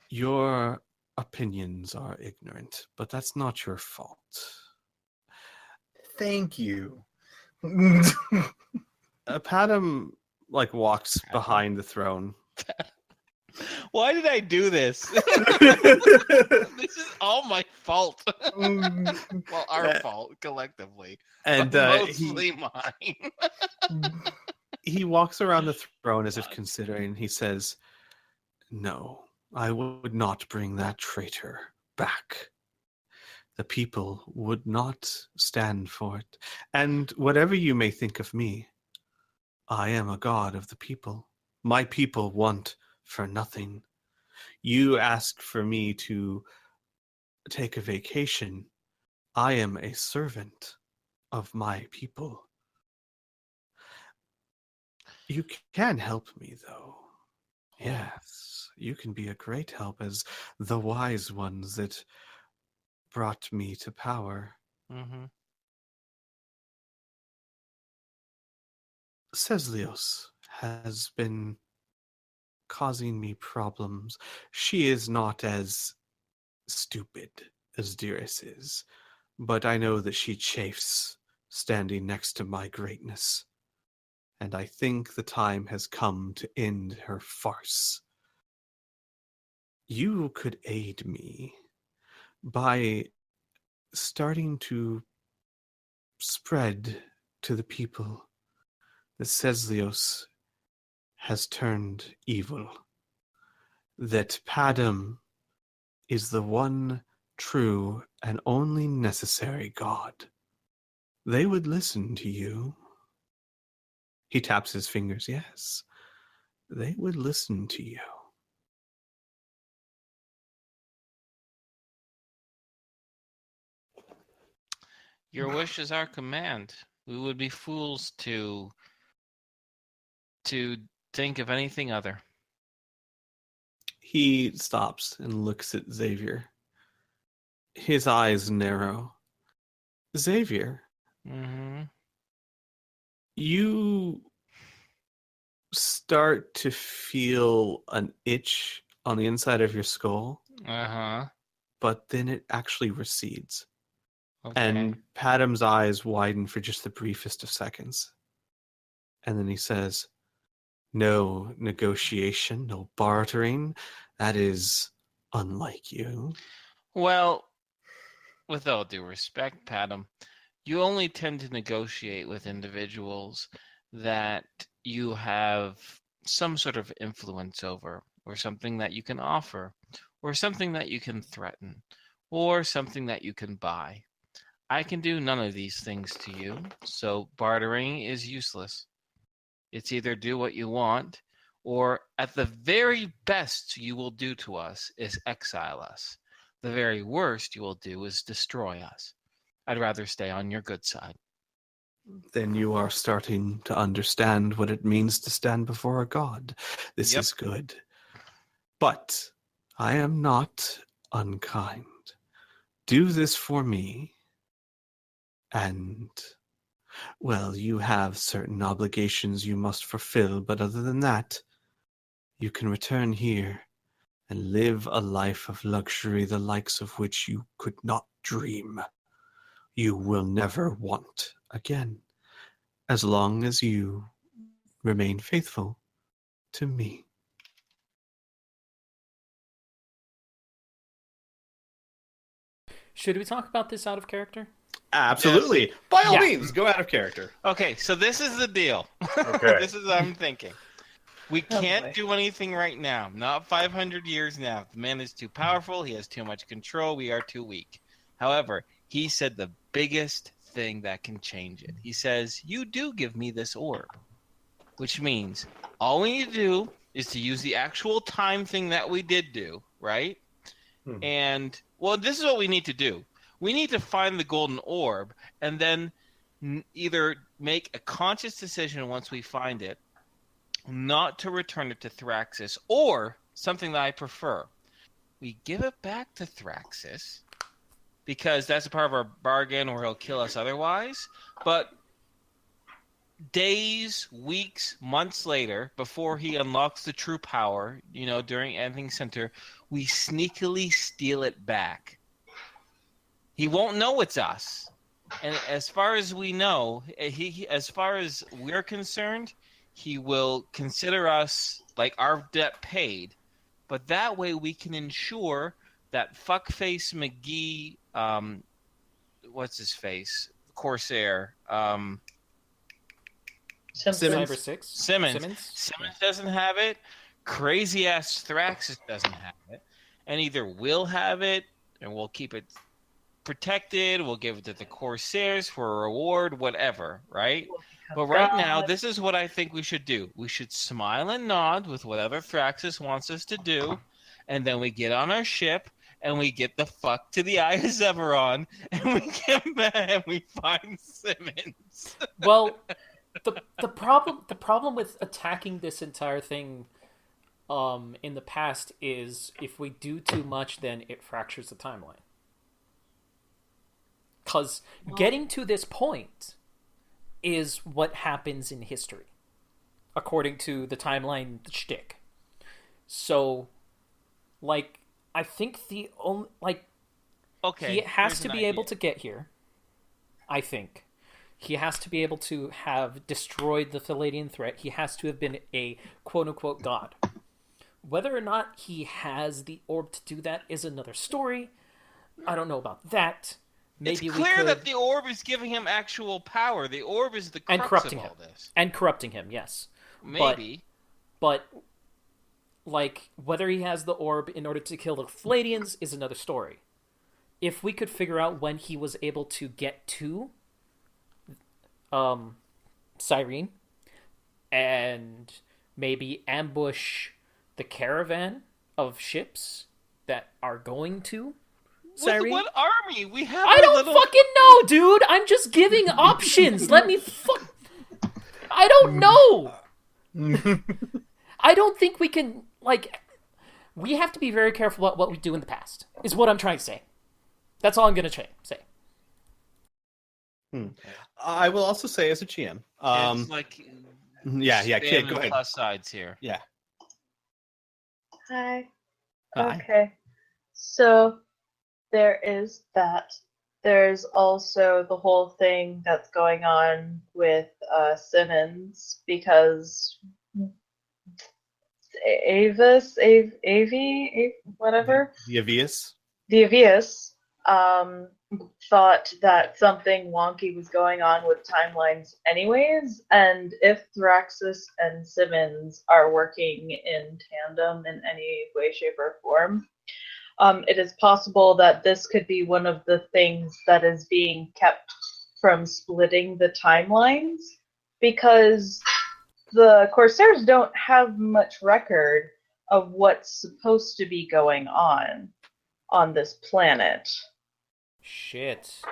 "Your opinions are ignorant, but that's not your fault." Thank you. Padam walks behind the throne. Why did I do this? This is all my fault. Well, our fault collectively, And but mostly mine. he walks around the throne as if considering. He says, "No, I would not bring that traitor back. The people would not stand for it. And whatever you may think of me, I am a god of the people. My people want for nothing. You ask for me to take a vacation. I am a servant of my people. You can help me, though. Yes, you can be a great help as the wise ones that brought me to power. Seslios has been causing me problems. She is not as stupid as Dearest is, but I know that she chafes standing next to my greatness, and I think the time has come to end her farce. You could aid me by starting to spread to the people that Seslios has turned evil, that Padam is the one true and only necessary god. They would listen to you." He taps his fingers. "Yes, they would listen to you." Your wish is our command. We would be fools to think of anything other. He stops and looks at Xavier. His eyes narrow. "Xavier, you start to feel an itch on the inside of your skull, but then it actually recedes." Okay. And Padam's eyes widen for just the briefest of seconds. And then he says, No negotiation, no bartering. That is unlike you. Well, with all due respect, Padam, you only tend to negotiate with individuals that you have some sort of influence over, or something that you can offer, or something that you can threaten, or something that you can buy. I can do none of these things to you, so bartering is useless. It's either do what you want, or at the very best you will do to us is exile us. The very worst you will do is destroy us. I'd rather stay on your good side. Then you are starting to understand what it means to stand before a god. This Yep. is good. But I am not unkind. Do this for me, and, well, you have certain obligations you must fulfill, but other than that, you can return here and live a life of luxury the likes of which you could not dream. You will never want again, as long as you remain faithful to me. Should we talk about this out of character? Absolutely. By all Yeah. means, go out of character. Okay, so this is the deal. Okay. This is what I'm thinking. We Oh, can't boy. do anything right now. Not 500 years now. The man is too powerful. He has too much control. We are too weak. However, he said the biggest thing that can change it. He says, you do give me this orb. Which means all we need to do is to use the actual time thing that we did do, right? And, well, this is what we need to do. We need to find the golden orb and then either make a conscious decision once we find it not to return it to Thraxis, or something that I prefer. We give it back to Thraxis because that's a part of our bargain or he'll kill us otherwise. But days, weeks, months later, before he unlocks the true power, during Ending Center, we sneakily steal it back. He won't know it's us. And as far as we know, as far as we're concerned, he will consider us like our debt paid. But that way we can ensure that fuckface McGee, what's his face? Corsair, Simmons. Cyber 6? Simmons doesn't have it. Crazy ass Thraxis doesn't have it. And either we'll have it and we'll keep it protected, we'll give it to the Corsairs for a reward, whatever, right? But right now, this is what I think we should do. We should smile and nod with whatever Thraxis wants us to do, and then we get on our ship and we get the fuck to the Eye of Zeveron, and we get back and we find Simmons. Well, the problem with attacking this entire thing in the past is if we do too much, then it fractures the timeline. Because getting to this point is what happens in history, according to the timeline shtick. So, I think the only Okay, he has here's to an be idea. able to get here. I think he has to be able to have destroyed the Palladium threat. He has to have been a quote-unquote god. Whether or not he has the orb to do that is another story. I don't know about that. Maybe It's we clear could... that the orb is giving him actual power. The orb is the crux and corrupting of him. all this. And corrupting him, yes. Maybe. But whether he has the orb in order to kill the Palladians is another story. If we could figure out when he was able to get to Sirene and maybe ambush the caravan of ships that are going to Sirene. What army? We have I don't fucking know, dude. I'm just giving options. Let me I don't know. I don't think we can, we have to be very careful about what we do in the past, is what I'm trying to say. That's all I'm going to say. I will also say as a GM. It's Yeah, kid, go ahead. Plus sides here. Yeah. Hi. Hi. Okay. So there is that. There's also the whole thing that's going on with Simmons, because whatever. The Avius. The Avius thought that something wonky was going on with timelines anyways, and if Thraxus and Simmons are working in tandem in any way, shape, or form, it is possible that this could be one of the things that is being kept from splitting the timelines, because the Corsairs don't have much record of what's supposed to be going on this planet. Shit.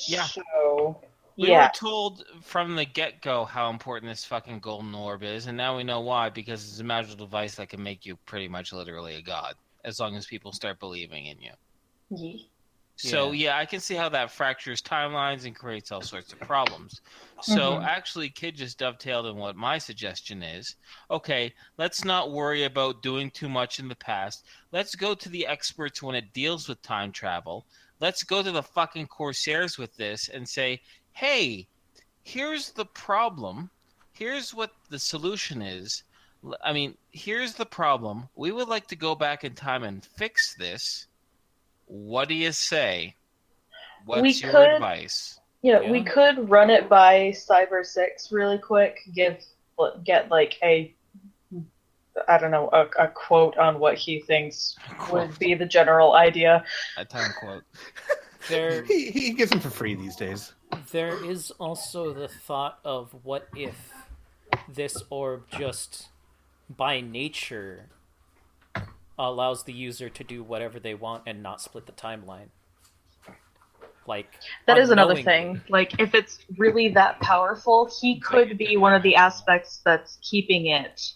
Yeah. So, We yeah. were told from the get-go how important this fucking golden orb is, and now we know why, because it's a magical device that can make you pretty much literally a god, as long as people start believing in you. Yeah. So, yeah, I can see how that fractures timelines and creates all sorts of problems. So, actually, Kid just dovetailed in what my suggestion is. Okay, let's not worry about doing too much in the past. Let's go to the experts when it deals with time travel. Let's go to the fucking Corsairs with this and say, hey, here's the problem. Here's what the solution is. I mean, here's the problem. We would like to go back in time and fix this. What do you say? What's your advice? Yeah, we could run it by Cyber 6 really quick, get like a quote on what he thinks would be the general idea. A time quote. He gives them for free these days. There is also the thought of what if this orb just, by nature, allows the user to do whatever they want and not split the timeline. Like, that is another thing. Like, if it's really that powerful, he could be one of the aspects that's keeping it.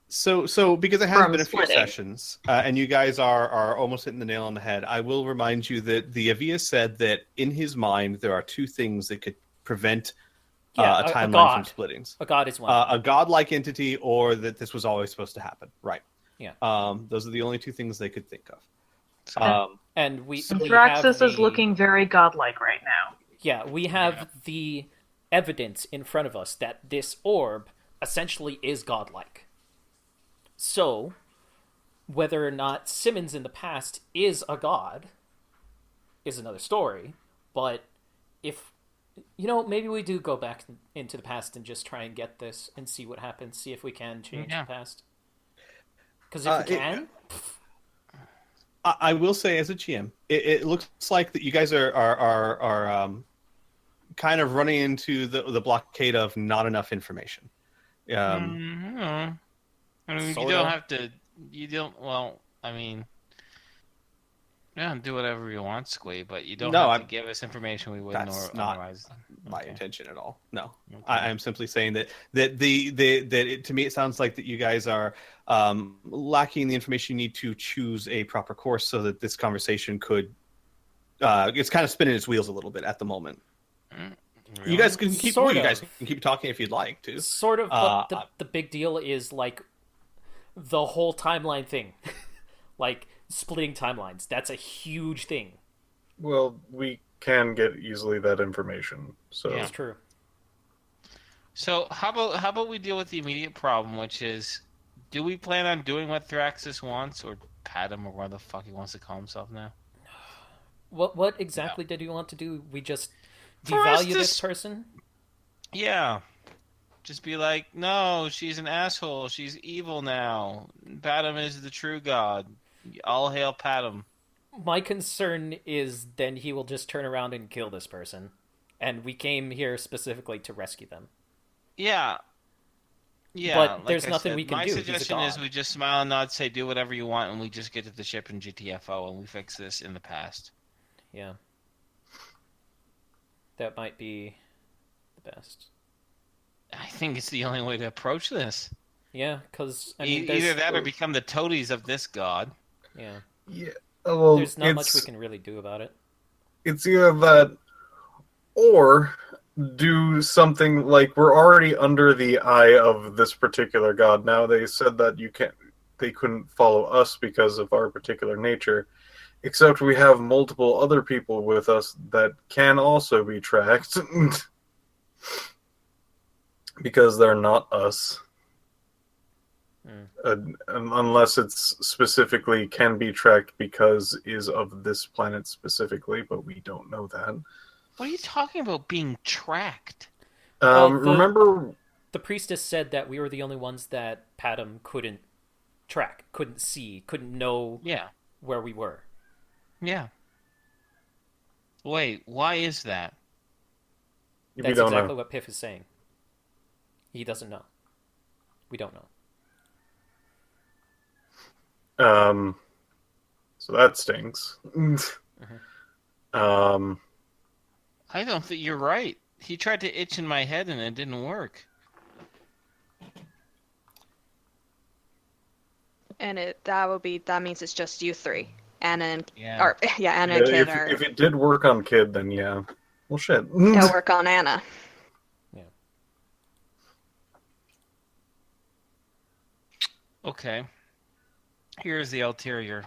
So because it has been a few splitting. sessions, and you guys are almost hitting the nail on the head, I will remind you that the Avia said that in his mind there are two things that could prevent a timeline from splittings. A god is one. A godlike entity, or that this was always supposed to happen. Right. Yeah. Those are the only two things they could think of. And Thraxus is looking very godlike right now. Yeah, we have the evidence in front of us that this orb essentially is godlike. So, whether or not Simmons in the past is a god is another story. But if, maybe we do go back into the past and just try and get this and see what happens, see if we can change the past. Because if we can... I will say, as a GM, it looks like that you guys are kind of running into the blockade of not enough information. I mean, you don't have to. You don't. Well, I mean, do whatever you want, Squee, but you don't have to give us information we wouldn't otherwise. My intention at all. No, okay. I'm simply saying that to me it sounds like that you guys are lacking the information you need to choose a proper course so that this conversation could. It's kind of spinning its wheels a little bit at the moment. Really? You guys can keep. You guys can keep talking if you'd like to. Sort of, but the big deal is like the whole timeline thing, like splitting timelines. That's a huge thing. Well, we can get easily that information. So yeah, that's true. So how about we deal with the immediate problem, which is, do we plan on doing what Thraxus wants, or Padam, or what the fuck he wants to call himself now? What exactly did he want to do? We just devalue this person? Yeah. Just be like, no, she's an asshole. She's evil now. Padam is the true god. All hail Padam. My concern is then he will just turn around and kill this person. And we came here specifically to rescue them. Yeah. Yeah, but there's nothing we can do. My suggestion is we just smile and nod, say do whatever you want, and we just get to the ship in GTFO and we fix this in the past. Yeah. That might be the best. I think it's the only way to approach this. Yeah, because either that or become the toadies of this god. Yeah. Yeah. Well, there's not much we can really do about it. It's either that, or do something like we're already under the eye of this particular god. Now they said that they couldn't follow us because of our particular nature, except we have multiple other people with us that can also be tracked because they're not us. Unless it's specifically can be tracked because is of this planet specifically, but we don't know that. What are you talking about being tracked? Remember, the priestess said that we were the only ones that Padam couldn't track, couldn't see, couldn't know where we were. Yeah. Wait, why is that? That's exactly what Piph is saying. He doesn't know. We don't know. So that stings. I don't think you're right. He tried to itch in my head and it didn't work. And that means it's just you three. Anna and Anna and Kid are. If it did work on Kid, then yeah. Well, shit. It'll work on Anna. Yeah. Okay. Here's the ulterior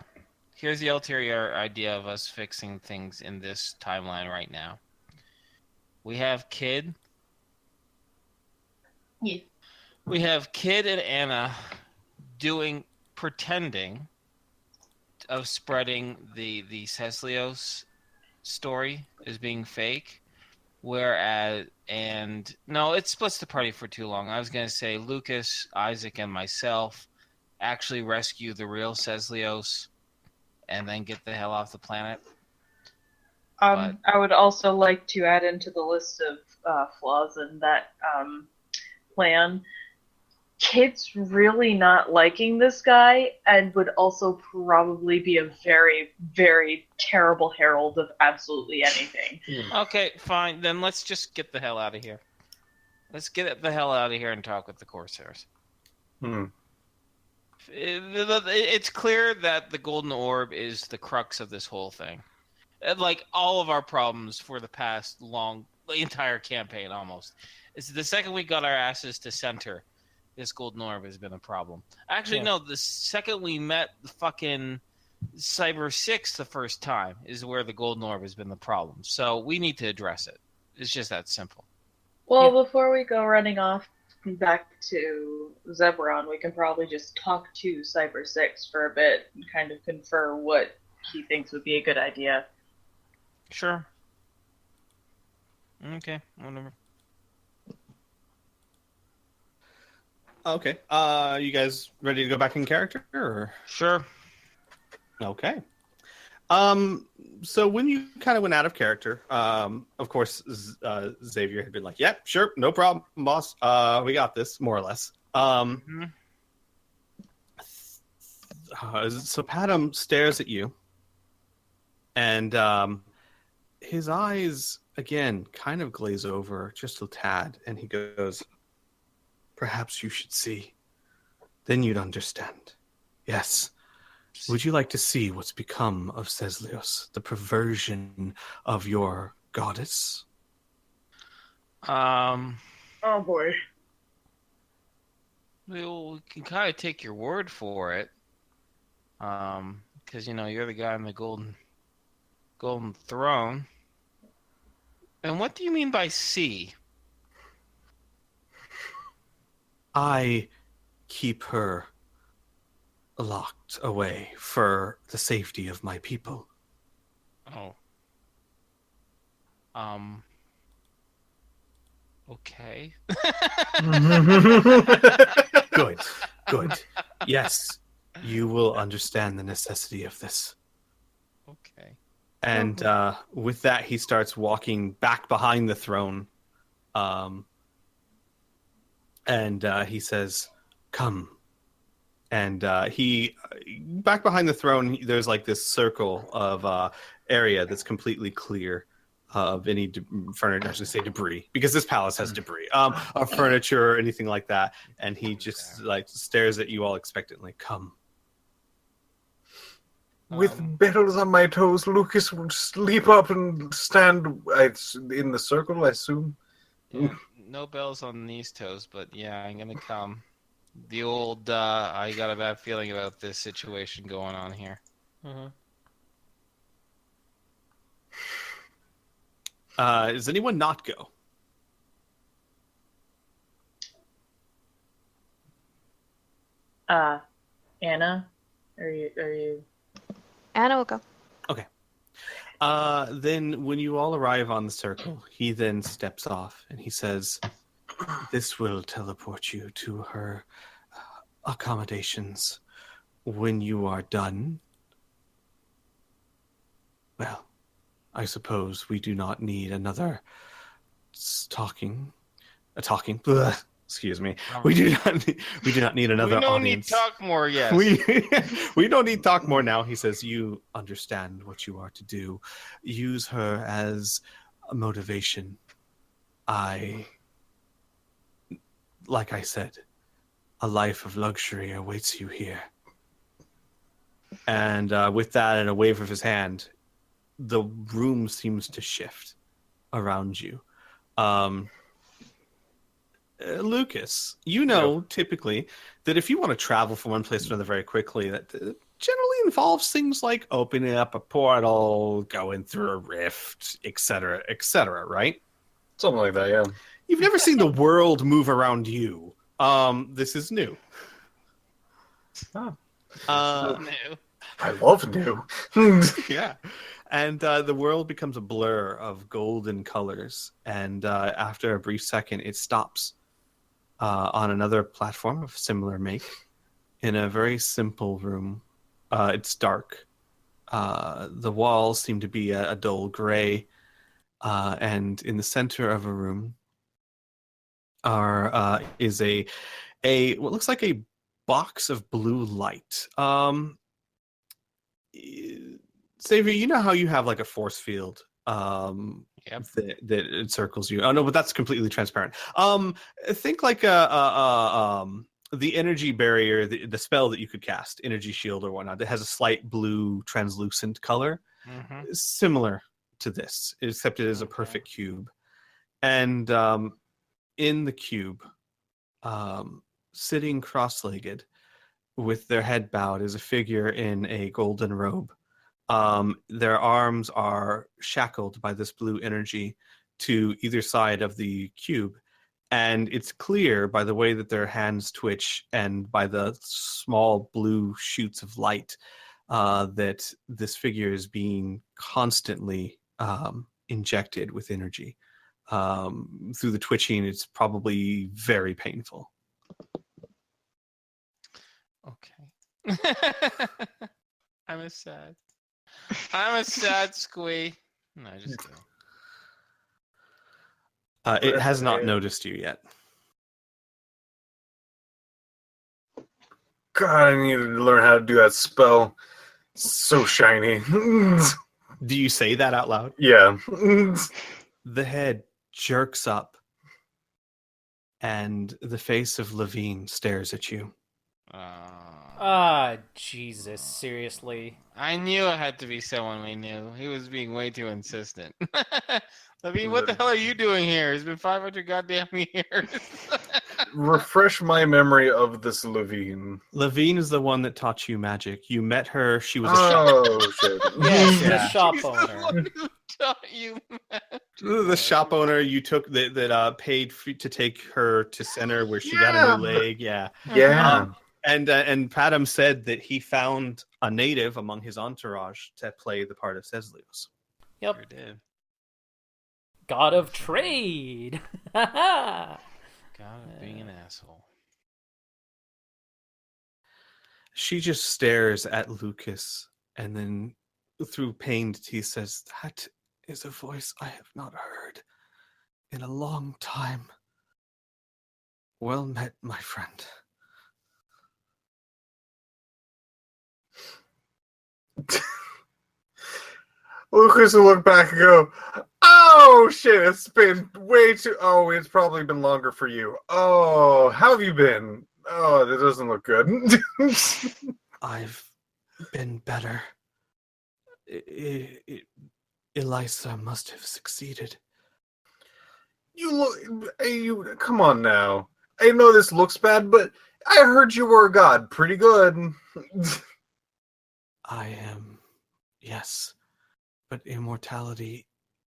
idea of us fixing things in this timeline right now. We have Kid. Yeah. We have Kid and Anna pretending of spreading the Ceslios story as being fake. No, it splits the party for too long. I was going to say Lucas, Isaac, and myself actually rescue the real Ceslios and then get the hell off the planet. I would also like to add into the list of flaws in that plan. Kid's really not liking this guy and would also probably be a very, very terrible herald of absolutely anything. Okay, fine. Then let's just get the hell out of here. Let's get the hell out of here and talk with the Corsairs. It's clear that the Golden Orb is the crux of this whole thing. Like all of our problems for the entire campaign almost. It's the second we got our asses to center, this Golden Orb has been a problem. Actually, no, the second we met the fucking Cyber 6 the first time is where the Golden Orb has been the problem. So we need to address it. It's just that simple. Well, before we go running off back to Zebron, we can probably just talk to Cyber 6 for a bit and kind of confer what he thinks would be a good idea. Sure. Okay, whatever. Okay. You guys ready to go back in character? Or? Sure. Okay. So when you kind of went out of character, of course, Xavier had been like, "Yep, sure, no problem, boss. We got this, more or less." So Padam stares at you, and his eyes again kind of glaze over just a tad, and he goes, "Perhaps you should see. Then you'd understand. Yes. Would you like to see what's become of Ceslios, the perversion of your goddess?" Oh boy. Well, we can kind of take your word for it. Because, you're the guy on the golden throne. And what do you mean by see? I keep her locked away for the safety of my people. Oh. Okay. Good. Yes, you will understand the necessity of this. Okay. And with that, he starts walking back behind the throne. And he says, "Come." And he, back behind the throne, there's like this circle of area that's completely clear of any furniture, I should say debris, because this palace has debris, of furniture or anything like that. And he just like stares at you all expectantly. "Come." With bells on my toes, Lucas will just leap up and stand in the circle, I assume. Yeah, no bells on these toes, but yeah, I'm gonna come. The old, I got a bad feeling about this situation going on here. Does anyone not go? Anna, are you? Anna will go. Then when you all arrive on the circle, he then steps off and he says, "This will teleport you to her accommodations. When you are done, well, I suppose we do not need another talking. Bleh, excuse me. We do not need another we don't audience. need talk more. Yes. We don't need talk more now." He says, "You understand what you are to do. Use her as a motivation. Like I said, a life of luxury awaits you here." And with that and a wave of his hand, the room seems to shift around you. Lucas, you know typically that if you want to travel from one place to another very quickly, that generally involves things like opening up a portal, going through a rift, etc., right? Something like that, yeah. You've never seen the world move around you. This is new. Oh. No. I love new. Yeah. And the world becomes a blur of golden colors. And after a brief second, it stops on another platform of similar make in a very simple room. It's dark. The walls seem to be a dull gray. And in the center of a room is a what looks like a box of blue light. Xavier, you know how you have like a force field Yep. that encircles you. Oh no, but that's completely transparent. Think like the energy barrier, the spell that you could cast, energy shield or whatnot, that has a slight blue translucent color, similar to this, except it is a perfect cube. And in the cube, sitting cross-legged with their head bowed, is a figure in a golden robe. Their arms are shackled by this blue energy to either side of the cube. And it's clear by the way that their hands twitch and by the small blue shoots of light that this figure is being constantly injected with energy. Through the twitching, it's probably very painful. Okay. I'm a sad Squee. No, just kidding. It has not noticed you yet. God, I need to learn how to do that spell. It's so shiny. Do you say that out loud? Yeah. The head jerks up, and the face of LaVine stares at you. Jesus, seriously. I knew it had to be someone we knew. He was being way too insistent. LaVine, what the hell are you doing here? It's been 500 goddamn years. Refresh my memory of this LaVine. LaVine is the one that taught you magic. You met her. She was a Oh, shit. Yeah, she's Yeah. a shop She's the owner. one who taught you magic. the shop owner you took that paid to take her to center where she got a new leg. Yeah. Yeah. And Padam said that he found a native among his entourage to play the part of Ceslios. Yep. Sure did. God of trade. God of being an asshole. She just stares at Lucas, and then through pained teeth says, "That is a voice I have not heard in a long time. Well met, my friend." Lucas will look back and go, "Oh shit, it's been way too. Oh, it's probably been longer for you. Oh, how have you been? Oh, that doesn't look good." I've been better. Elisa must have succeeded. You come on now. I know this looks bad, but I heard you were a god. Pretty good. I am, yes, but immortality,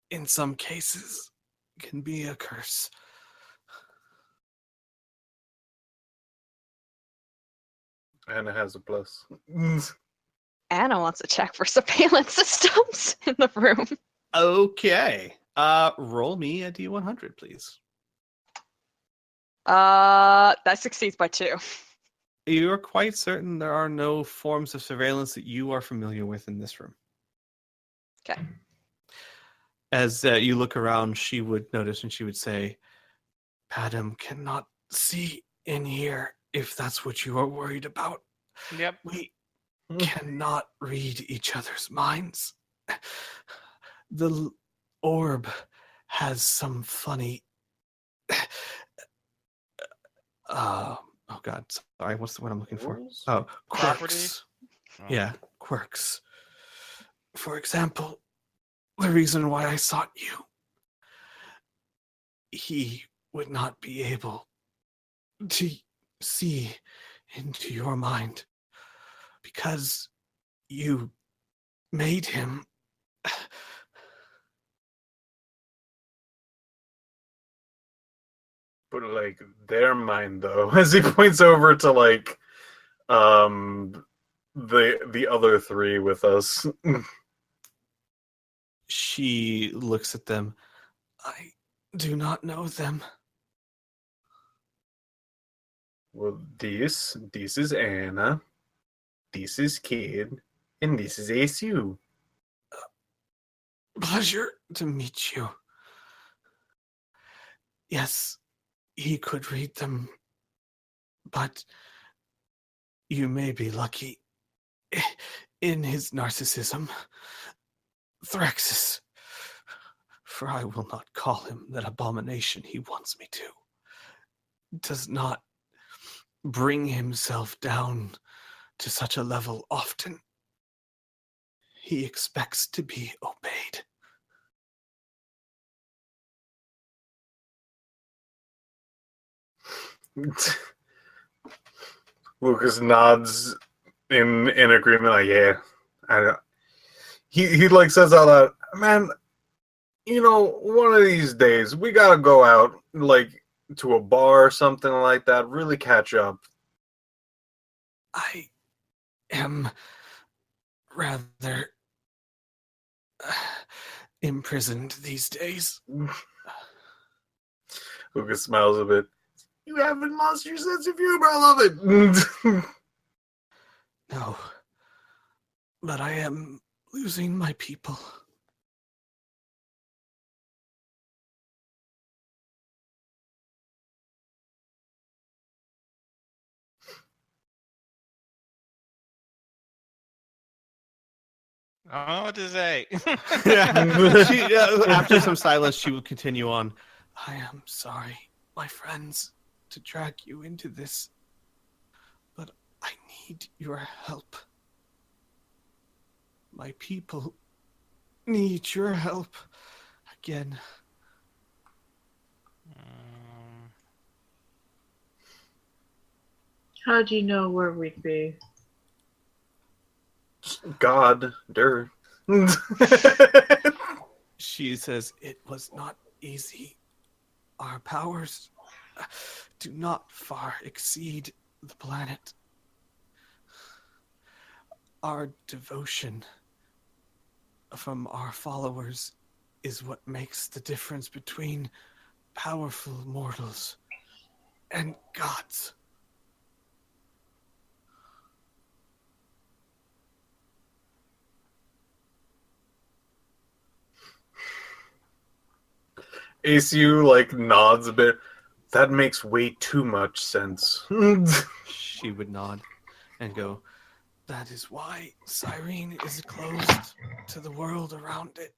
in some cases, can be a curse. And it has a plus. Anna wants to check for surveillance systems in the room. Okay. Roll me a D100, please. That succeeds by 2. You are quite certain there are no forms of surveillance that you are familiar with in this room. Okay. As you look around, she would notice and she would say, Padam cannot see in here if that's what you are worried about. Yep. We cannot read each other's minds. The orb has some funny... oh god, sorry, what's the word I'm looking for? Oh, quirks. Properties? Oh. Yeah, quirks. For example, the reason why I sought you. He would not be able to see into your mind because you made him. But like their mind though, as he points over to like the other 3 with us. She looks at them. I do not know them. Well, this is Anna, this is Kid, and this is ASU. Pleasure to meet you. Yes, he could read them, but you may be lucky. In his narcissism, Threxis, for I will not call him that abomination he wants me to, does not bring himself down to such a level often. He expects to be obeyed. Lucas nods in agreement. Like, yeah, he like says out loud, man. You know, one of these days we gotta go out, like to a bar or something like that. Really catch up. I am rather imprisoned these days. Lucas smiles a bit. You haven't lost your sense of humor. I love it. No, but I am losing my people. I don't know what to say. After some silence, she will continue on. I am sorry, my friends, to drag you into this, but I need your help. My people need your help again. How do you know where we'd be? God, der. She says it was not easy. Our powers do not far exceed the planet. Our devotion from our followers is what makes the difference between powerful mortals and gods. ACU like nods a bit. That makes way too much sense. She would nod and go, that is why Sirene is closed to the world around it.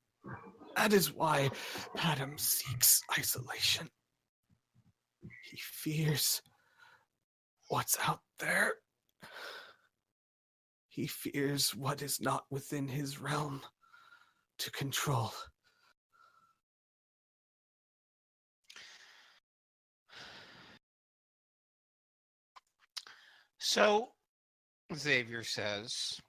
That is why Padam seeks isolation. He fears what's out there. He fears what is not within his realm to control. So, Xavier says,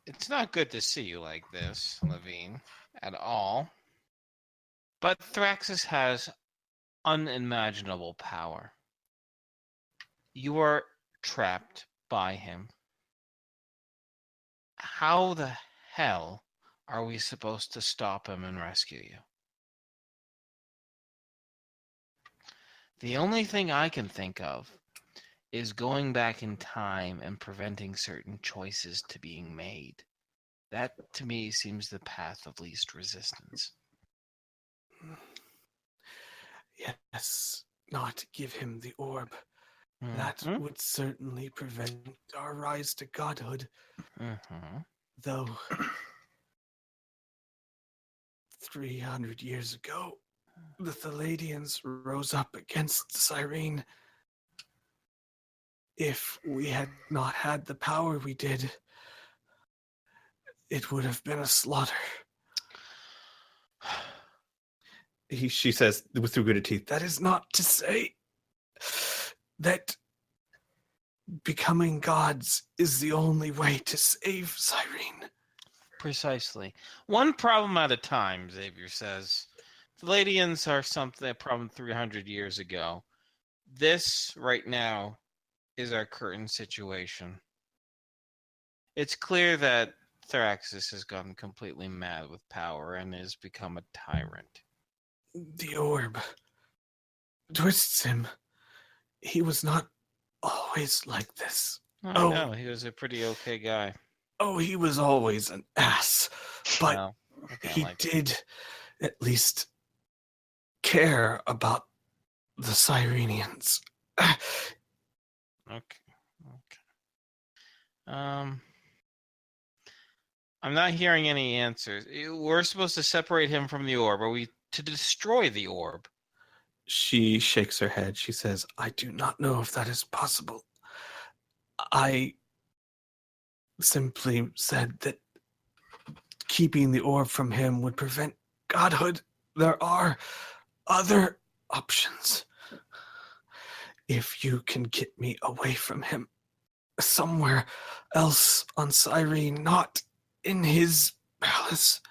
it's not good to see you like this, LaVine, at all. But Thraxis has unimaginable power. You are trapped by him. How the hell are we supposed to stop him and rescue you? The only thing I can think of is going back in time and preventing certain choices to being made. That, to me, seems the path of least resistance. Yes, not give him the orb. That Mhm. would certainly prevent our rise to godhood. Mhm. Though 300 years ago, the Palladians rose up against the Sirene. If we had not had the power we did, it would have been a slaughter. She says through gritted teeth, that is not to say that becoming gods is the only way to save Sirene. Precisely. One problem at a time, Xavier says. Palladians are a problem 300 years ago. This, right now, is our current situation. It's clear that Thraxis has gone completely mad with power and has become a tyrant. The orb twists him. He was not always like this. I know, he was a pretty okay guy. Oh, he was always an ass. But Well, he did at least care about the Sirenians. Okay. I'm not hearing any answers. We're supposed to separate him from the orb. Are we to destroy the orb? She shakes her head. She says, I do not know if that is possible. I simply said that keeping the orb from him would prevent godhood. There are other options. If you can get me away from him, somewhere else on Sirene, not in his palace,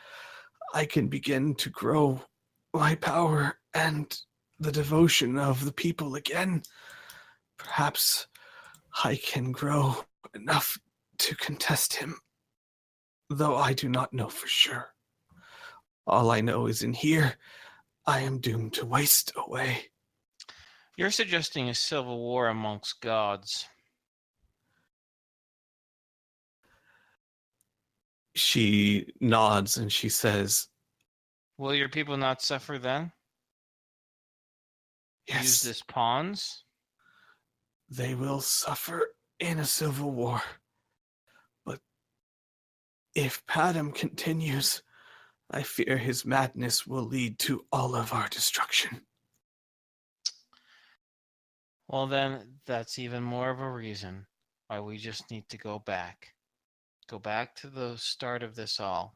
I can begin to grow my power and the devotion of the people again. Perhaps I can grow enough to contest him, though I do not know for sure. All I know is in here, I am doomed to waste away. You're suggesting a civil war amongst gods. She nods and she says, Will your people not suffer then? yes, Use this pawns? they will suffer in a civil war. But if Padam continues, I fear his madness will lead to all of our destruction. Well, then, that's even more of a reason why we just need to go back. Go back to the start of this all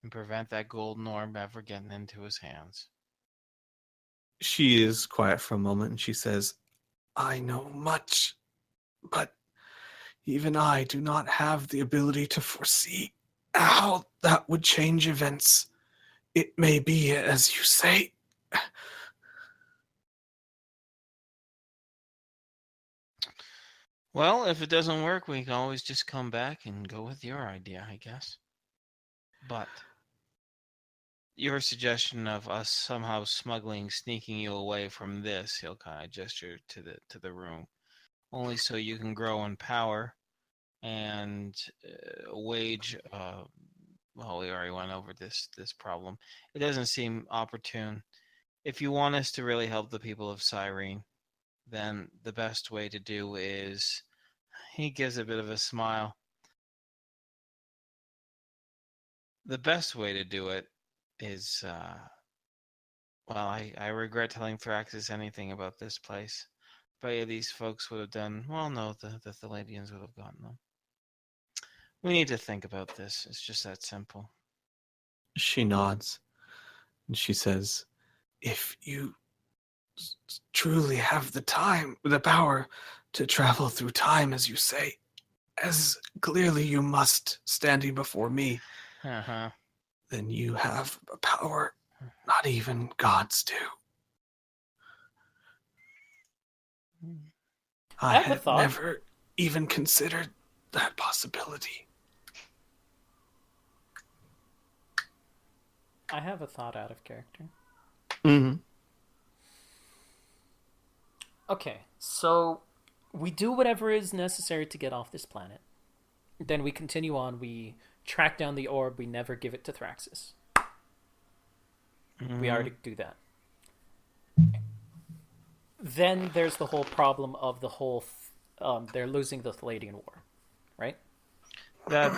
and prevent that golden orb ever getting into his hands. She is quiet for a moment and she says, I know much, but even I do not have the ability to foresee how that would change events. It may be as you say. Well, if it doesn't work, we can always just come back and go with your idea, I guess. But your suggestion of us somehow sneaking you away from this, he'll kind of gesture to the room, only so you can grow in power and wage. Well, we already went over this problem. It doesn't seem opportune. If you want us to really help the people of Sirene, then the best way to do is, he gives a bit of a smile. The best way to do it is, well, I regret telling Thraxis anything about this place. But these folks would have done, well, no, the Palladians would have gotten them. We need to think about this. It's just that simple. She nods and she says, if you truly have the power to travel through time, as you say, as clearly you must, standing before me, then you have a power not even gods do. I have a thought. never even considered that possibility. I have a thought out of character. Mm-hmm. Okay, so we do whatever is necessary to get off this planet. Then we continue on. We track down the orb. We never give it to Thraxis. We already do that. Then there's the whole problem of the whole... they're losing the Palladium War, right? That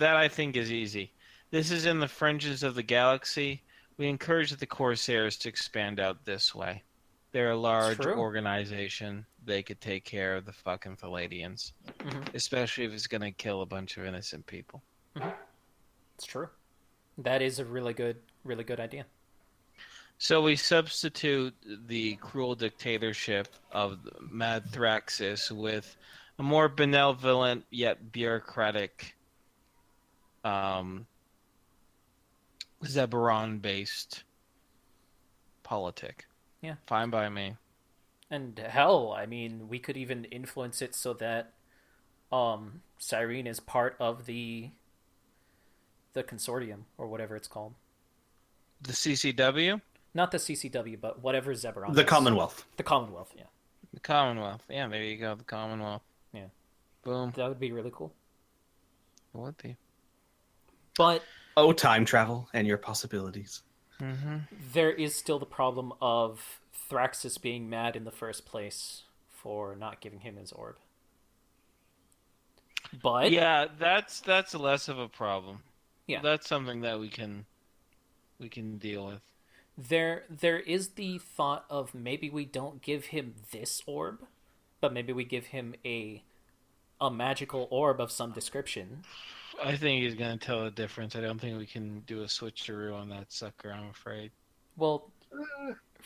I think is easy. This is in the fringes of the galaxy. We encourage the Corsairs to expand out this way. They're a large organization. They could take care of the fucking Palladians. Mm-hmm. Especially if it's going to kill a bunch of innocent people. Mm-hmm. It's true. That is a really good idea. So we substitute the cruel dictatorship of Mad Thraxis with a more benevolent yet bureaucratic Zeberon-based politic. Yeah. Fine by me. And hell, I mean, we could even influence it so that Sirene is part of the consortium, or whatever it's called. The CCW? Not the CCW, but whatever Zeberon The is. Commonwealth. The Commonwealth, yeah. The Commonwealth. Yeah, there you go. The Commonwealth. Yeah. Boom. That would be really cool. It would be. But... Oh, time travel and your possibilities. Mm-hmm. There is still the problem of Thraxis being mad in the first place for not giving him his orb. But... Yeah, that's less of a problem. Yeah. That's something that we can deal with. There is the thought of maybe we don't give him this orb, but maybe we give him a magical orb of some description. I think he's going to tell the difference. I don't think we can do a switcheroo on that sucker, I'm afraid. Well,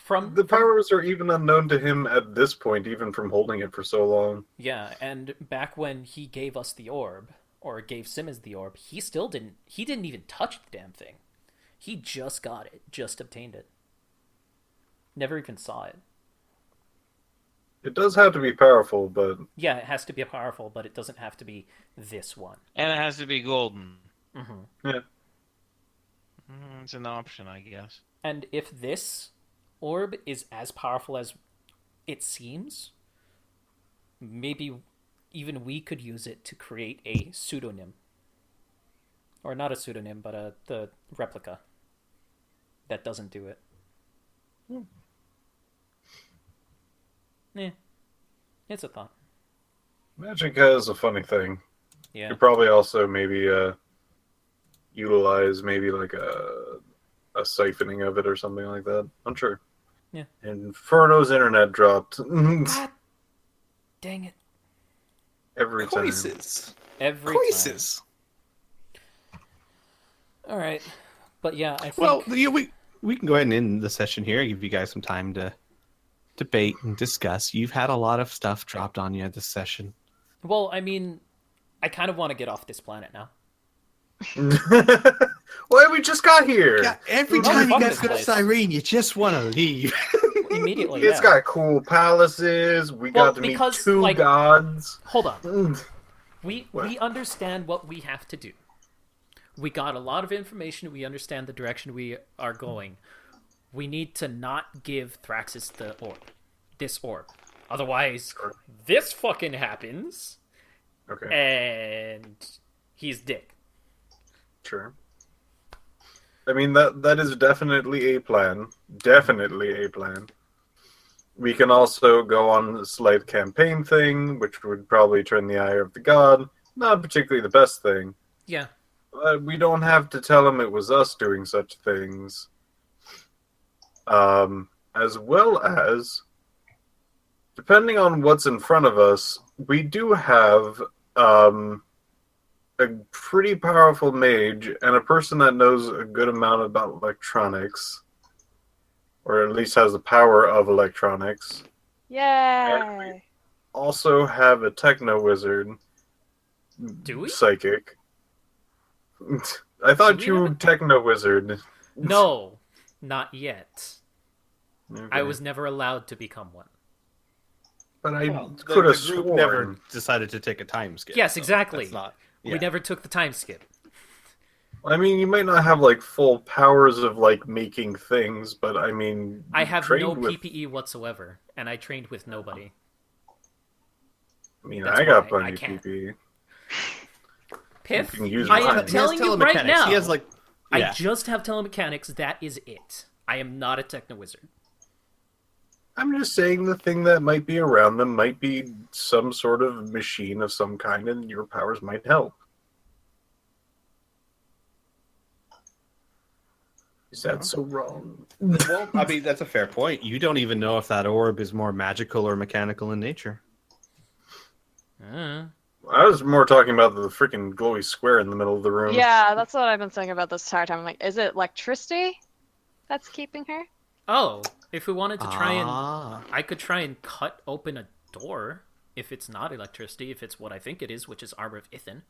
the powers are even unknown to him at this point, even from holding it for so long. Yeah, and back when he gave us the orb, or gave Simmons the orb, he didn't even touch the damn thing. He just got it, just obtained it. Never even saw it. It does have to be powerful, but... Yeah, it has to be powerful, but it doesn't have to be this one. And it has to be golden. Mm-hmm. Yeah. It's an option, I guess. And if this orb is as powerful as it seems, maybe even we could use it to create a pseudonym. Or not a pseudonym, but the replica that doesn't do it. Yeah, it's a thought. Magic is a funny thing. Yeah. You could probably also maybe utilize maybe like a siphoning of it or something like that. I'm sure. Yeah. Inferno's internet dropped. God dang it. Every time. Every Coises. time. All right. But yeah, I think... Well, we can go ahead and end the session here. Give you guys some time to debate and discuss. You've had a lot of stuff dropped on you this session. Well, I mean, I kind of want to get off this planet now. Well, we just got here. Yeah, every time you guys go to Sirene, you just want to leave. Immediately, It's got cool palaces. We got to meet two gods. Hold on. We understand what we have to do. We got a lot of information. We understand the direction we are going. We need to not give Thraxis the orb. This orb. Otherwise, this fucking happens. Okay. And he's dick. Sure. I mean, that is definitely a plan. Definitely a plan. We can also go on a slight campaign thing, which would probably turn the ire of the god. Not particularly the best thing. Yeah. We don't have to tell him it was us doing such things. As well as, depending on what's in front of us, we do have a pretty powerful mage and a person that knows a good amount about electronics, or at least has the power of electronics. Yay! Also have a techno wizard. Do we? Psychic. I thought you techno wizard. No, not yet. Okay. I was never allowed to become one. But I Well, could have the group sworn. never decided to take a time skip. Yes, so exactly. that's not, We never took the time skip. I mean, you might not have like full powers of like making things, but I mean, I you have trained no with- PPE whatsoever, and I trained with nobody. I mean, That's I got why I plenty of can't. PPE. Piff, You can use I mine. am telling you right telemechanics. now. He has like, yeah. I just have telemechanics. That is it. I am not a techno wizard. I'm just saying the thing that might be around them might be some sort of machine of some kind, and your powers might help. Is that so wrong? Well, I mean, that's a fair point. You don't even know if that orb is more magical or mechanical in nature. Uh, I was more talking about the freaking glowy square in the middle of the room. Yeah, that's what I've been saying about this entire time. I'm like, is it electricity that's keeping her? Oh, if we wanted to try and... Ah. I could try and cut open a door if it's not electricity, if it's what I think it is, which is Arbor of Ithin,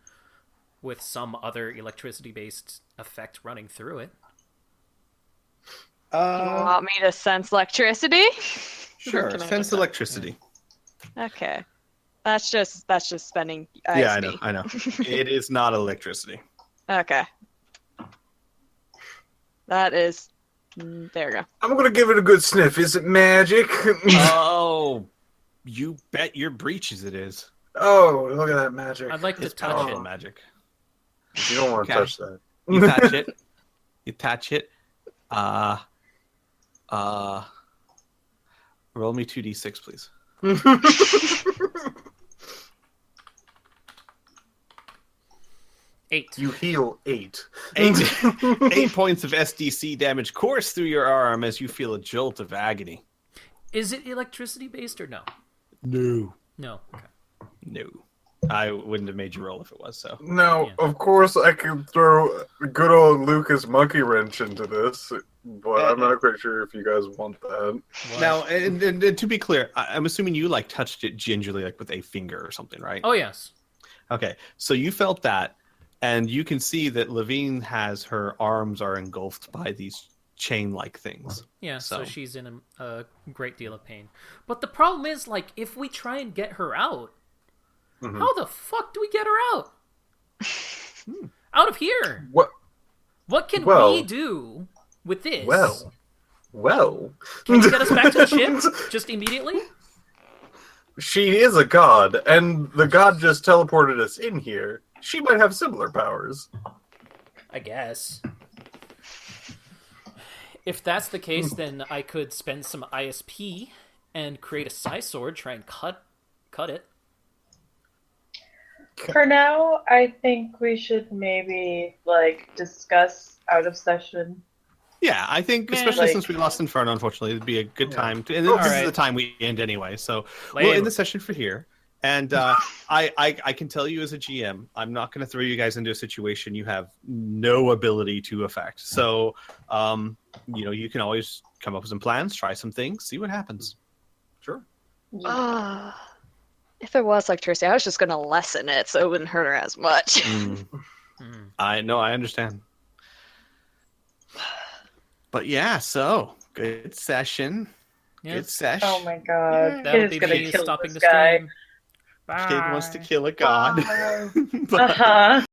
with some other electricity-based effect running through it. You want me to sense electricity? Sure, Can I sense just- electricity. Okay. That's just spending Yeah, ISP. I know. It is not electricity. Okay. That is there we go. I'm gonna give it a good sniff. Is it magic? Oh, you bet your breeches it is. Oh, look at that magic. I'd like to It's touch powerful it. magic. You don't want to Okay. touch that. You touch it. You touch it. Roll me 2d6, please. 8. You heal 8. 8 points of SDC damage course through your arm as you feel a jolt of agony. Is it electricity-based or no? No. No. Okay. No. I wouldn't have made you roll if it was so. No, Yeah. of course I can throw good old Lucas monkey wrench into this, but I'm not quite sure if you guys want that. What? Now, and to be clear, I'm assuming you like touched it gingerly, like with a finger or something, right? Oh, yes. Okay, so you felt that, and you can see that LaVine has her arms are engulfed by these chain-like things. Yeah, so So- she's in a great deal of pain. But the problem is, like, if we try and get her out, Mhm. how the fuck do we get her out? Out of here! What? What can Well- we do with this? Well. Can you get us back to the ship just immediately? She is a god, and the god just teleported us in here. She might have similar powers. I guess. If that's the case, then I could spend some ISP and create a Psy Sword, try and cut it. For now, I think we should maybe discuss out of session. Yeah, I think, Man, especially like- since we lost Inferno, unfortunately, it'd be a good Yeah. time to. And this is Alright. the time we end anyway, so Lame. we'll end the session for here. And I can tell you as a GM, I'm not going to throw you guys into a situation you have no ability to affect. So, you can always come up with some plans, try some things, see what happens. Sure. If it was electricity, I was just gonna lessen it so it wouldn't hurt her as much. I know, I understand. But yeah, so good session. Yeah. Good sesh. Oh my god. That'll Kid's be gonna me kill stopping this the guy. stream. Bye. Kid wants to kill a god. Uh But- huh.